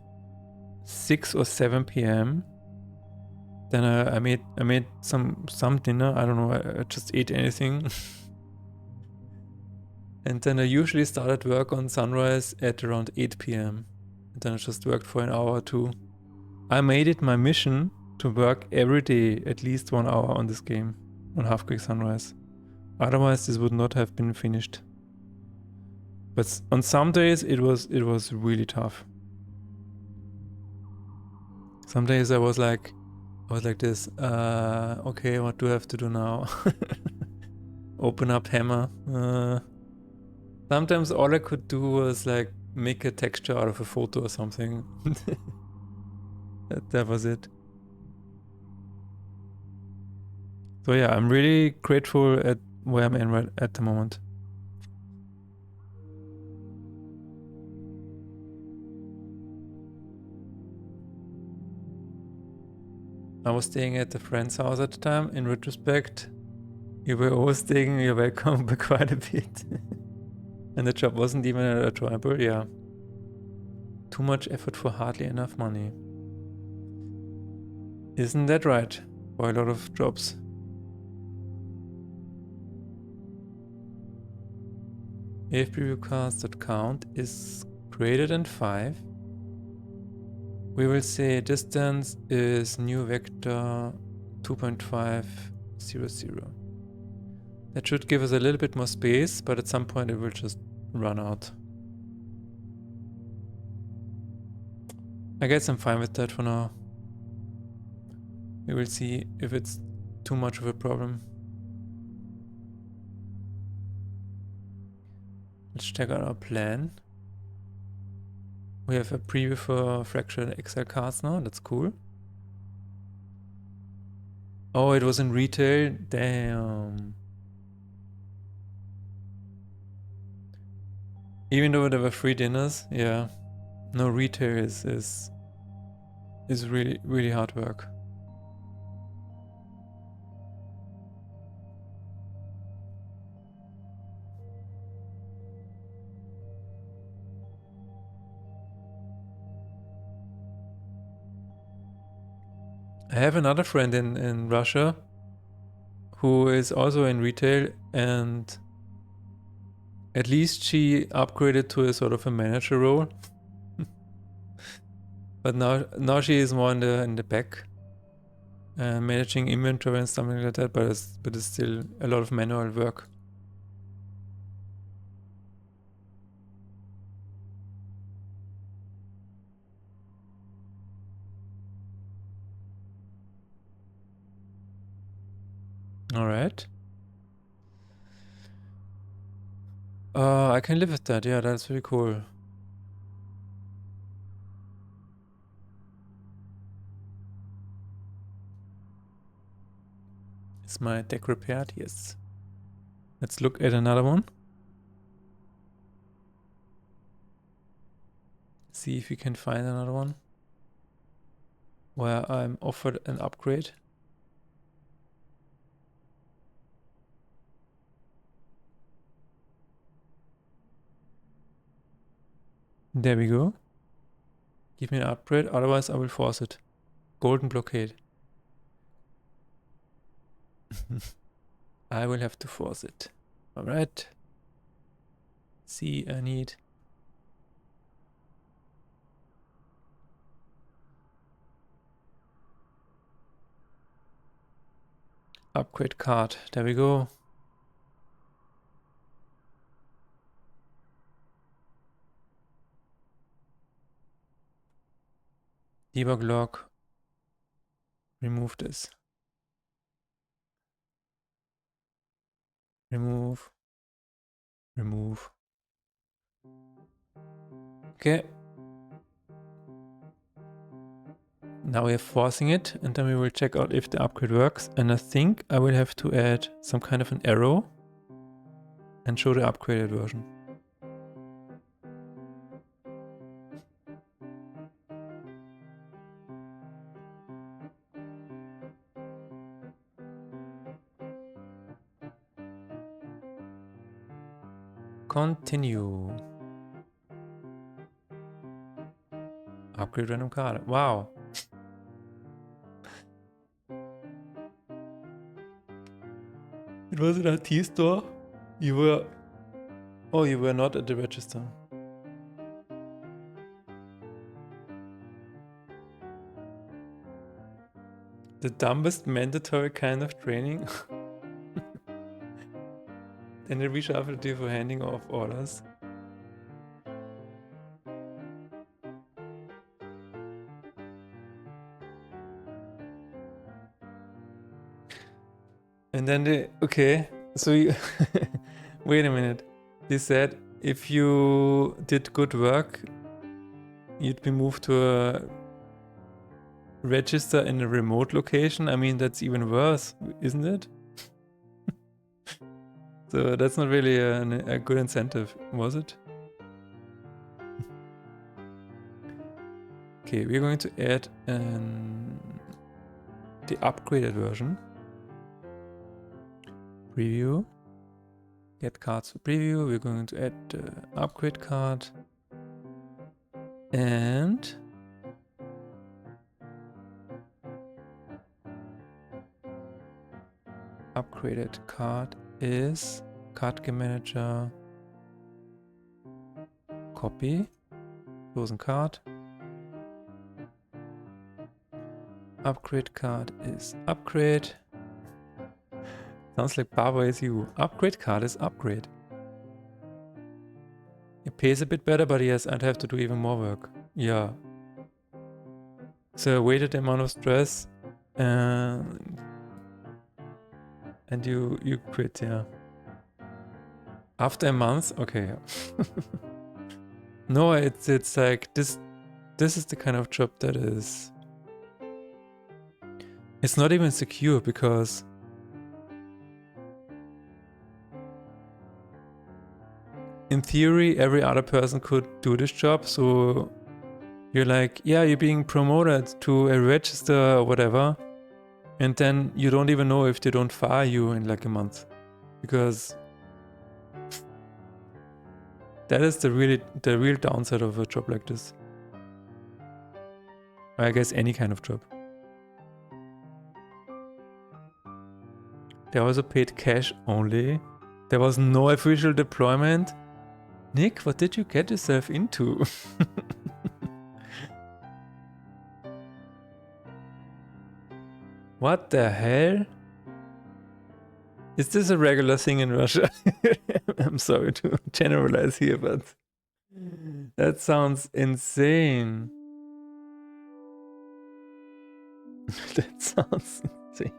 6 or 7 p.m. Then I made some dinner. I don't know. I just ate anything. And then I usually started work on Sunrise at around 8 p.m. And then I just worked for an hour or two. I made it my mission to work every day at least 1 hour on this game, on Half Creek Sunrise. Otherwise this would not have been finished. But on some days it was really tough. Some days I was like this, okay, what do I have to do now? Open up Hammer. Sometimes all I could do was like make a texture out of a photo or something. that was it. So yeah, I'm really grateful at where I'm in right at the moment. I was staying at a friend's house at the time. In retrospect, you were overstaying your welcome by quite a bit. And the job wasn't even enjoyable, yeah. Too much effort for hardly enough money. Isn't that right? For a lot of jobs. If previewcast.count is greater than 5, we will say distance is new vector 2.500. That should give us a little bit more space, but at some point it will just run out. I guess I'm fine with that for now. We will see if it's too much of a problem. Let's check out our plan. We have a preview for fractured Excel cards now, that's cool. Oh, it was in retail? Damn. Even though there were free dinners, yeah. No, retail is really, really hard work. I have another friend in Russia who is also in retail, and at least she upgraded to a sort of a manager role. But now she is more in the back, managing inventory and something like that. But it's still a lot of manual work. All right. I can live with that. Yeah, that's really cool. Is my deck repaired? Yes. Let's look at another one. See if we can find another one where I'm offered an upgrade. There we go. Give me an upgrade, otherwise I will force it. Golden blockade. I will have to force it. Alright. See, I need upgrade card. There we go. Debug log. Remove this. Remove. Remove. Okay. Now we are forcing it, and then we will check out if the upgrade works. And I think I will have to add some kind of an arrow and show the upgraded version. Continue. Upgrade random card. Wow. It was an IT store. You were... Oh, you were not at the register. The dumbest mandatory kind of training. And then reshuffle you for handing off orders. And then they, okay, so you, wait a minute. They said if you did good work, you'd be moved to a register in a remote location. I mean, that's even worse, isn't it? So that's not really a good incentive, was it? Okay, we're going to add the upgraded version. Preview. Get cards for preview. We're going to add the upgrade card. And upgraded card is Card Game Manager. Copy. Chosen card. Upgrade card is upgrade. Sounds like Baba is you. Upgrade card is upgrade. It pays a bit better, but yes, I'd have to do even more work. Yeah. So weighted amount of stress and you quit, yeah. After a month? Okay. No, it's like this is the kind of job that is, it's not even secure because in theory, every other person could do this job. So you're like, yeah, you're being promoted to a register or whatever. And then you don't even know if they don't fire you in like a month. Because that is the real downside of a job like this. I guess any kind of job. They also paid cash only. There was no official deployment. Nick, what did you get yourself into? What the hell? Is this a regular thing in Russia? I'm sorry to generalize here, but that sounds insane. That sounds insane.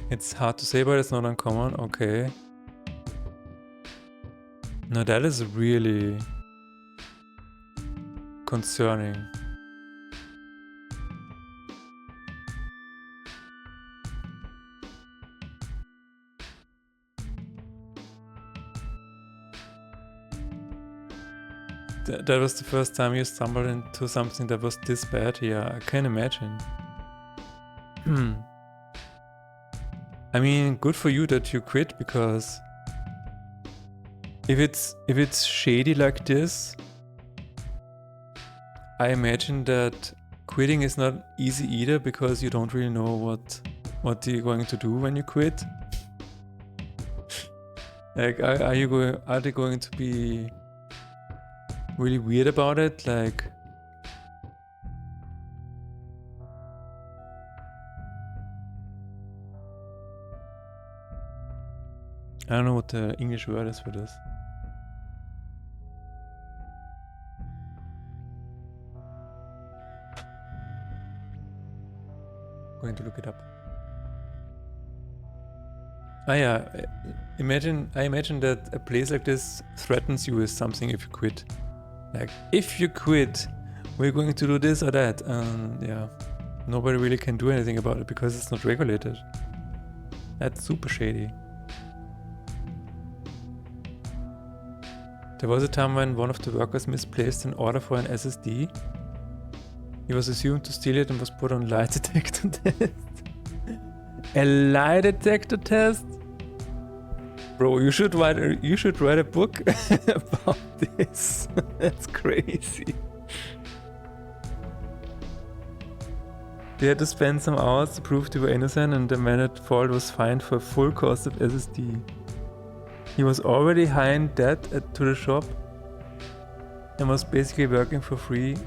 It's hard to say, but it's not uncommon. Okay. No, that is really concerning. That was the first time you stumbled into something that was this bad? Yeah, I can imagine. I mean, good for you that you quit, because if it's shady like this, I imagine that quitting is not easy either, because you don't really know what you're going to do when you quit. Like, are they going to be really weird about it? Like, I don't know what the English word is for this. Going to look it up. Ah yeah, I imagine that a place like this threatens you with something if you quit. Like, if you quit, we're going to do this or that, and yeah, nobody really can do anything about it because it's not regulated. That's super shady. There was a time when one of the workers misplaced an order for an SSD. He was assumed to steal it and was put on lie detector test. A lie detector test? Bro, you should write a book about this. That's crazy. They had to spend some hours to prove they were innocent, and the man at fault was fined for full cost of SSD. He was already high in debt to the shop and was basically working for free.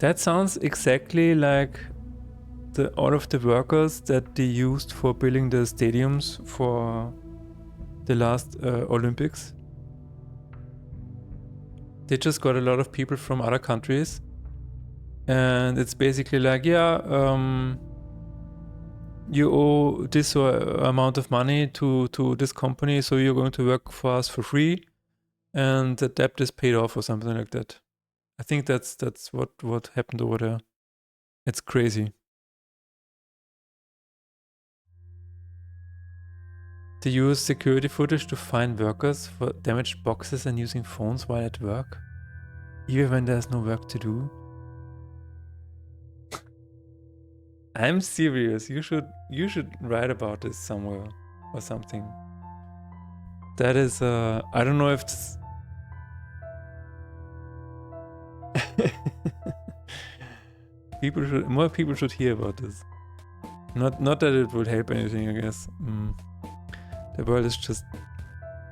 That sounds exactly like all of the workers that they used for building the stadiums for the last Olympics. They just got a lot of people from other countries, and it's basically like, yeah, you owe this amount of money to this company, so you're going to work for us for free, and the debt is paid off or something like that. I think that's what happened over there. It's crazy. They use security footage to find workers for damaged boxes and using phones while at work, even when there's no work to do. I'm serious. You should write about this somewhere or something. That is I don't know if this more people should hear about this. Not that it would help anything, I guess. The world is just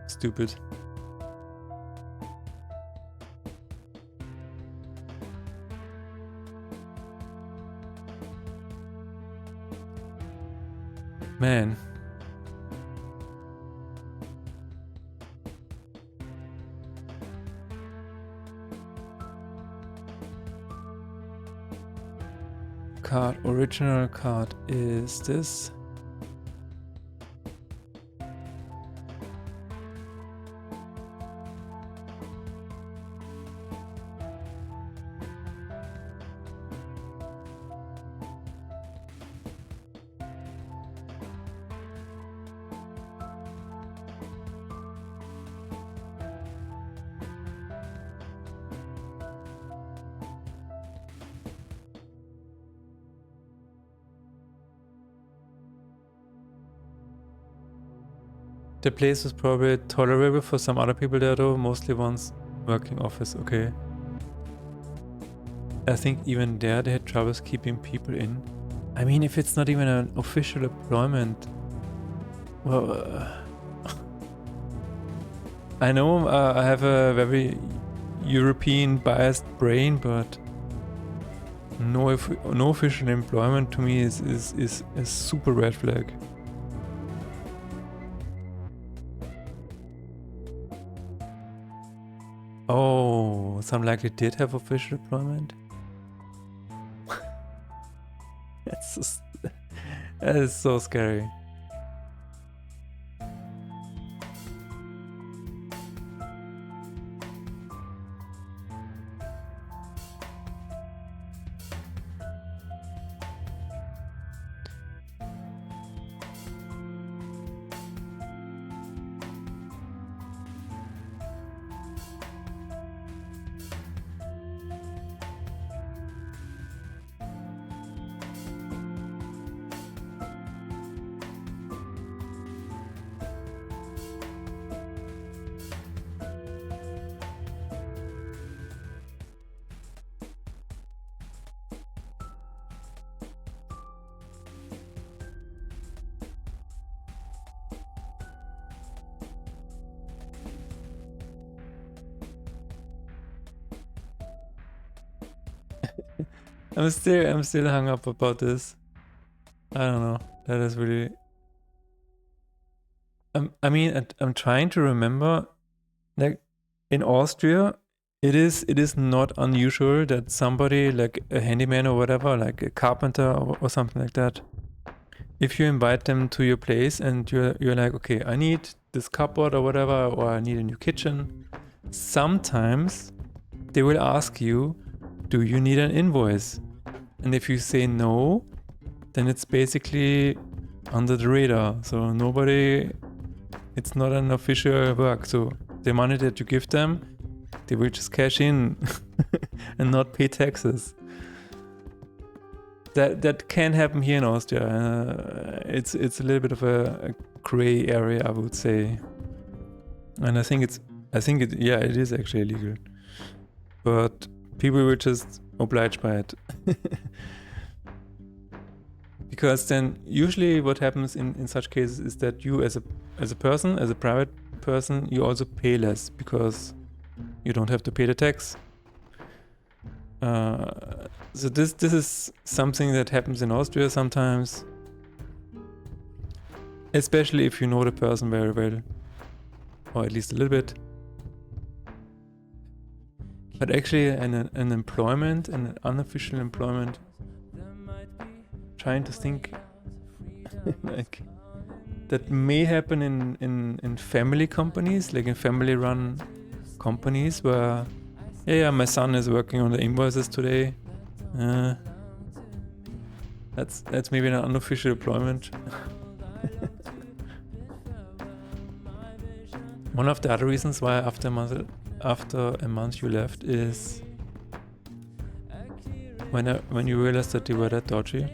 stupid. Man. Original card is this. The place was probably tolerable for some other people there though, mostly ones working office, okay. I think even there they had troubles keeping people in. I mean, if it's not even an official employment, well, I know I have a very European biased brain, but no official employment to me is a super red flag. Oh, some likely did have official employment. That is so scary. I'm still hung up about this. I don't know. That is really. I mean, I'm trying to remember. Like in Austria, it is not unusual that somebody like a handyman or whatever, like a carpenter or something like that, if you invite them to your place and you're like, okay, I need this cupboard or whatever, or I need a new kitchen. Sometimes they will ask you, do you need an invoice? And if you say no, then it's basically under the radar. So it's not an official work. So the money that you give them, they will just cash in and not pay taxes. That can happen here in Austria. It's a little bit of a gray area, I would say. And I think it is actually illegal. but people will just oblige by it. Because then usually what happens in such cases is that you as a person, as a private person, you also pay less because you don't have to pay the tax. So this is something that happens in Austria sometimes, especially if you know the person very well, or at least a little bit. But actually an employment, an unofficial employment, trying to think like that may happen in family companies, like in family run companies where yeah, my son is working on the invoices today. That's maybe an unofficial employment. One of the other reasons why after a month you left is when you realized that you were that dodgy.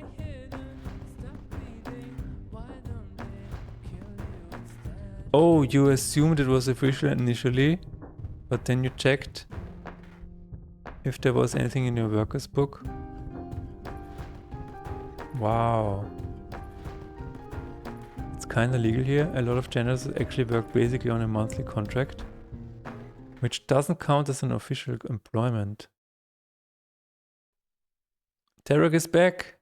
Oh, you assumed it was official initially, but then you checked if there was anything in your workers book. Wow. It's kind of legal here. A lot of janitors actually work basically on a monthly contract, which doesn't count as an official employment. Tarek is back.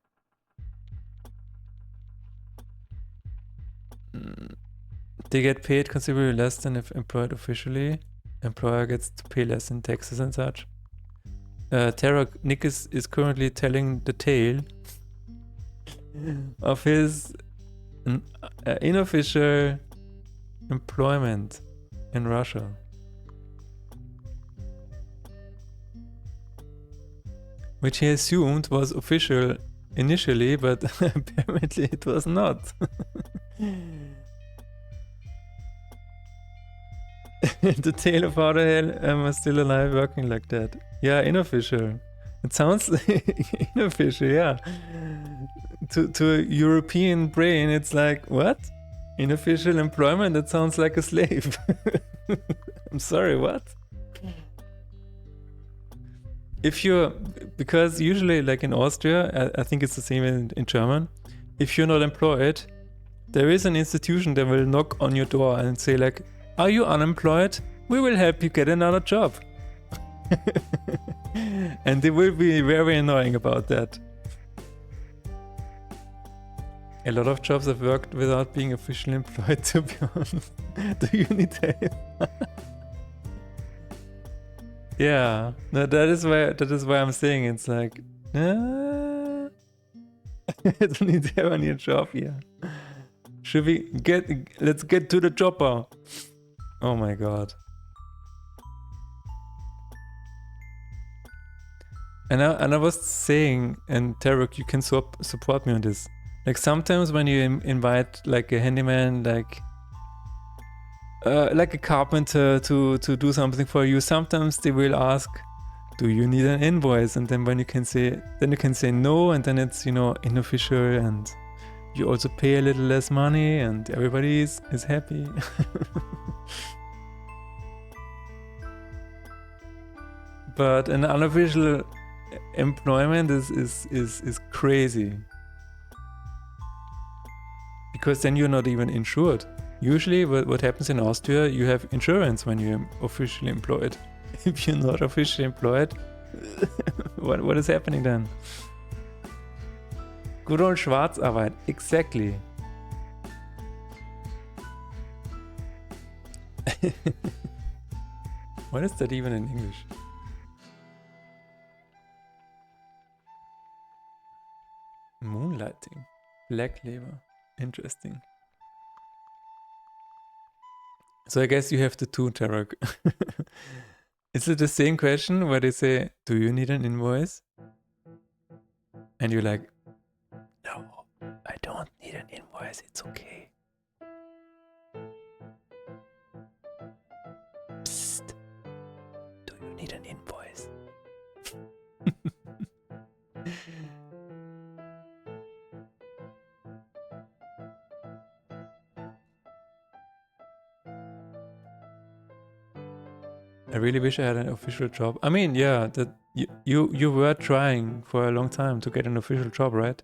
They get paid considerably less than if employed officially. Employer gets to pay less in taxes and such. Tarek, Nick is currently telling the tale of his unofficial employment in Russia. Which he assumed was official initially, but apparently it was not. The tale of how the hell am I still alive working like that? Yeah, unofficial. It sounds like unofficial, yeah. To a European brain, it's like, what? Unofficial employment? That sounds like a slave. I'm sorry, what? If you're, because usually like in Austria, I think it's the same in German, if you're not employed, there is an institution that will knock on your door and say like, are you unemployed? We will help you get another job. And they will be very annoying about that. A lot of jobs I've worked without being officially employed, to be honest. Do you need help? Yeah, no, that is why I'm saying it's like, I don't need to have a new job here. Should we let's get to the chopper. Oh my god. And I was saying, and Tarek, you can support me on this. Like sometimes when you invite like a handyman, like a carpenter to do something for you, sometimes they will ask, do you need an invoice? And then when you can say no, and then it's, you know, unofficial, and you also pay a little less money, and everybody is happy. But an unofficial employment is crazy, because then you're not even insured. Usually what happens in Austria, you have insurance when you're officially employed. If you're not officially employed, what is happening then? Good old Schwarzarbeit, exactly. What is that even in English? Moonlighting. Black labor. Interesting. So I guess you have the two, Tarek. Is it the same question where they say, do you need an invoice? And you're like, no, I don't need an invoice, it's okay. Psst. Do you need an invoice? I really wish I had an official job. I mean, yeah, that you were trying for a long time to get an official job, right?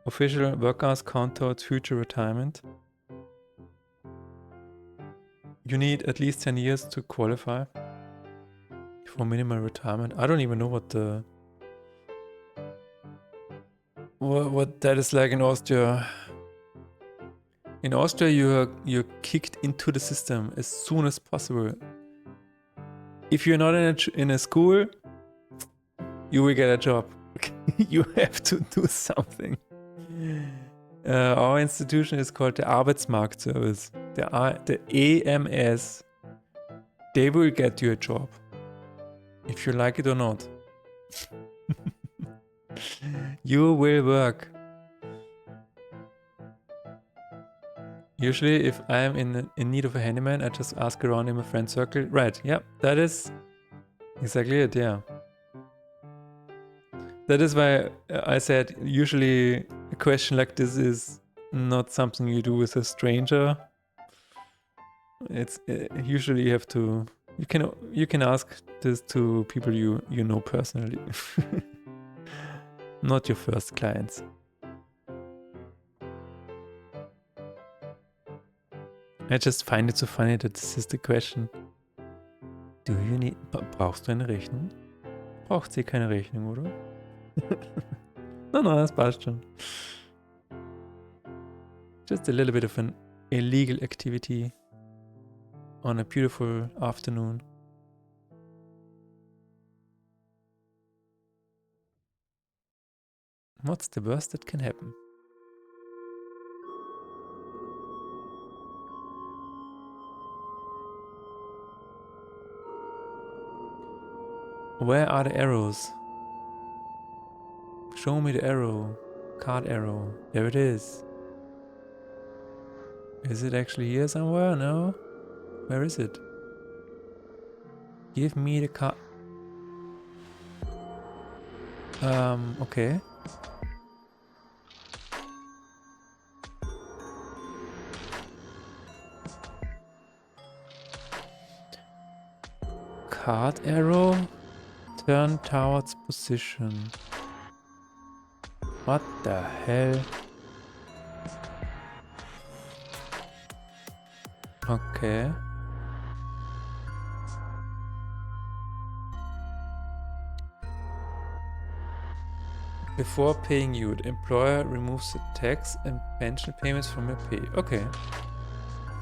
Official work hours count towards future retirement. You need at least 10 years to qualify for minimal retirement. I don't even know what that is like in Austria. In Austria, you're kicked into the system as soon as possible. If you're not in a school, you will get a job. You have to do something. Our institution is called the Arbeitsmarktservice, the AMS. They will get you a job, if you like it or not. You will work. Usually, if I am in need of a handyman, I just ask around in my friend circle. Right, yeah, that is exactly it, yeah. That is why I said usually a question like this is not something you do with a stranger. It's usually you have to, you can ask this to people you know personally. Not your first clients. I just find it so funny that this is the question. Do you need... Brauchst du eine Rechnung? Braucht sie keine Rechnung, oder? No, das passt schon. Just a little bit of an illegal activity on a beautiful afternoon. What's the worst that can happen? Where are the arrows? Show me the arrow. Card arrow. There it is. Is it actually here somewhere? No? Where is it? Give me the card. Okay. Card arrow. Turn towards position. What the hell? Okay. Before paying you, the employer removes the tax and pension payments from your pay. Okay.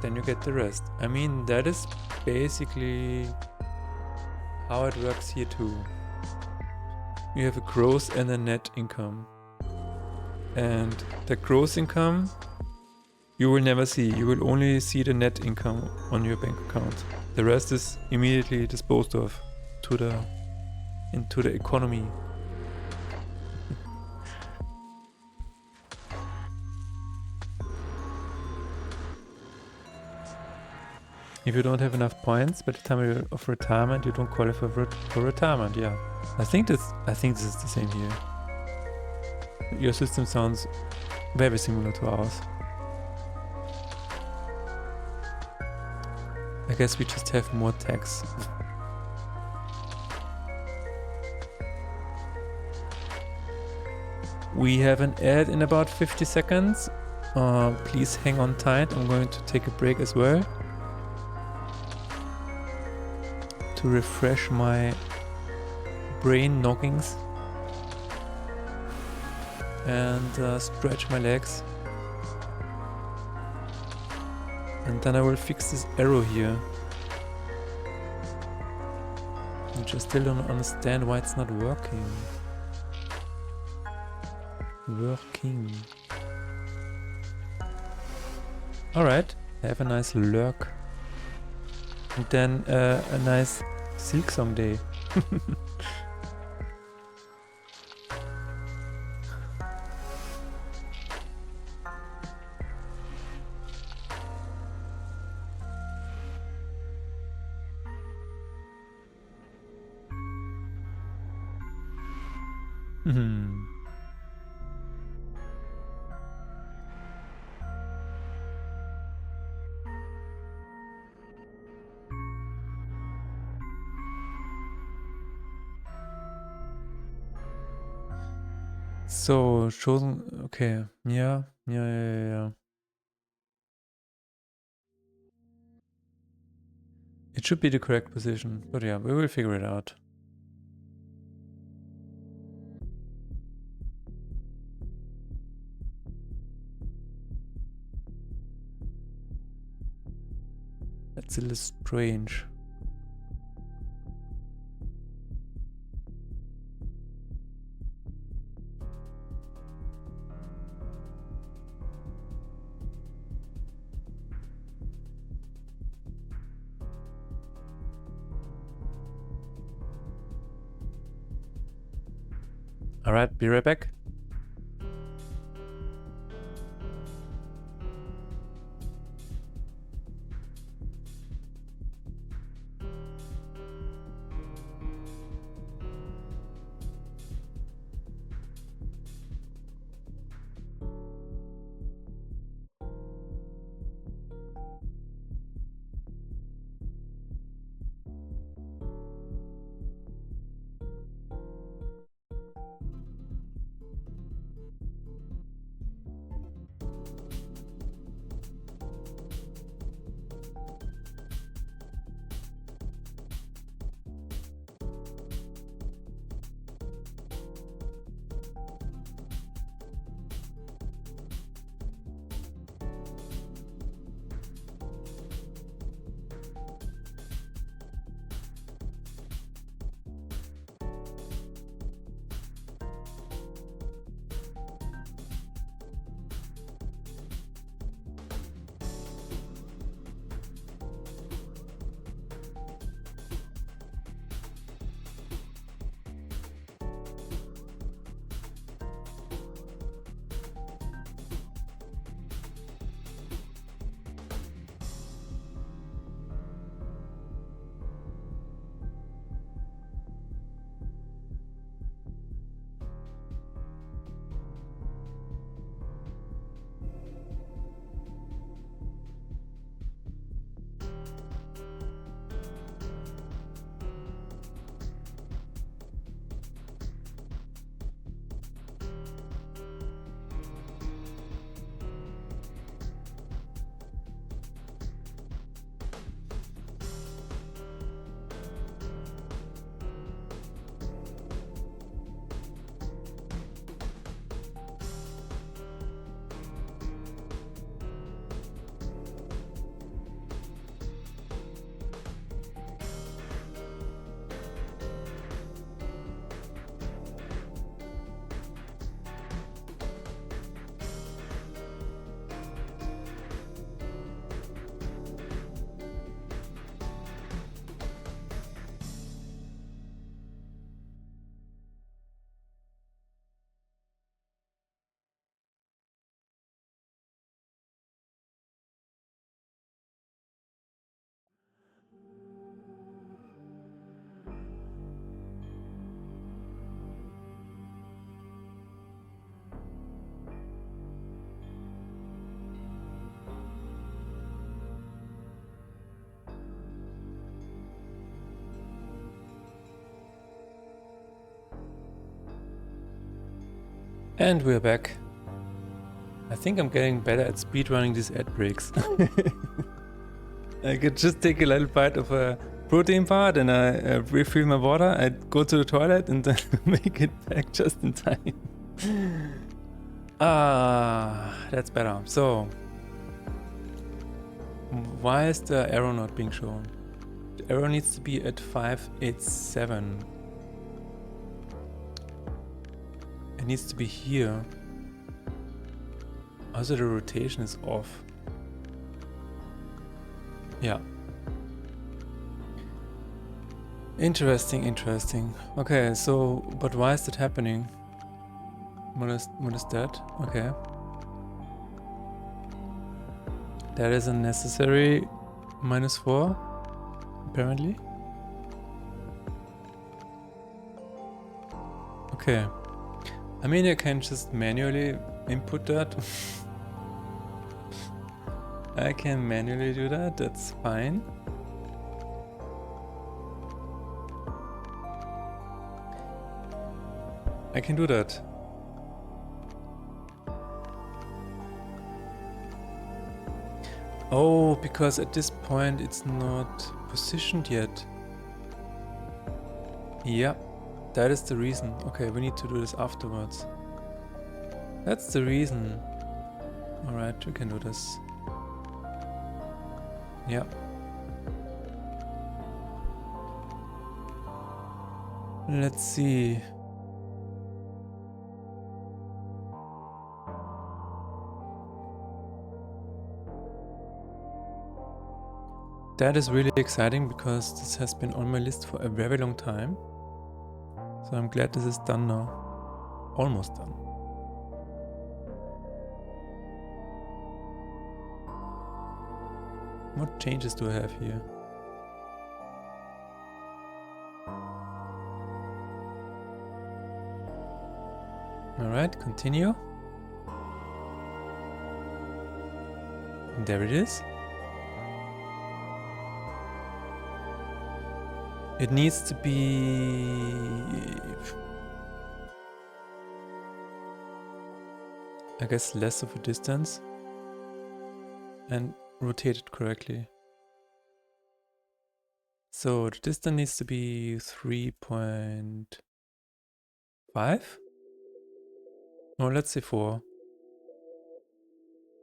Then you get the rest. I mean, that is basically how it works here too. You have a gross and a net income. And the gross income you will never see. You will only see the net income on your bank account. The rest is immediately disposed of into the economy. If you don't have enough points by the time of retirement, you don't qualify for retirement. Yeah, I think this is the same here. Your system sounds very similar to ours. I guess we just have more tax. We have an ad in about 50 seconds. Please hang on tight. I'm going to take a break as well to refresh my brain noggins and stretch my legs. And then I will fix this arrow here. Which I still don't understand why it's not working. Alright, have a nice lurk. And then a nice Silksong day. So, chosen, okay, yeah. It should be the correct position, but yeah, we will figure it out. That's a little strange. Alright, be right back. And we're back. I think I'm getting better at speedrunning these ad breaks. I could just take a little bite of a protein bar, and I refill my water, I go to the toilet and then make it back just in time. That's better. So, why is the arrow not being shown? The arrow needs to be at 587. It needs to be here. Also, the rotation is off. Yeah. Interesting. Okay, so, but why is that happening? What is that? Okay. That is a necessary -4, apparently. Okay. I mean, I can just manually input that. I can manually do that, that's fine. I can do that. Oh, because at this point it's not positioned yet. Yeah, that is the reason. Okay, we need to do this afterwards. That's the reason. Alright, we can do this. Yeah. Let's see. That is really exciting because this has been on my list for a very long time. So I'm glad this is done now. Almost done. What changes do I have here? Alright, continue. And there it is. It needs to be... I guess less of a distance. And rotated correctly. So the distance needs to be 3.5? No, let's say 4.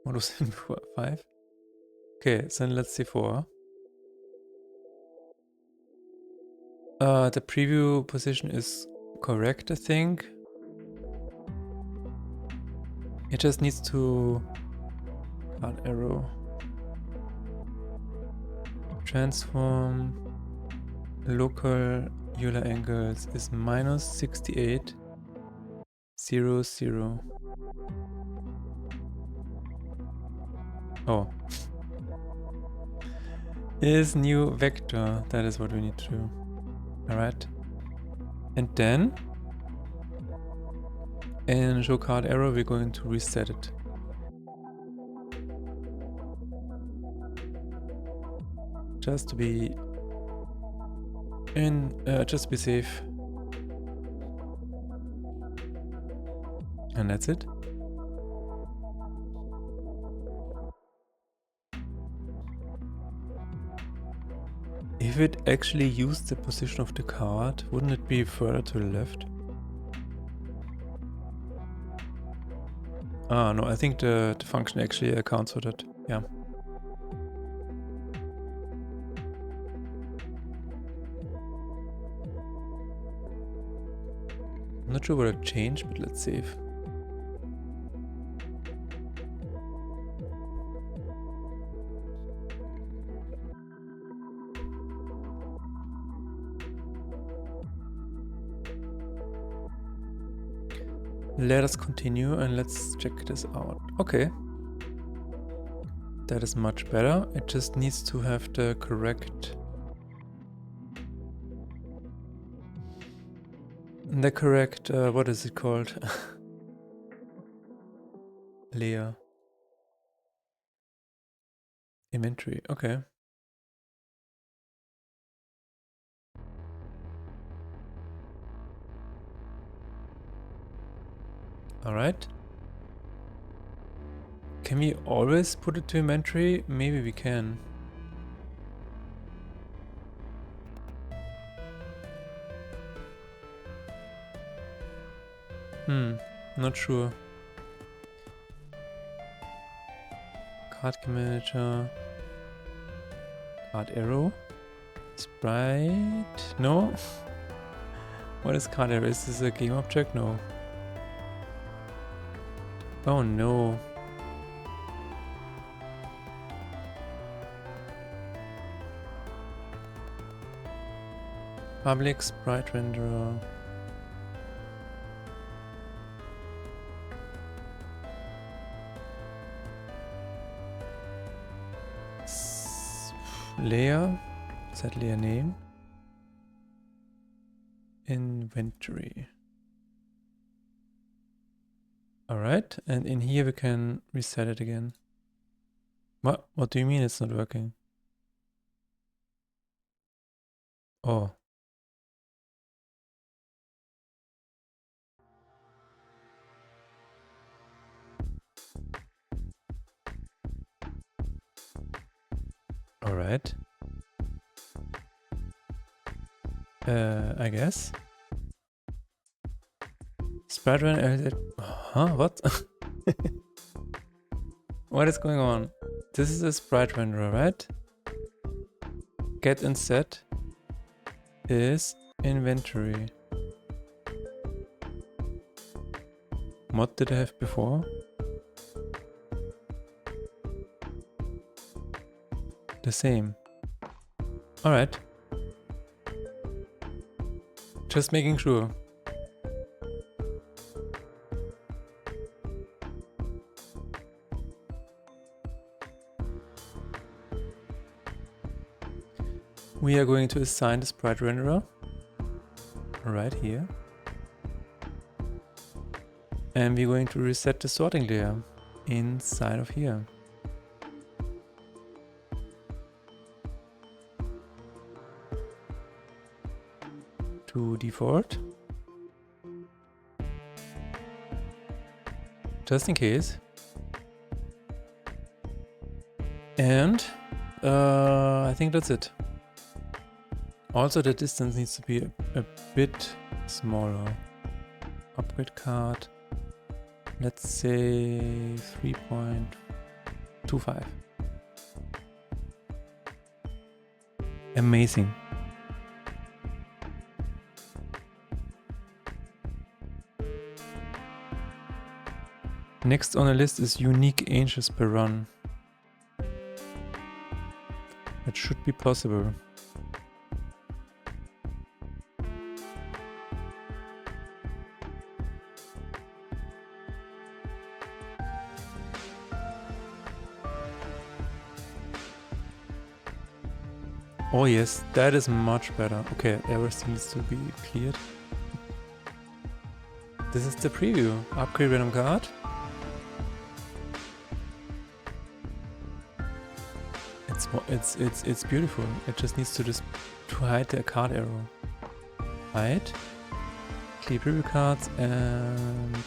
What was it before? 5? Okay, so then let's say 4. The preview position is correct, I think. It just needs to add arrow. Transform local Euler angles is minus 68, 0, 0. Oh. Is new vector. That is what we need to do. Alright. And then in show card arrow we're going to reset it. Just to be just to be safe. And that's it. If it actually used the position of the card, wouldn't it be further to the left? Ah, no, I think the function actually accounts for that. Yeah. I'm not sure what I've changed, but let's save. Let us continue and let's check this out. Okay. That is much better. It just needs to have the correct... what is it called? Layer. Inventory, okay. Alright. Can we always put it to inventory? Maybe we can. Not sure. Card game manager. Card arrow. Sprite. No? What is card arrow? Is this a game object? No. Oh no. Public sprite renderer. Layer. Set layer name. Inventory. Alright, and in here we can reset it again. What do you mean it's not working? Oh. Alright. I guess. Sprite run. Huh? What? What is going on? This is a sprite renderer, right? Get and set is inventory. What did I have before? The same. Alright. Just making sure. We are going to assign the sprite renderer right here. And we're going to reset the sorting layer inside of here. To default. Just in case. And I think that's it. Also the distance needs to be a bit smaller. Upgrade card. Let's say 3.25. Amazing. Next on the list is unique angels per run. That should be possible. Oh yes, that is much better. Okay, everything needs to be cleared. This is the preview. Upgrade random card. It's beautiful. It just needs to hide the card arrow. Hide. Clear preview cards and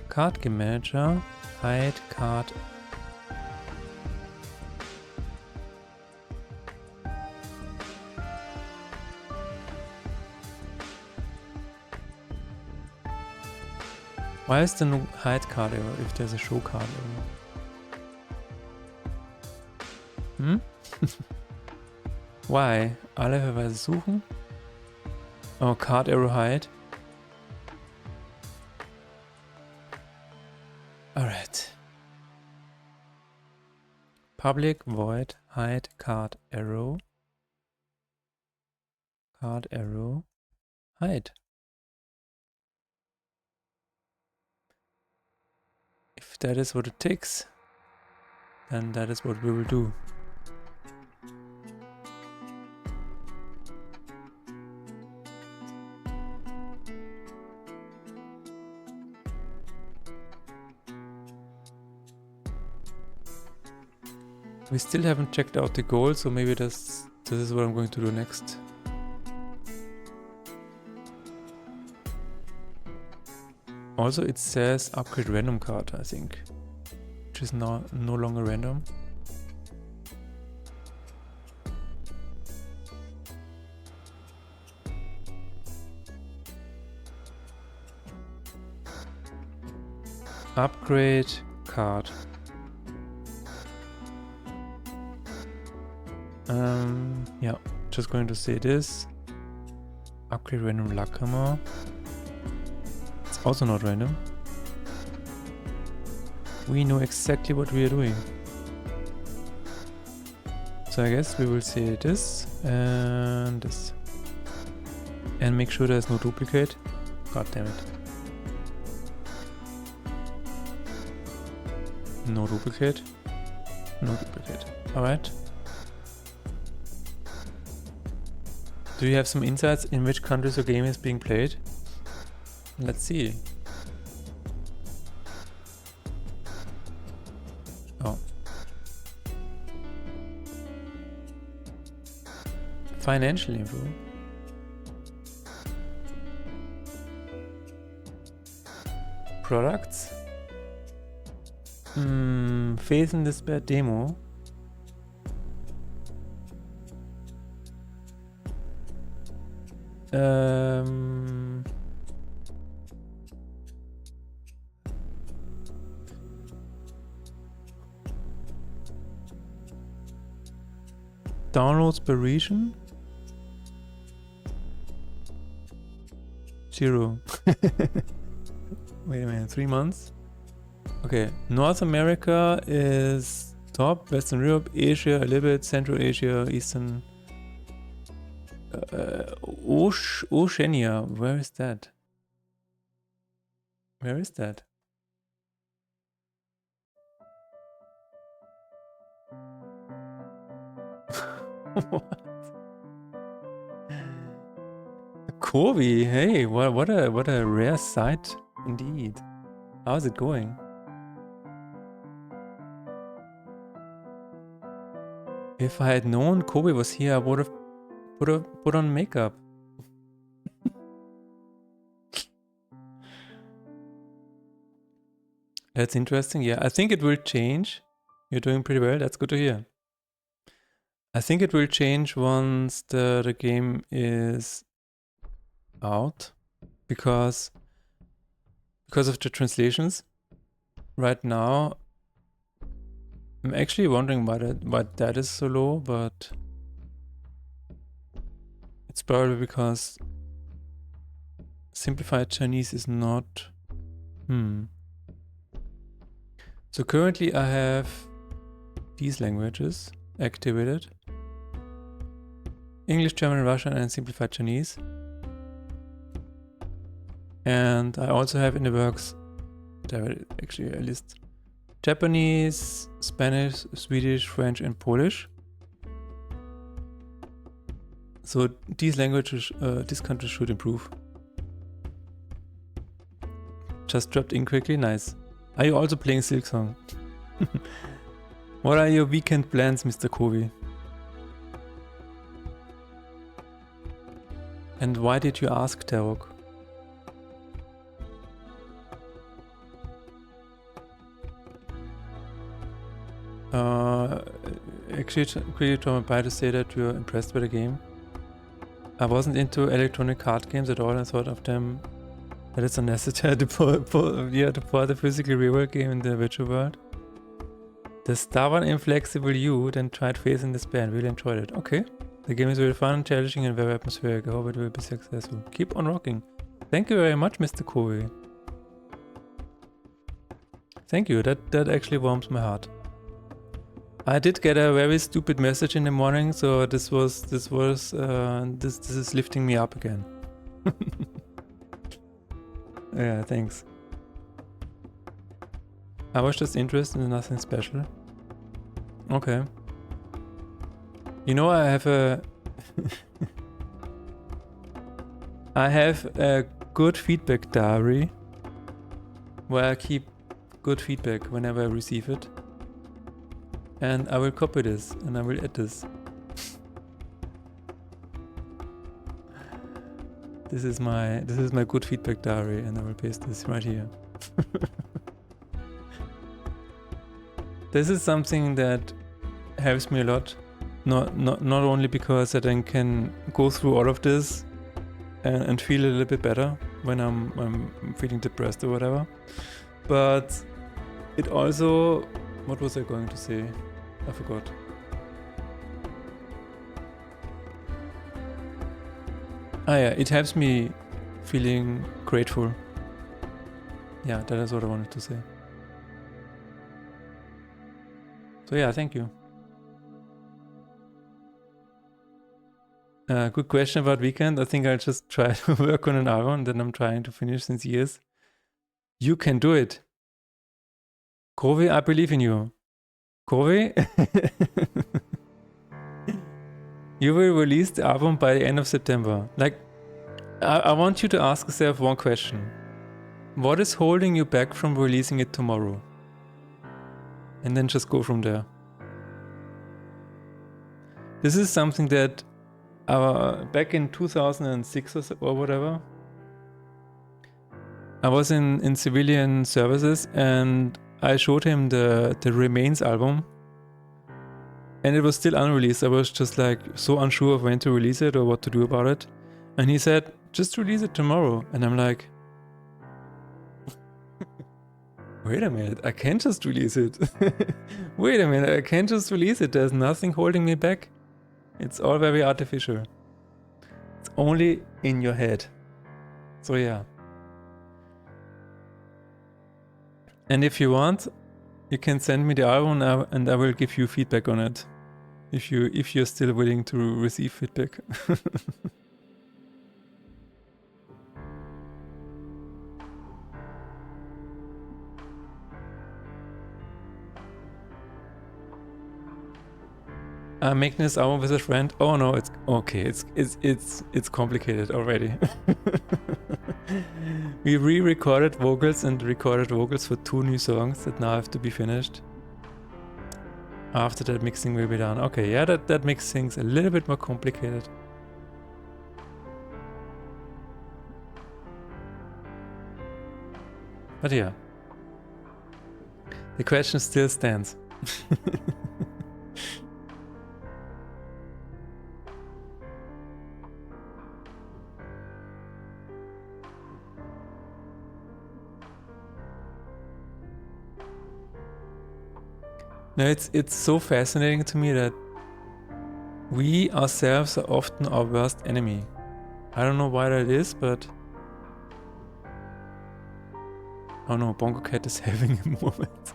card game manager. Hide card. Why is there no hide card arrow if there's a show card arrow? Hm? Why? Alle Verweise suchen? Oh, card arrow hide. Alright. Public void hide card arrow. Card arrow hide. If that is what it takes, then that is what we will do. We still haven't checked out the goal, so maybe this is what I'm going to do next. Also, it says upgrade random card, I think, which is now no longer random. Upgrade card. Yeah, just going to say this. Upgrade random luck hammer. It's also not random. We know exactly what we are doing. So I guess we will say this and this. And make sure there's no duplicate. God damn it. No duplicate. No duplicate. Alright. Do you have some insights in which countries your game is being played? Let's see. Oh. Financial info. Products. Faith in Despair demo. Downloads per region? 0. Wait a minute, 3 months? Okay, North America is top, Western Europe, Asia a little bit, Central Asia, Eastern... Oceania, where is that? Where is that? What? Kobe, hey, what a rare sight indeed. How's it going? If I had known Kobe was here, I would have put on makeup. That's interesting. Yeah, I think it will change. You're doing pretty well. That's good to hear. I think it will change once the game is out, because of the translations. Right now, I'm actually wondering why that is so low, but it's probably because simplified Chinese is not. So currently I have these languages activated: English, German, Russian, and simplified Chinese. And I also have in the works, actually a list: Japanese, Spanish, Swedish, French, and Polish. So these languages, this country should improve. Just dropped in quickly, nice. Are you also playing Silksong? What are your weekend plans, Mr. Kovi? And why did you ask, Tarok? Actually, quickly told my to say that you're impressed by the game. I wasn't into electronic card games at all, and thought of them that it's unnecessary to put the physical real world game in the virtual world. The stubborn, inflexible you then tried Faith in Despair and really enjoyed it. Okay. The game is really fun, challenging, and very atmospheric. I hope it will be successful. Keep on rocking. Thank you very much, Mr. Kovi. Thank you. That actually warms my heart. I did get a very stupid message in the morning, so this is lifting me up again. Yeah, thanks. I was just interested in nothing special. Okay. You know, I have a I have a good feedback diary where I keep good feedback whenever I receive it. And I will copy this and I will add this. This is my good feedback diary, and I will paste this right here. This is something that helps me a lot. Not only because I then can go through all of this and feel a little bit better when I'm feeling depressed or whatever, but it also, what was I going to say? I forgot. Ah yeah, it helps me feeling grateful. Yeah, that is what I wanted to say. So yeah, thank you. Good question about weekend. I think I'll just try to work on an album that I'm trying to finish since years. You can do it. Kovi, I believe in you. Kovi, you will release the album by the end of September. Like, I want you to ask yourself one question. What is holding you back from releasing it tomorrow? And then just go from there. This is something that back in 2006 or whatever, I was in civilian services and I showed him the Remains album, and it was still unreleased. I was just like so unsure of when to release it or what to do about it. And he said, just release it tomorrow. And I'm like, wait a minute, I can't just release it. Wait a minute, I can't just release it. There's nothing holding me back. It's all very artificial. It's only in your head. So yeah. And if you want, you can send me the album now and I will give you feedback on it. If you're still willing to receive feedback. Making this album with a friend. Oh no, it's okay. It's complicated already. We re-recorded vocals and recorded vocals for 2 new songs that now have to be finished. After that, mixing will be done. Okay, yeah, that makes things a little bit more complicated. But yeah, the question still stands. No, it's so fascinating to me that we ourselves are often our worst enemy. I don't know why that is, but oh no, Bongo Cat is having a moment.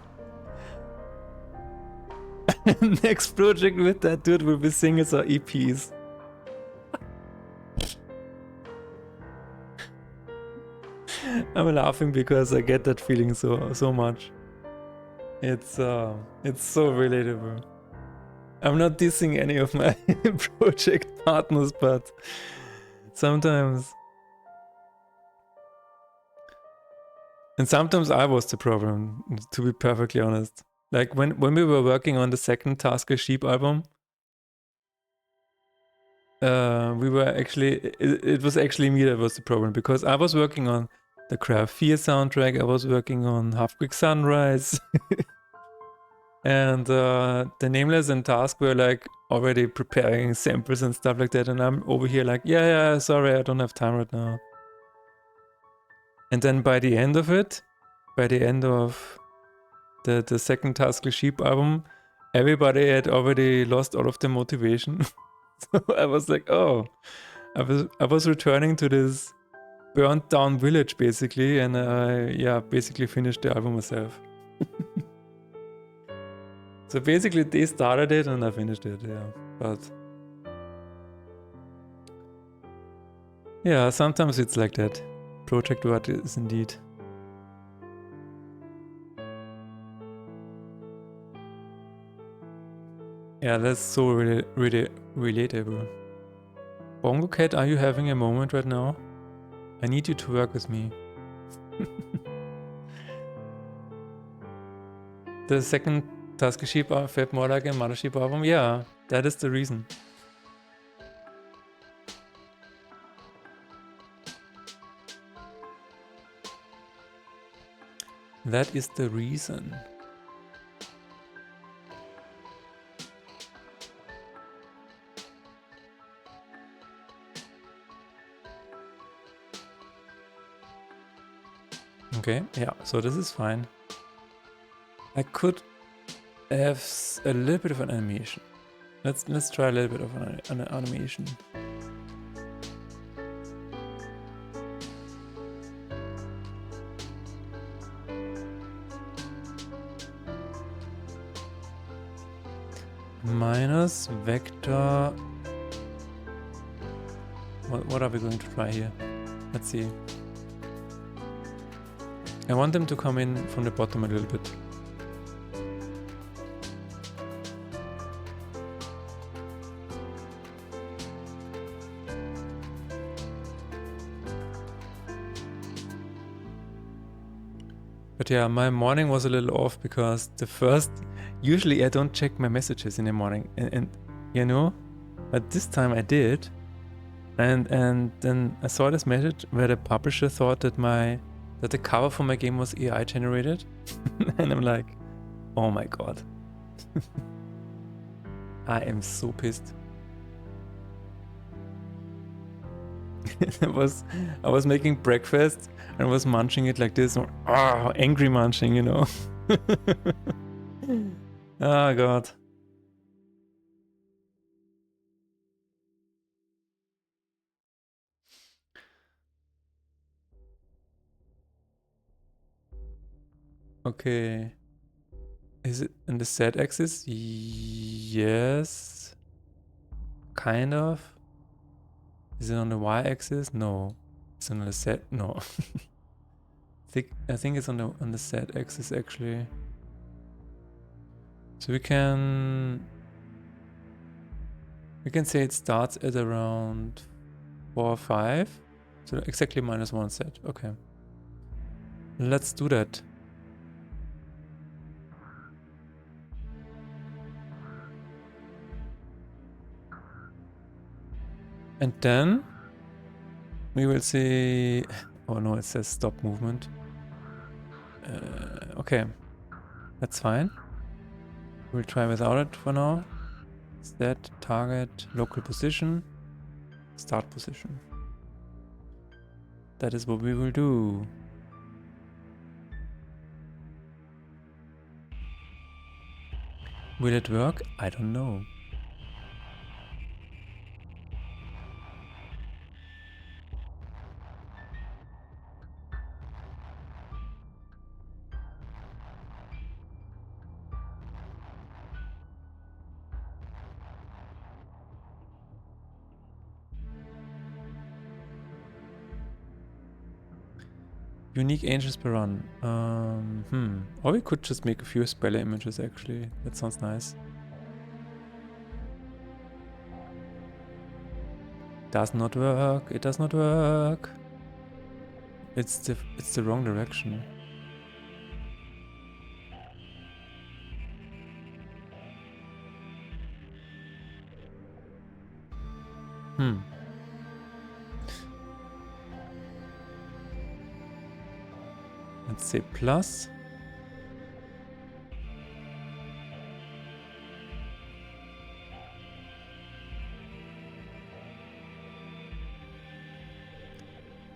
Next project with that dude will be singles or EPs. I'm laughing because I get that feeling so much. It's so relatable. I'm not dissing any of my project partners, but sometimes... And sometimes I was the problem, to be perfectly honest. Like when we were working on the second Tasker Sheep album, we were actually... It was actually me that was the problem, because I was working on the Craft Fear soundtrack, I was working on Half Quick Sunrise, and the Nameless and Task were like already preparing samples and stuff like that, and I'm over here like, yeah, sorry, I don't have time right now. And then by the end of it, by the end of the second Tasker Sheep album, everybody had already lost all of their motivation. So I was like, oh, I was returning to this burnt down village basically, and I basically finished the album myself. So basically they started it and I finished it, yeah. But yeah, sometimes it's like that. Project work is indeed. Yeah, that's so really relatable. Bongo Cat, are you having a moment right now? I need you to work with me. The second Tasker Sheep felt more like a Mothership album. Yeah, that is the reason. That is the reason. Okay, yeah, so this is fine. I could have a little bit of an animation. Let's try a little bit of an animation. Minus vector. What are we going to try here? Let's see. I want them to come in from the bottom a little bit. But yeah, my morning was a little off because usually I don't check my messages in the morning, and you know, but this time I did, and then I saw this message where the publisher thought that the cover for my game was AI generated, and I'm like, oh my god, I am so pissed. I was making breakfast and was munching it like this. Angry munching, you know. Oh god. Okay. Is it in the Z axis? Yes. Kind of. Is it on the Y axis? No. It's on the Z. No. I think it's on the Z axis actually. So we can say it starts at around 4 or 5. So exactly -1 Z. Okay. Let's do that. And then we will see. Oh no, it says stop movement. Okay, that's fine. We'll try without it for now. Set, target, local position, start position. That is what we will do. Will it work? I don't know. Unique angels per run. Or we could just make a few speller images actually. That sounds nice. Does not work. It does not work. It's the wrong direction. Let's say plus.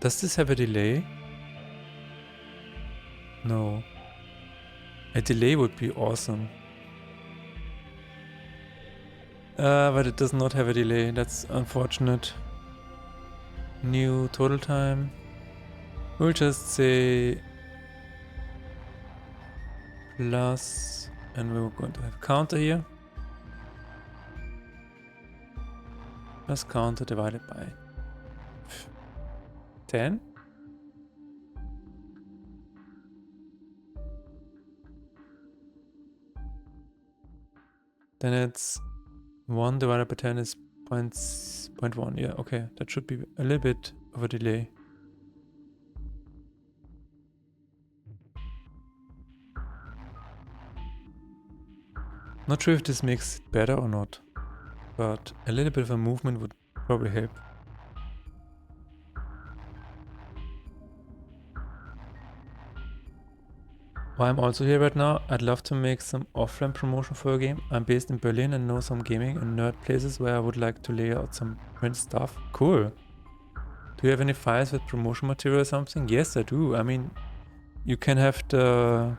Does this have a delay? No. A delay would be awesome. But it does not have a delay. That's unfortunate. New total time. We'll just say plus, and we're going to have a counter here. Plus counter divided by 10. Then it's 1 divided by 10 is 0.1. Yeah, okay. That should be a little bit of a delay. Not sure if this makes it better or not, but a little bit of a movement would probably help. While I'm also here right now, I'd love to make some offline promotion for a game. I'm based in Berlin and know some gaming and nerd places where I would like to lay out some print stuff. Cool. Do you have any files with promotion material or something? Yes, I do. I mean, you can have the...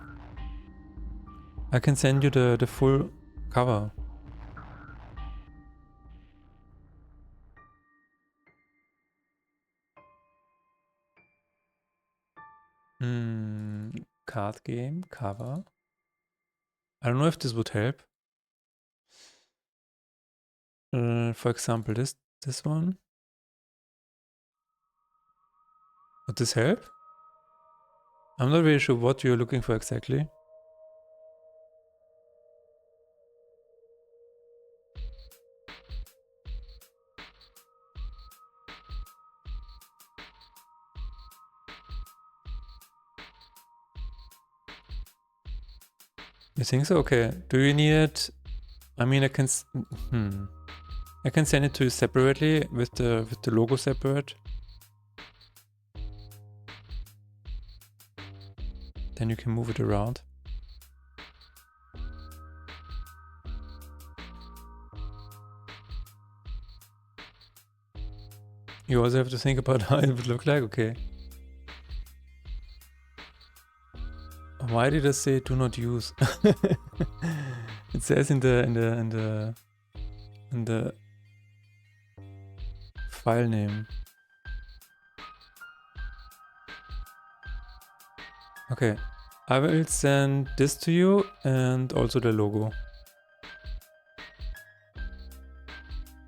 I can send you the full cover. Card game, cover. I don't know if this would help. For example, this one. Would this help? I'm not really sure what you're looking for exactly. You think so? Okay. Do you need it? I mean, I can send it to you separately with the logo separate. Then you can move it around. You also have to think about how it would look like. Okay. Why did I say do not use? It says in the file name. Okay, I will send this to you and also the logo.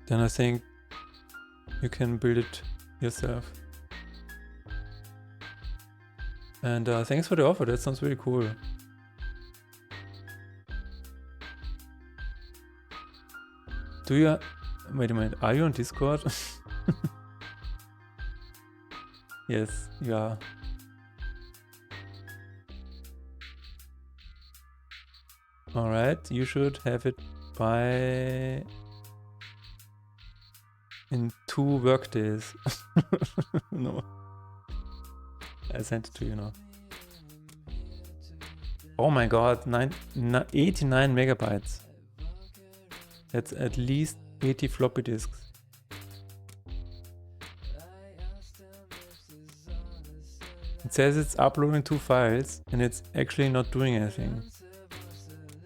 Then I think you can build it yourself. And thanks for the offer, that sounds really cool. Do you... Wait a minute, are you on Discord? Yes, you are. Alright, you should have it by... in 2 workdays. No. I sent it to you now. Oh my god, 89 megabytes. That's at least 80 floppy disks. It says it's uploading 2 files and it's actually not doing anything.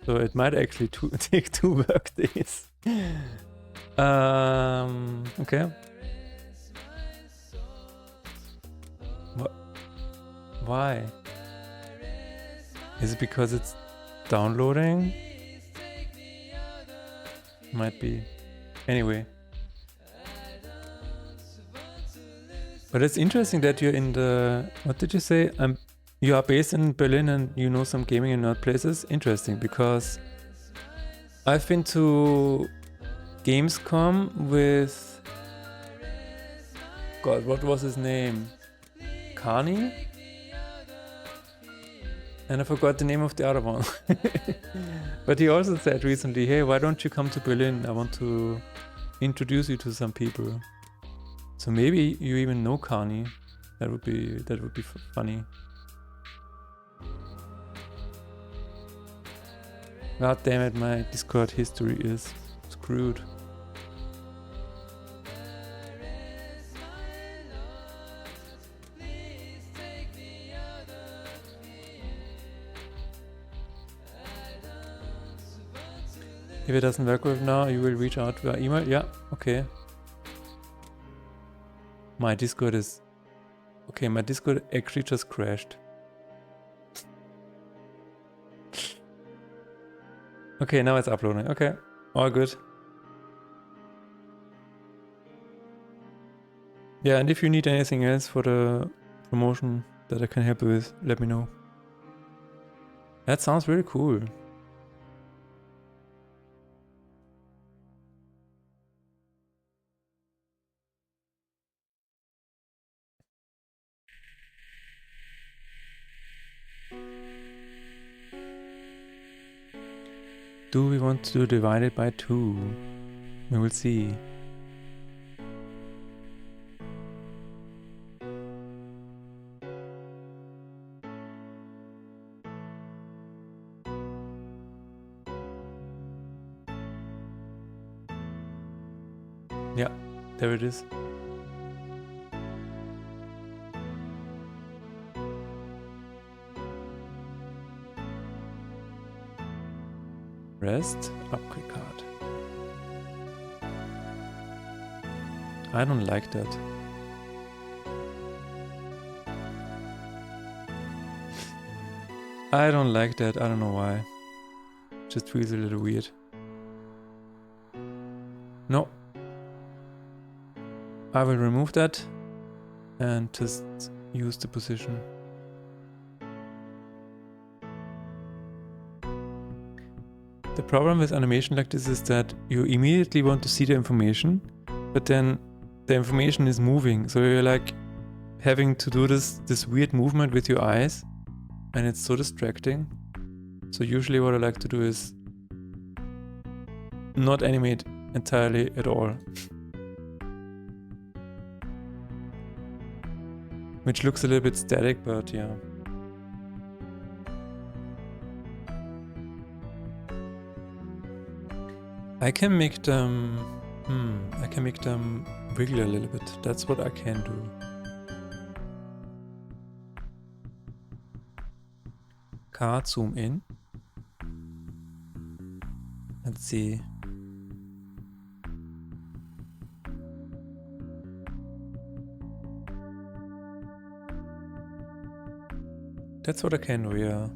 So it might actually take 2 workdays. Okay. Why? Is it because it's downloading? Might be. Anyway. But it's interesting that you're in the... What did you say? You are based in Berlin and you know some gaming and nerd places? Interesting, because I've been to Gamescom with... God, what was his name? Kani? And I forgot the name of the other one. But he also said recently, hey, why don't you come to Berlin? I want to introduce you to some people. So maybe you even know Kani. That would be funny. God damn it, my Discord history is screwed. If it doesn't work with now, you will reach out via email. Yeah, okay. My Discord is... Okay, my Discord actually just crashed. Okay, now it's uploading. Okay, all good. Yeah, and if you need anything else for the promotion that I can help you with, let me know. That sounds really cool. Do we want to divide it by 2? We will see. Yeah, there it is. Rest, upgrade card. I don't like that. I don't like that, I don't know why. Just feels a little weird. No. I will remove that and just use the position. The problem with animation like this is that you immediately want to see the information, but then the information is moving, so you're like having to do this weird movement with your eyes, and it's so distracting. So usually what I like to do is not animate entirely at all. Which looks a little bit static, but yeah. I can make them wiggle a little bit. That's what I can do. Card zoom in. Let's see. That's what I can do, yeah.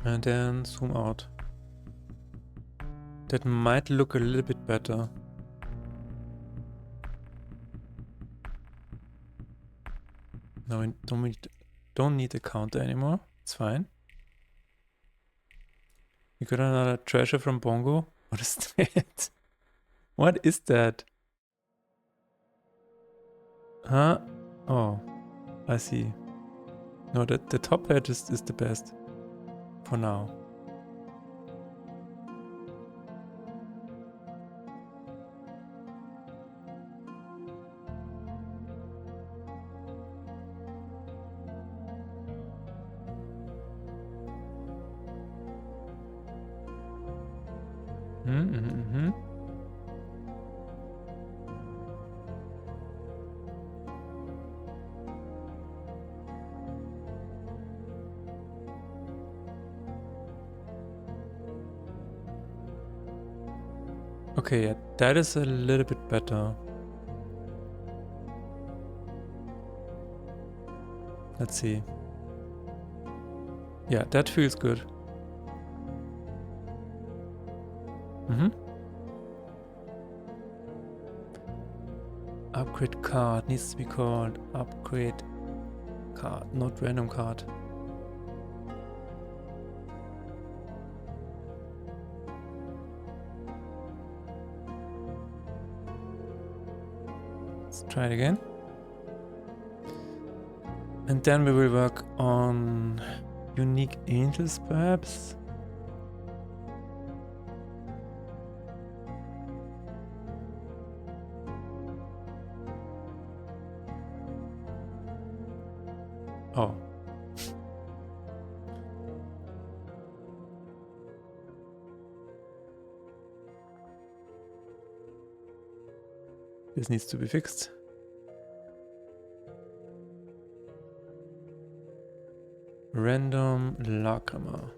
And then zoom out. That might look a little bit better. No, we don't need a counter anymore. It's fine. We got another treasure from Bongo. What is that? What is that? Huh? Oh, I see. No, the top hat is the best. For now. Okay, yeah, that is a little bit better. Let's see. Yeah, that feels good. Upgrade card needs to be called upgrade card, not random card. Let's try it again. And then we will work on unique angels, perhaps. Oh. This needs to be fixed. Random Lacrima.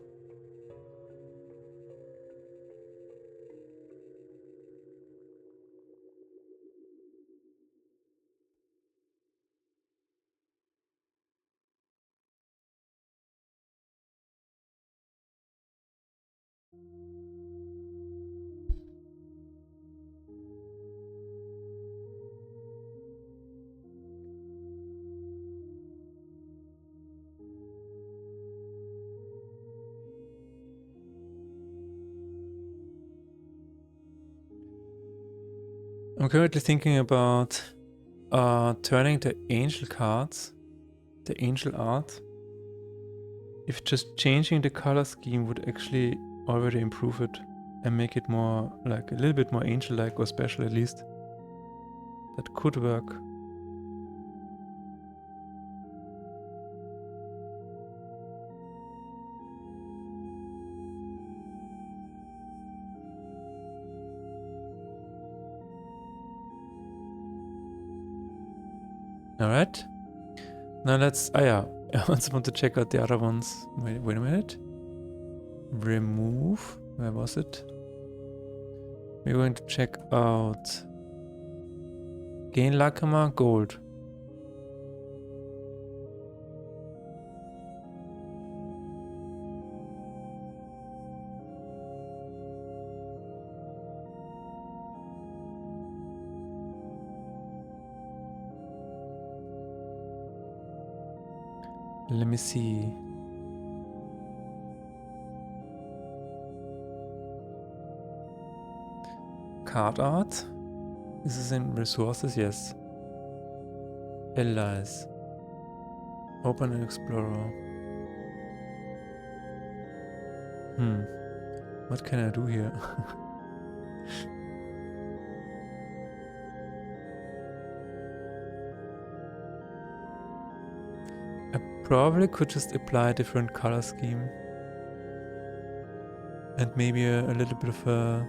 I'm currently thinking about turning the angel cards, the angel art. If just changing the color scheme would actually already improve it and make it more like a little bit more angel-like or special at least. That could work. Alright. Now let's, yeah, I also want to check out the other ones. Wait a minute. Remove, where was it? We're going to check out Gain Lacrima Gold. Let me see. Card art. This is in resources, yes. Allies. Open and Explorer. What can I do here? I probably could just apply a different color scheme. And maybe a little bit of a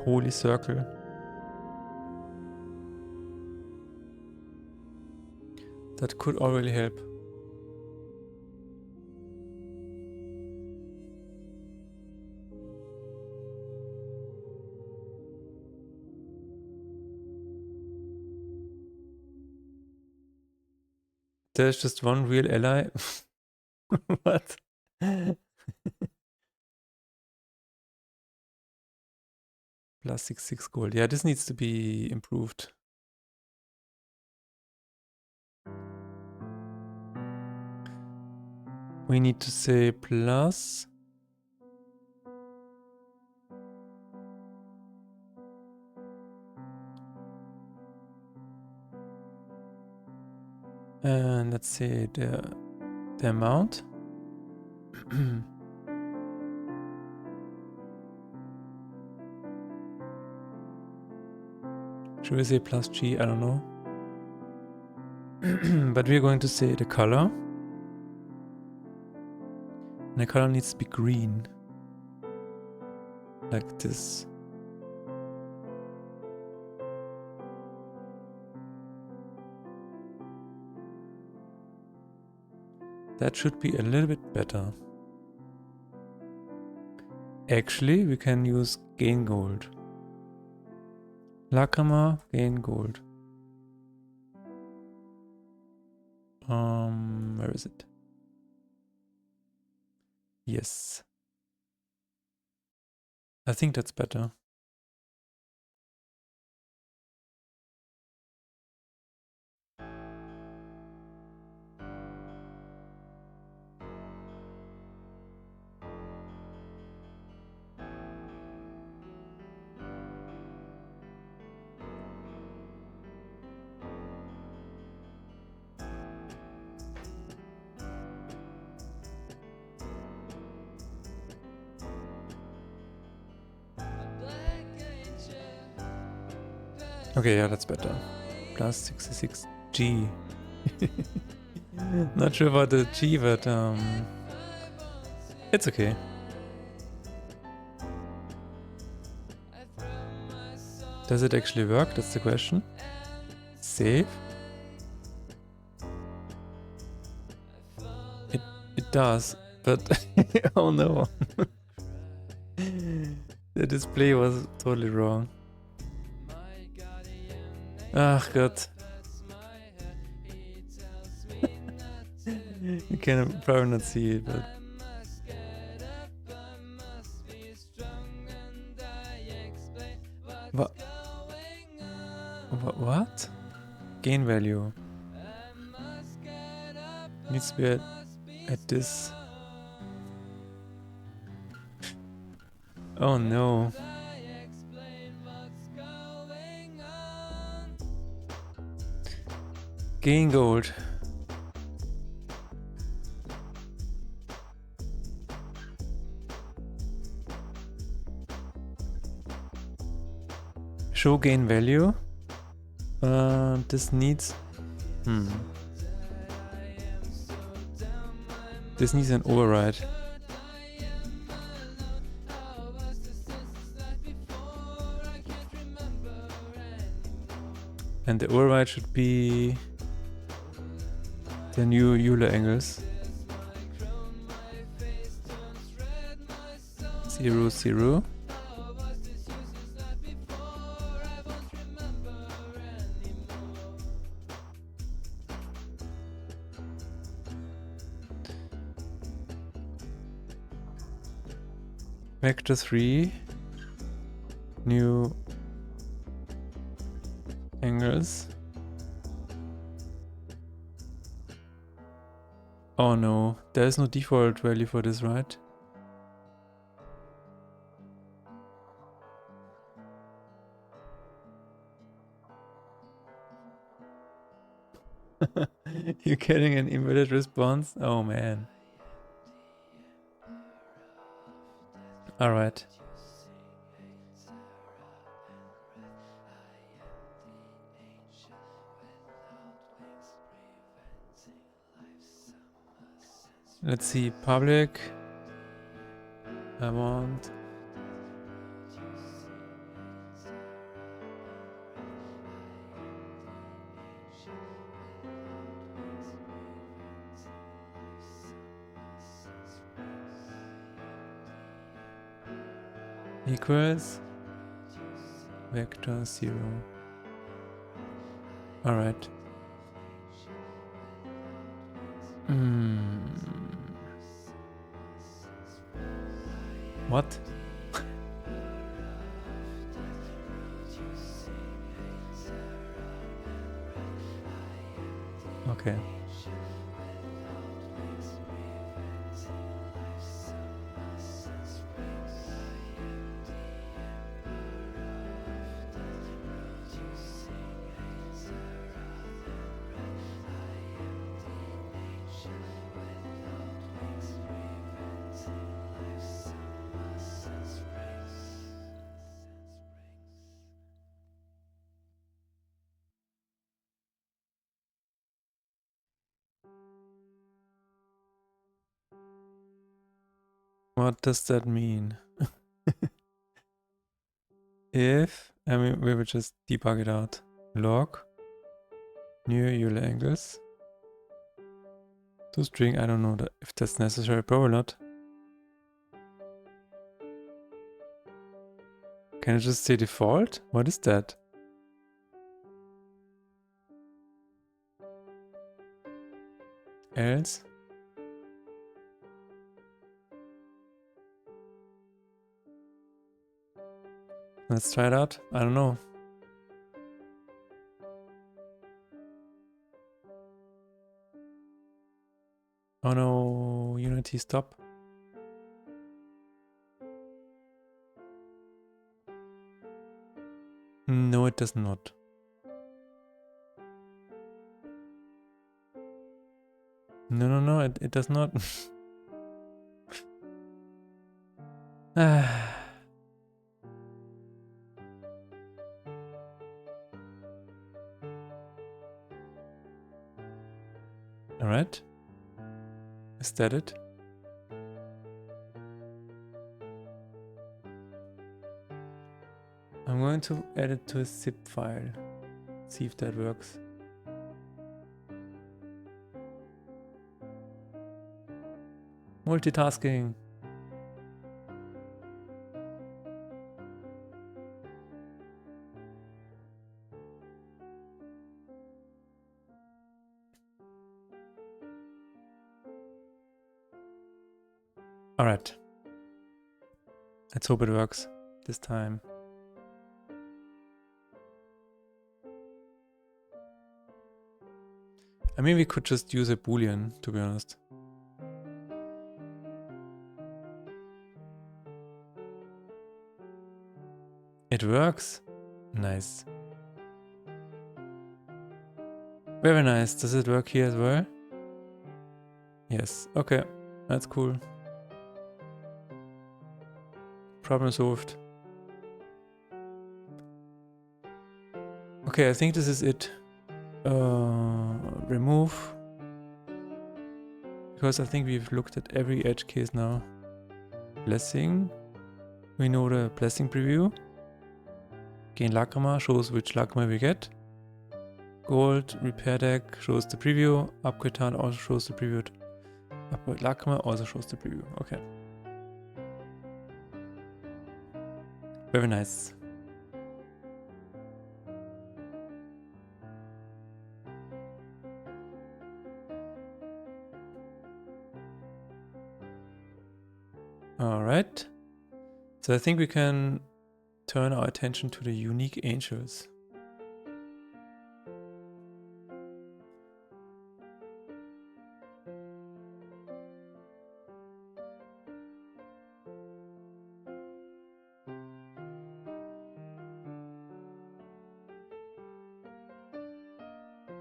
holy circle. That could already help. There's just one real ally. What? Plus 6 gold. Yeah, this needs to be improved. We need to say plus. And let's say the amount. Should we say plus G? I don't know. But we're going to say the color. And the color needs to be green. Like this. That should be a little bit better. Actually, we can use gain gold. Lacrima, gain gold. Where is it? Yes. I think that's better. Okay, yeah, that's better. Plus 66 G. Not sure about the G, but it's okay. Does it actually work? That's the question. Save. It does, but oh no. The display was totally wrong. Ach Gott. You can probably not see it, but... What? Gain value. Needs to be at this. Oh no. Gain gold. Show gain value. This needs... This needs an override. And the override should be the new Euler angles. 0, 0. Vector 3. New angles. Oh no, there is no default value for this, right? You're getting an invalid response? Oh man. Alright. Let's see, public. I want... equals vector 0. Alright. What? Okay. What does that mean? If, I mean, we will just debug it out. Log new Euler angles to string. I don't know if that's necessary, probably not. Can I just say default? What is that? Else? Let's try it out. I don't know. Oh no, Unity stop. No, it does not. No, it does not. Alright. Is that it? I'm going to add it to a zip file. See if that works. Multitasking. Alright. Let's hope it works this time. I mean, we could just use a boolean, to be honest. It works? Nice. Very nice. Does it work here as well? Yes. Okay. That's cool. Problem solved. Okay, I think this is it. Remove. Because I think we've looked at every edge case now. Blessing. We know the blessing preview. Gain Lacrima shows which Lacrima we get. Gold repair deck shows the preview. Upgrade town also shows the preview. Upgrade Lacrima also shows the preview. Okay. Very nice. Alright. So I think we can turn our attention to the unique angels.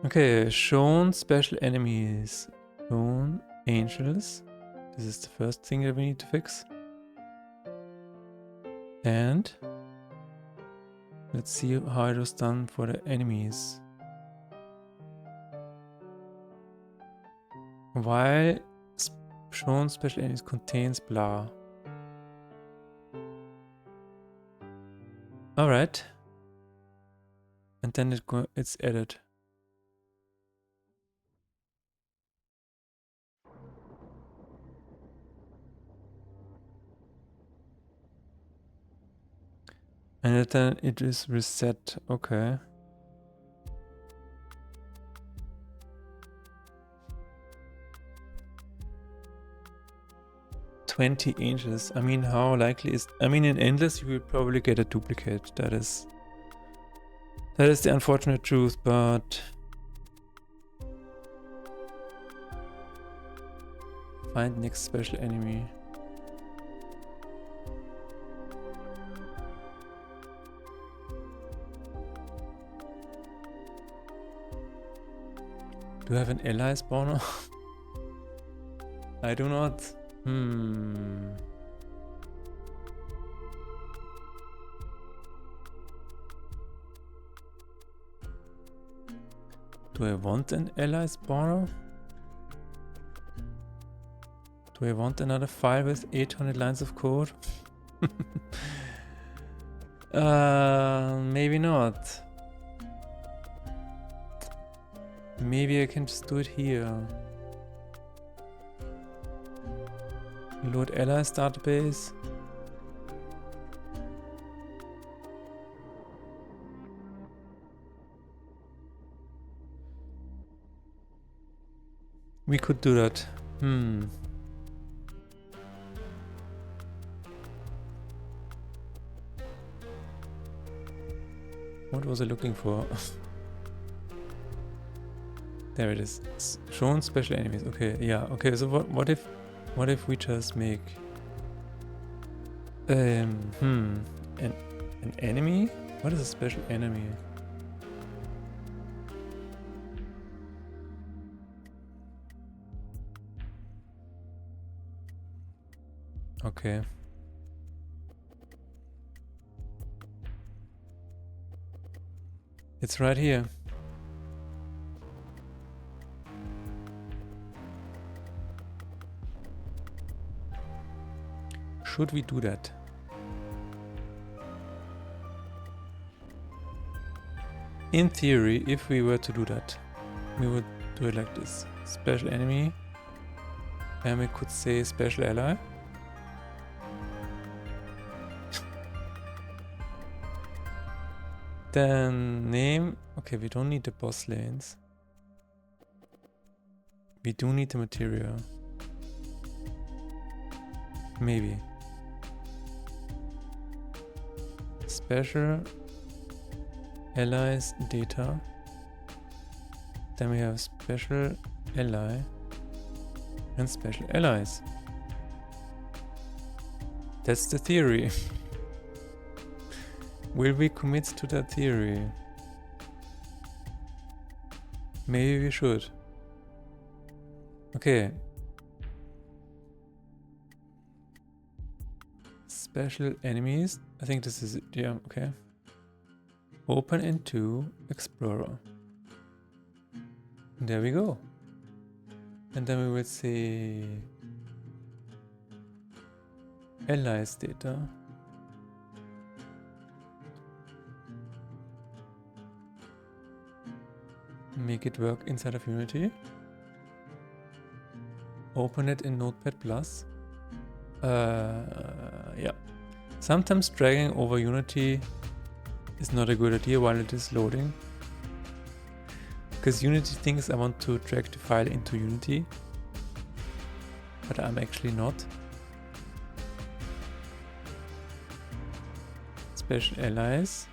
Okay, shown special enemies. Shown angels. This is the first thing that we need to fix. And let's see how it was done for the enemies. While shown special enemies contains blah. Alright. And then it's added. And then it is reset. Okay. $20 angels. I mean, how likely is... I mean, in Endless you will probably get a duplicate. That is the unfortunate truth, but... Find next special enemy. Do I have an ally spawner? I do not. Do I want an ally spawner? Do I want another file with 800 lines of code? Maybe not. Maybe I can just do it here. Load allies database. We could do that. What was I looking for? There it is. Shown special enemies. Okay, yeah. Okay, so what if we just make an enemy? What is a special enemy? Okay. It's right here. Should we do that? In theory, if we were to do that, we would do it like this. Special enemy. And we could say special ally. Then name. Okay, we don't need the boss lanes. We do need the material. Maybe. Special allies data. Then we have special ally and special allies. That's the theory. Will we commit to that theory? Maybe we should. Okay. Special enemies. I think this is it. Yeah, okay. Open into Explorer. There we go. And then we will say allies data. Make it work inside of Unity. Open it in Notepad+. Yeah. Sometimes dragging over Unity is not a good idea while it is loading. Because Unity thinks I want to drag the file into Unity. But I'm actually not. Special allies.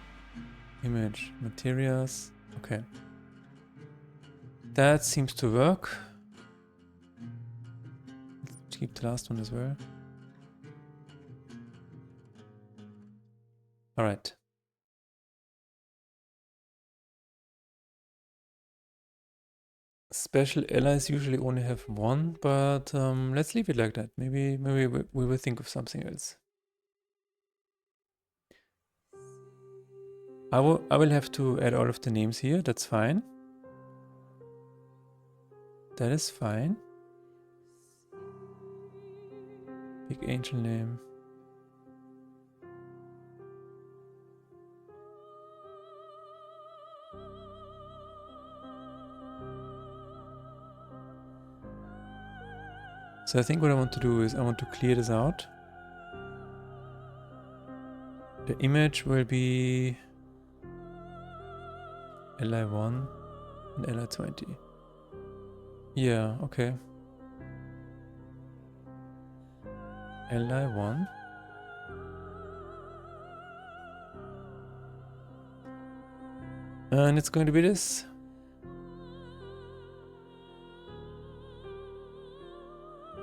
Image. Materials. Okay. That seems to work. Let's keep the last one as well. Alright. Special allies usually only have one, but let's leave it like that. Maybe we will think of something else. I will have to add all of the names here. That's fine. That is fine. Big angel name. So I think what I want to do is I want to clear this out. The image will be Li1 and Li20. Yeah, okay. Li1. And it's going to be this.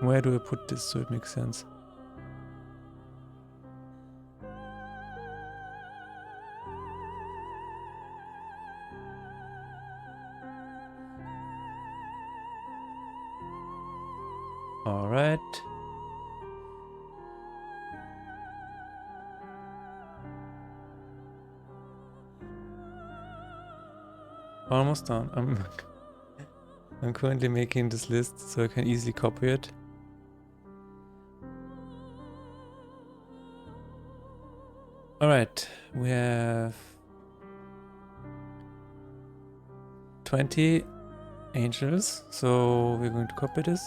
Where do I put this so it makes sense? All right. Almost done. I'm currently making this list so I can easily copy it. All right, we have 20 angels, so we're going to copy this.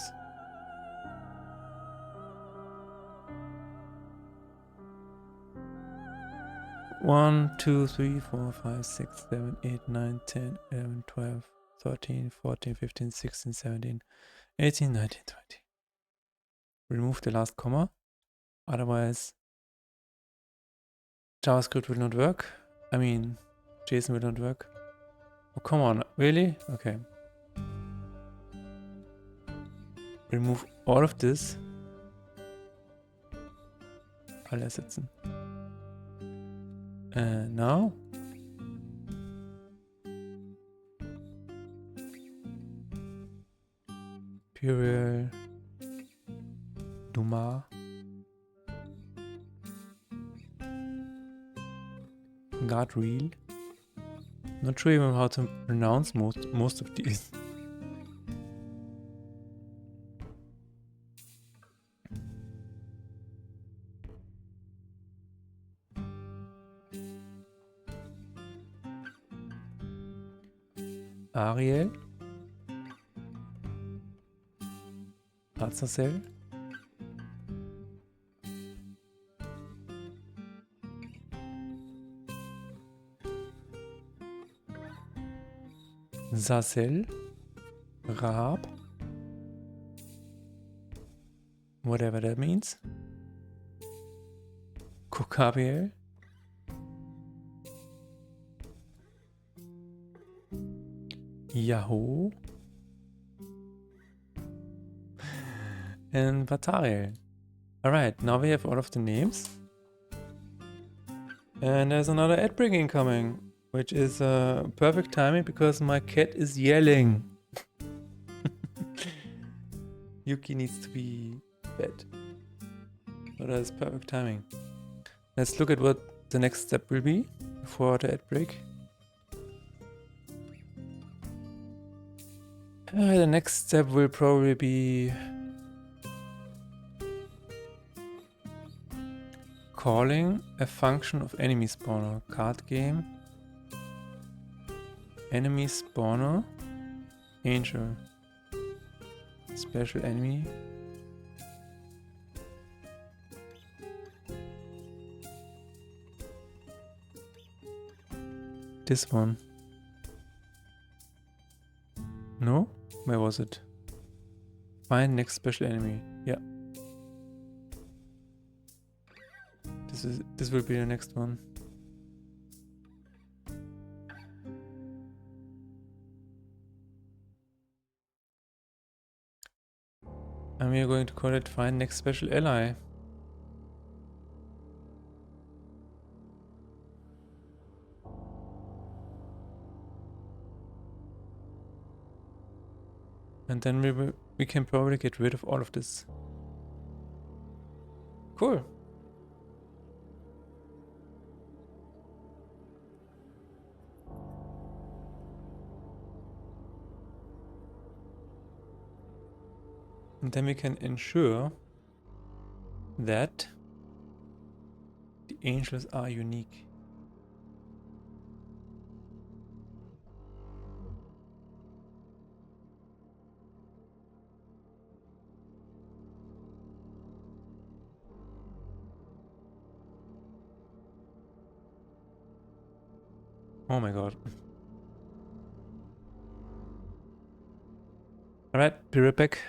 One, 2, 3, 4, 5, 6, 7, 8, 9, 10, 11, 12, 13, 14, 15, 16, 17, 18, 19, 20. Remove the last comma, otherwise JavaScript will not work. I mean, JSON will not work. Oh, come on, really? Okay. Remove all of this. Alle ersetzen. Now. Imperial. Duma. Guardrail. Not sure even how to pronounce most of these. Ariel. Azazel. Zazel. Rahab. Whatever that means. Kokabiel. Yahoo. And Batariel. Alright, now we have all of the names. And there's another ad break incoming, which is perfect timing because my cat is yelling. Yuki needs to be fed. So that's perfect timing. Let's look at what the next step will be for the ad break. The next step will probably be calling a function of enemy spawner. Card game. Enemy spawner. Angel. Special enemy. This one. No? Where was it? Find next special enemy. Yeah. This will be the next one. And we are going to call it find next special ally. And then we can probably get rid of all of this. Cool. And then we can ensure that the angels are unique. Oh my god. Alright, be right back.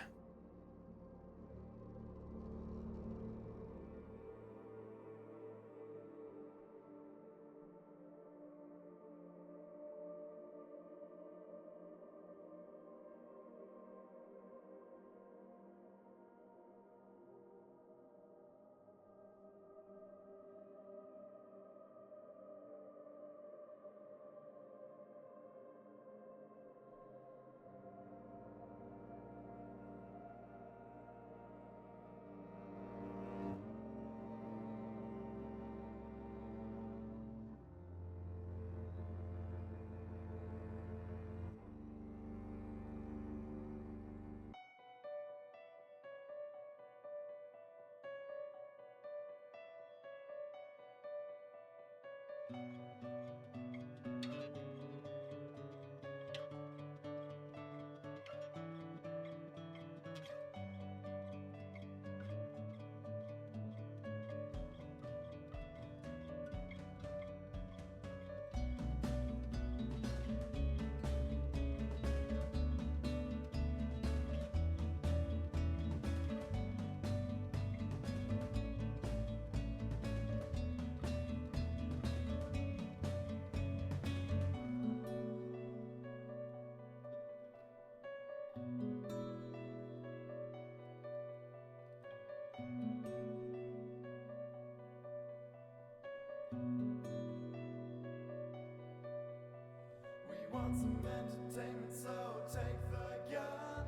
Want some entertainment, so take the gun.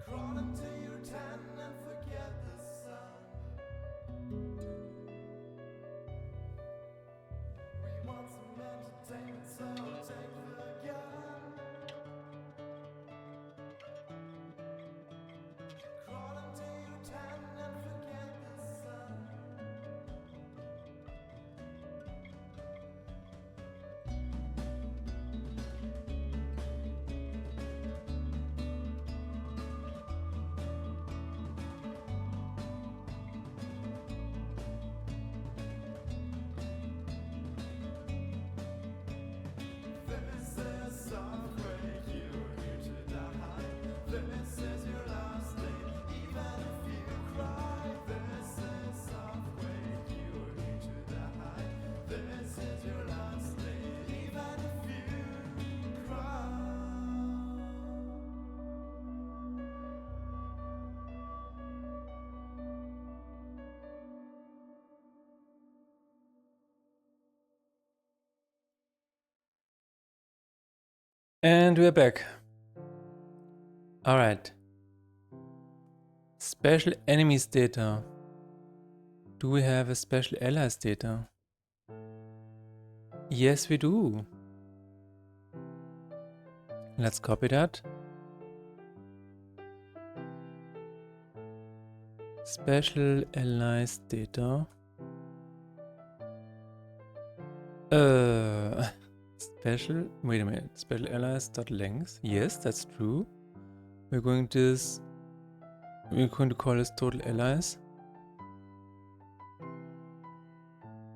Crawl into your tent and forget the sun. We want some entertainment, so take the gun. Crawl into your tent and forget the sun. This is earthquake, you're here to die. This is your last day, even if you cry. This is earthquake, you're here to die. This is your last day, even if you cry. And we're back. Alright. Special enemies data. Do we have a special allies data? Yes, we do. Let's copy that. Special allies data. Special, wait a minute. Special allies dot length. Yes, that's true. We're going to call this total allies.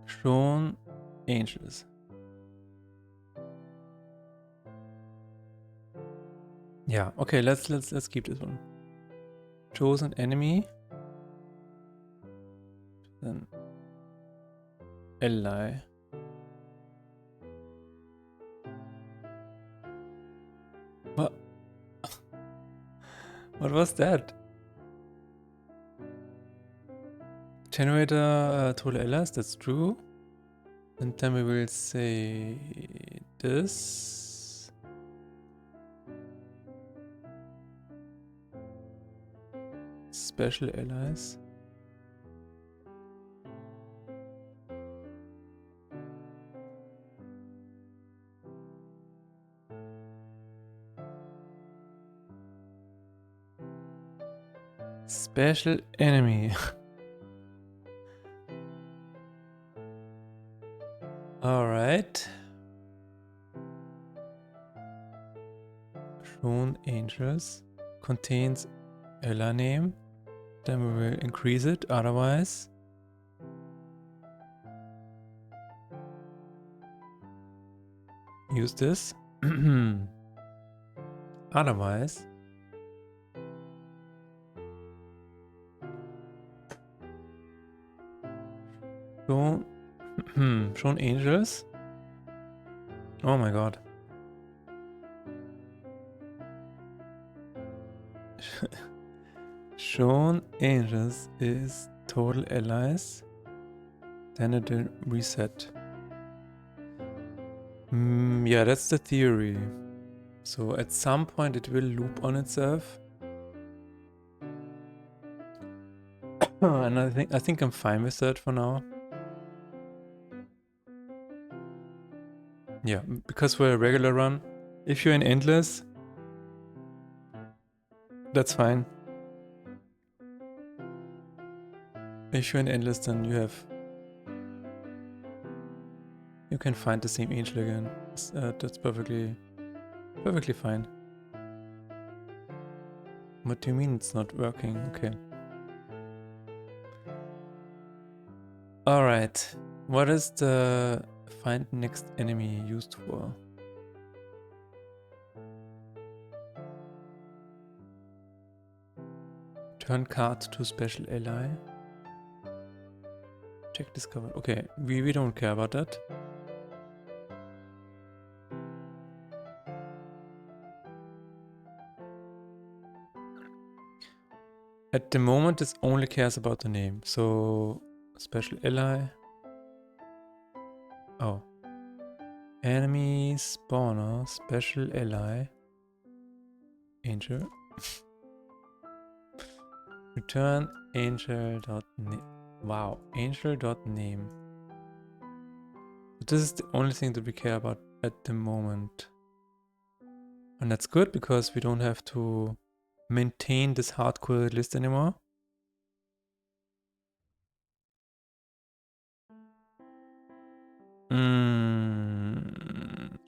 Shown angels. Yeah, okay, let's keep this one. Chosen enemy. Then ally. What? What was that? Generator total allies, that's true. And then we will say this. Special allies. Special enemy. Alright. Shown angels. Contains ally name. Then we will increase it, otherwise. Use this. Otherwise. Shown angels. Oh my god. Shown angels is total allies. Then it will reset. Yeah, that's the theory. So at some point it will loop on itself. And I think I'm fine with that for now. Yeah, because for a regular run, if you're in endless, that's fine. If you're in endless, then you can find the same angel again. That's perfectly fine. What do you mean it's not working? Okay. Alright. What is the find next enemy used for? Turn card to special ally. Check discovered. Okay, we don't care about that. At the moment, this only cares about the name. So, special ally. Oh. Enemy spawner, special ally. Angel. Return angel.name. Wow, angel.name. This is the only thing that we care about at the moment. And that's good because we don't have to maintain this hardcore list anymore.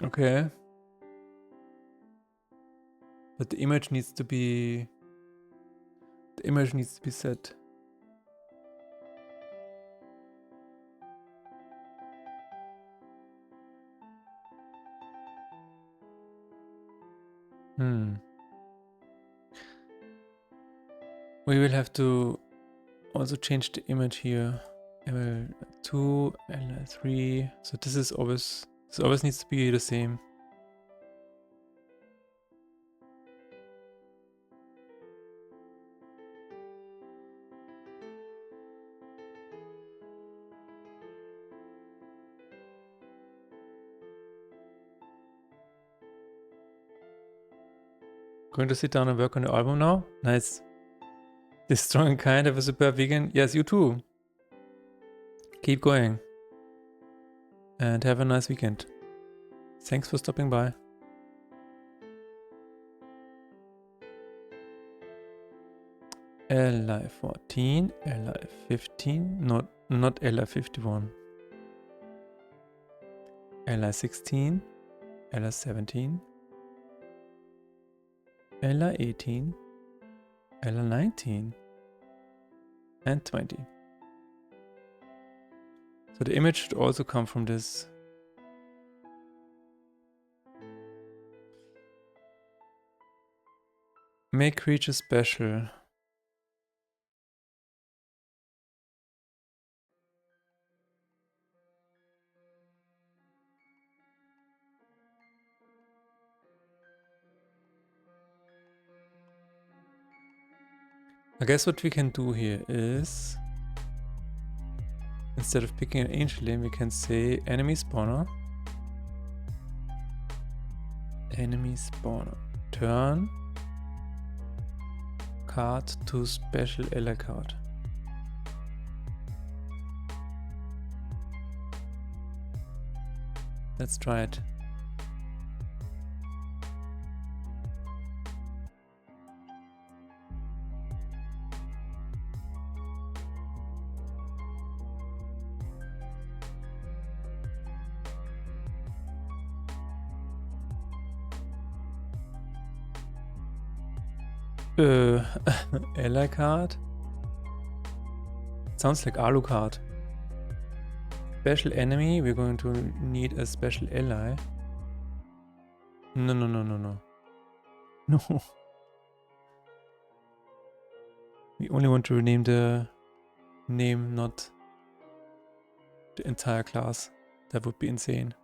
Okay. But the image needs to be set. We will have to also change the image here. ML2, LL3. So this always needs to be the same. Going to sit down and work on the album now? Nice. This strong and kind of a super vegan. Yes, you too. Keep going. And have a nice weekend. Thanks for stopping by. LI14, LI15, not LI51. LI16, LI17, LI18, LI19, and 20. So the image should also come from this. Make creature special. I guess what we can do here is, instead of picking an angel name, we can say enemy spawner. Enemy spawner. Turn card to special ally card. Let's try it. ally card. Sounds like Alucard. Special enemy, we're going to need a special ally. No, no, no, no, no. No. We only want to rename the name, not the entire class. That would be insane.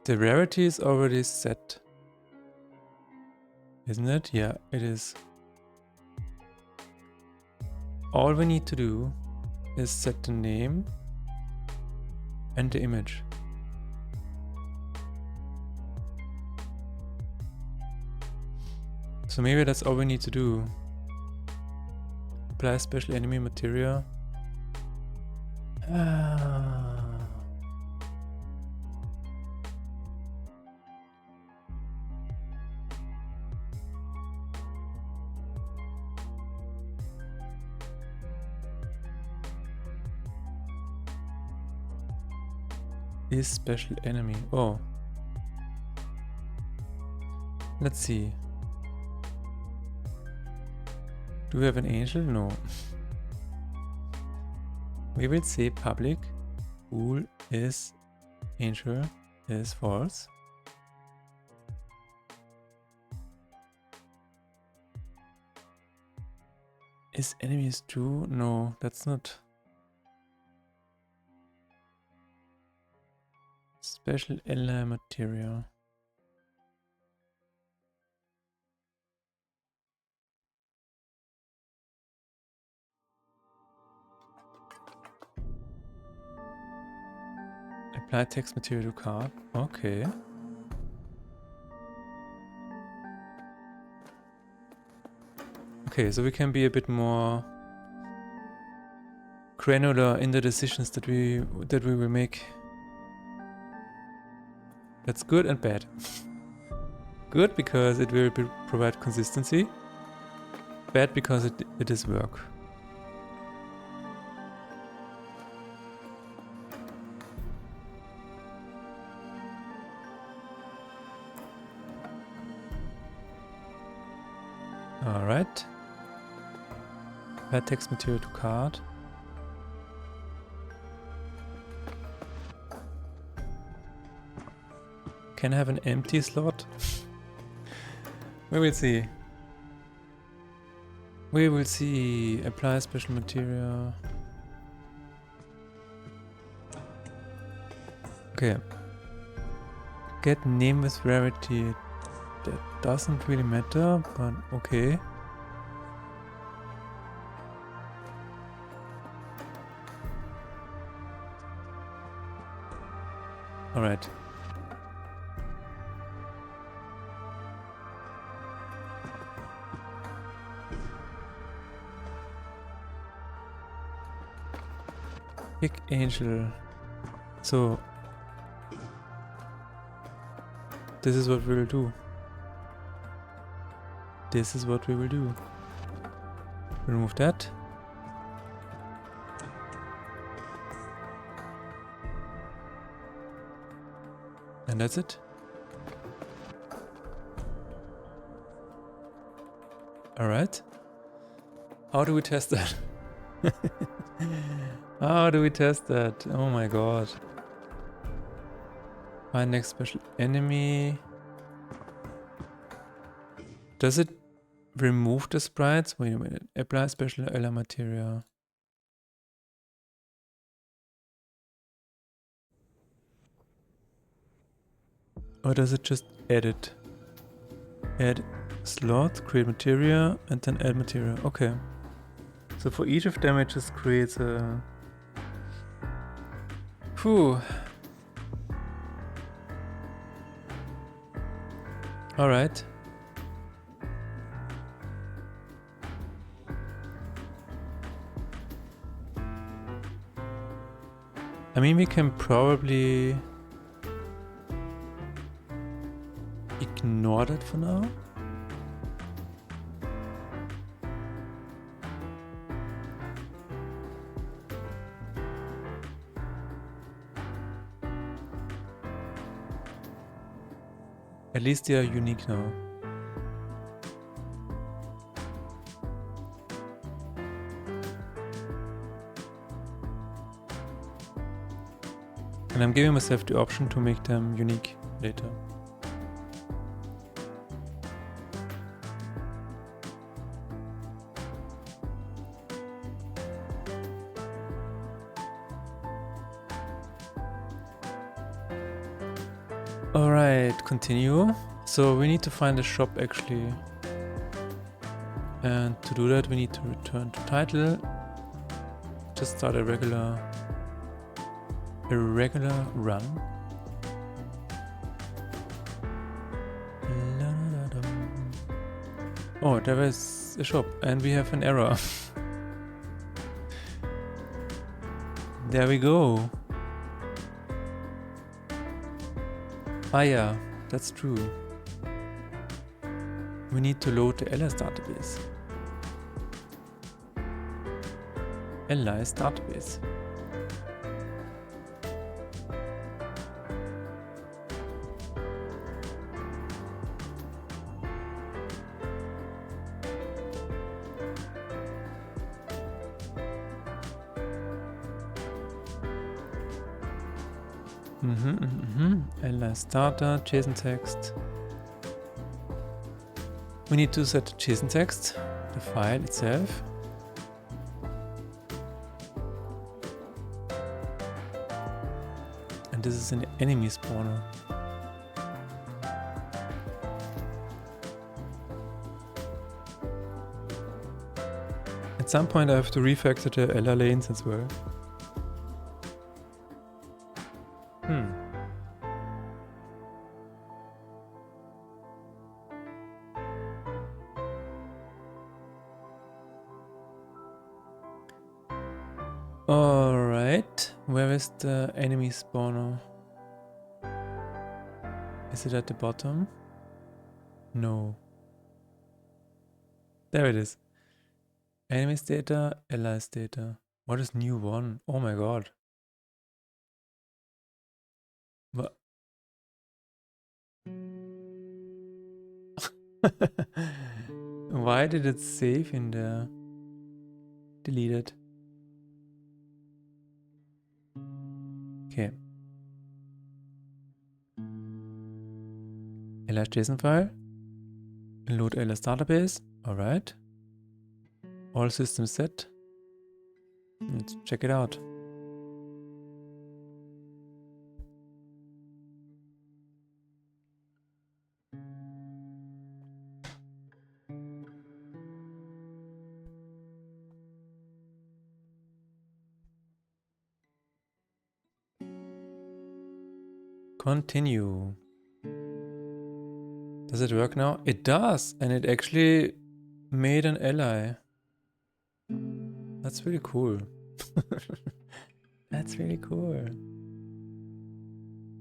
The rarity is already set. Isn't it? Yeah, it is. All we need to do is set the name and the image. So maybe that's all we need to do. Apply special enemy material. Is special enemy. Oh. Let's see. Do we have an angel? No. We will say public bool is angel is false. Is enemies true? No, that's not. Special ally material. Apply text material to card. Okay. Okay, so we can be a bit more granular in the decisions that we will make. That's good and bad. Good because it will provide consistency. Bad because it is work. Alright. Add text material to card. Can I have an empty slot? We will see. We will see. Apply special material. Okay. Get name with rarity. That doesn't really matter, but okay. Alright. Pick angel. So this is what we will do. This is what we will do. Remove that. And that's it. Alright. How do we test that? How do we test that? Oh my god. Find next special enemy. Does it remove the sprites? Wait a minute. Apply special ally material. Or does it just edit? Add slot, create material, and then add material. Okay. So for each of them it just creates a... Whew. Alright. I mean, we can probably ignore that for now. At least they are unique now. And I'm giving myself the option to make them unique later. Alright, continue. So we need to find a shop actually. And to do that we need to return to title. Just start a regular run. Oh, there was a shop and we have an error. There we go. Ah yeah, that's true. We need to load the LS database. LS database. LS data, JSON text. We need to set JSON text, the file itself. And this is an enemy spawner. At some point I have to refactor the LR lanes as well. Alright, where is the enemy spawner? Is it at the bottom? No. There it is. Enemies data, allies data. What is new one? Oh my god. What? Why did it save in there? Delete it. Okay. ls JSON file. Load ls database. Alright. All systems set. Let's check it out. Continue. Does it work now? It does! And it actually made an ally. That's really cool. That's really cool.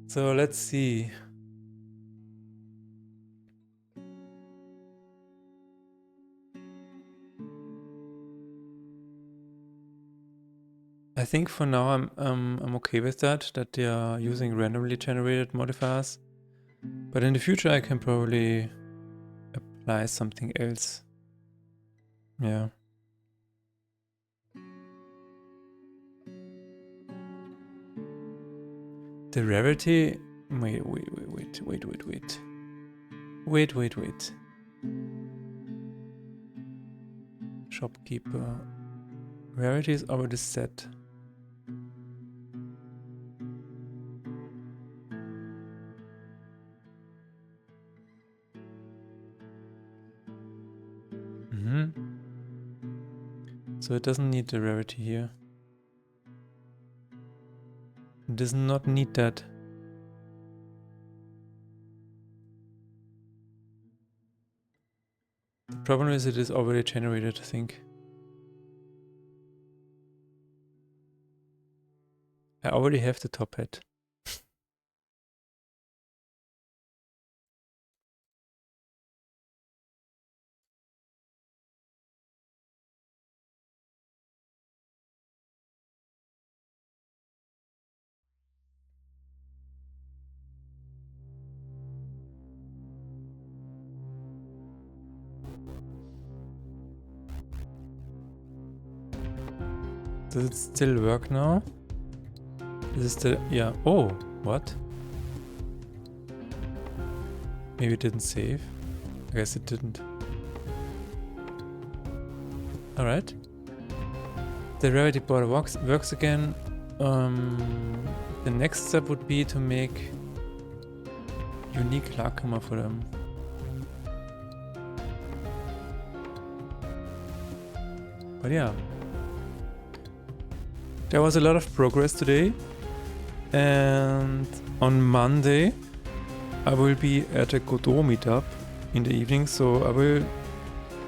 So let's see. I think for now I'm okay with that they are using randomly generated modifiers. But in the future I can probably apply something else. Yeah. The rarity. Wait. Shopkeeper. Rarity is already set. So it doesn't need the rarity here. It does not need that. The problem is it is already generated, I think. I already have the top hat. Does it still work now? Is it still... yeah. Oh, what? Maybe it didn't save. I guess it didn't. Alright. The rarity border works again. The next step would be to make unique Klarkammer for them. But yeah. There was a lot of progress today. And on Monday I will be at a Godot meetup in the evening, so I will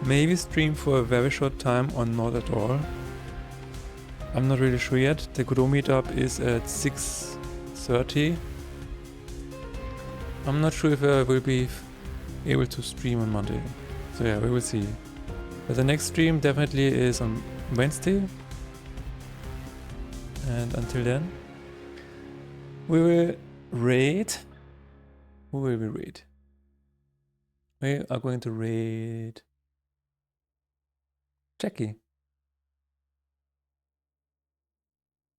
maybe stream for a very short time or not at all. I'm not really sure yet. The Godot meetup is at 6:30. I'm not sure if I will be able to stream on Monday. So yeah, we will see. But the next stream definitely is on Wednesday. And until then, we will raid. Who will we raid? We are going to raid Jackie.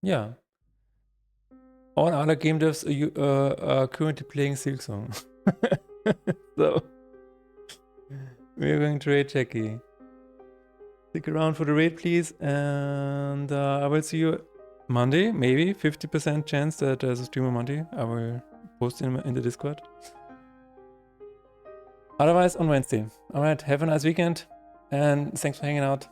Yeah. All other game devs are currently playing Silksong. So we are going to raid Jackie. Stick around for the raid, please, and I will see you Monday. Maybe 50% chance that there's a stream on Monday. I will post in the Discord. Otherwise on Wednesday. Alright, have a nice weekend and thanks for hanging out.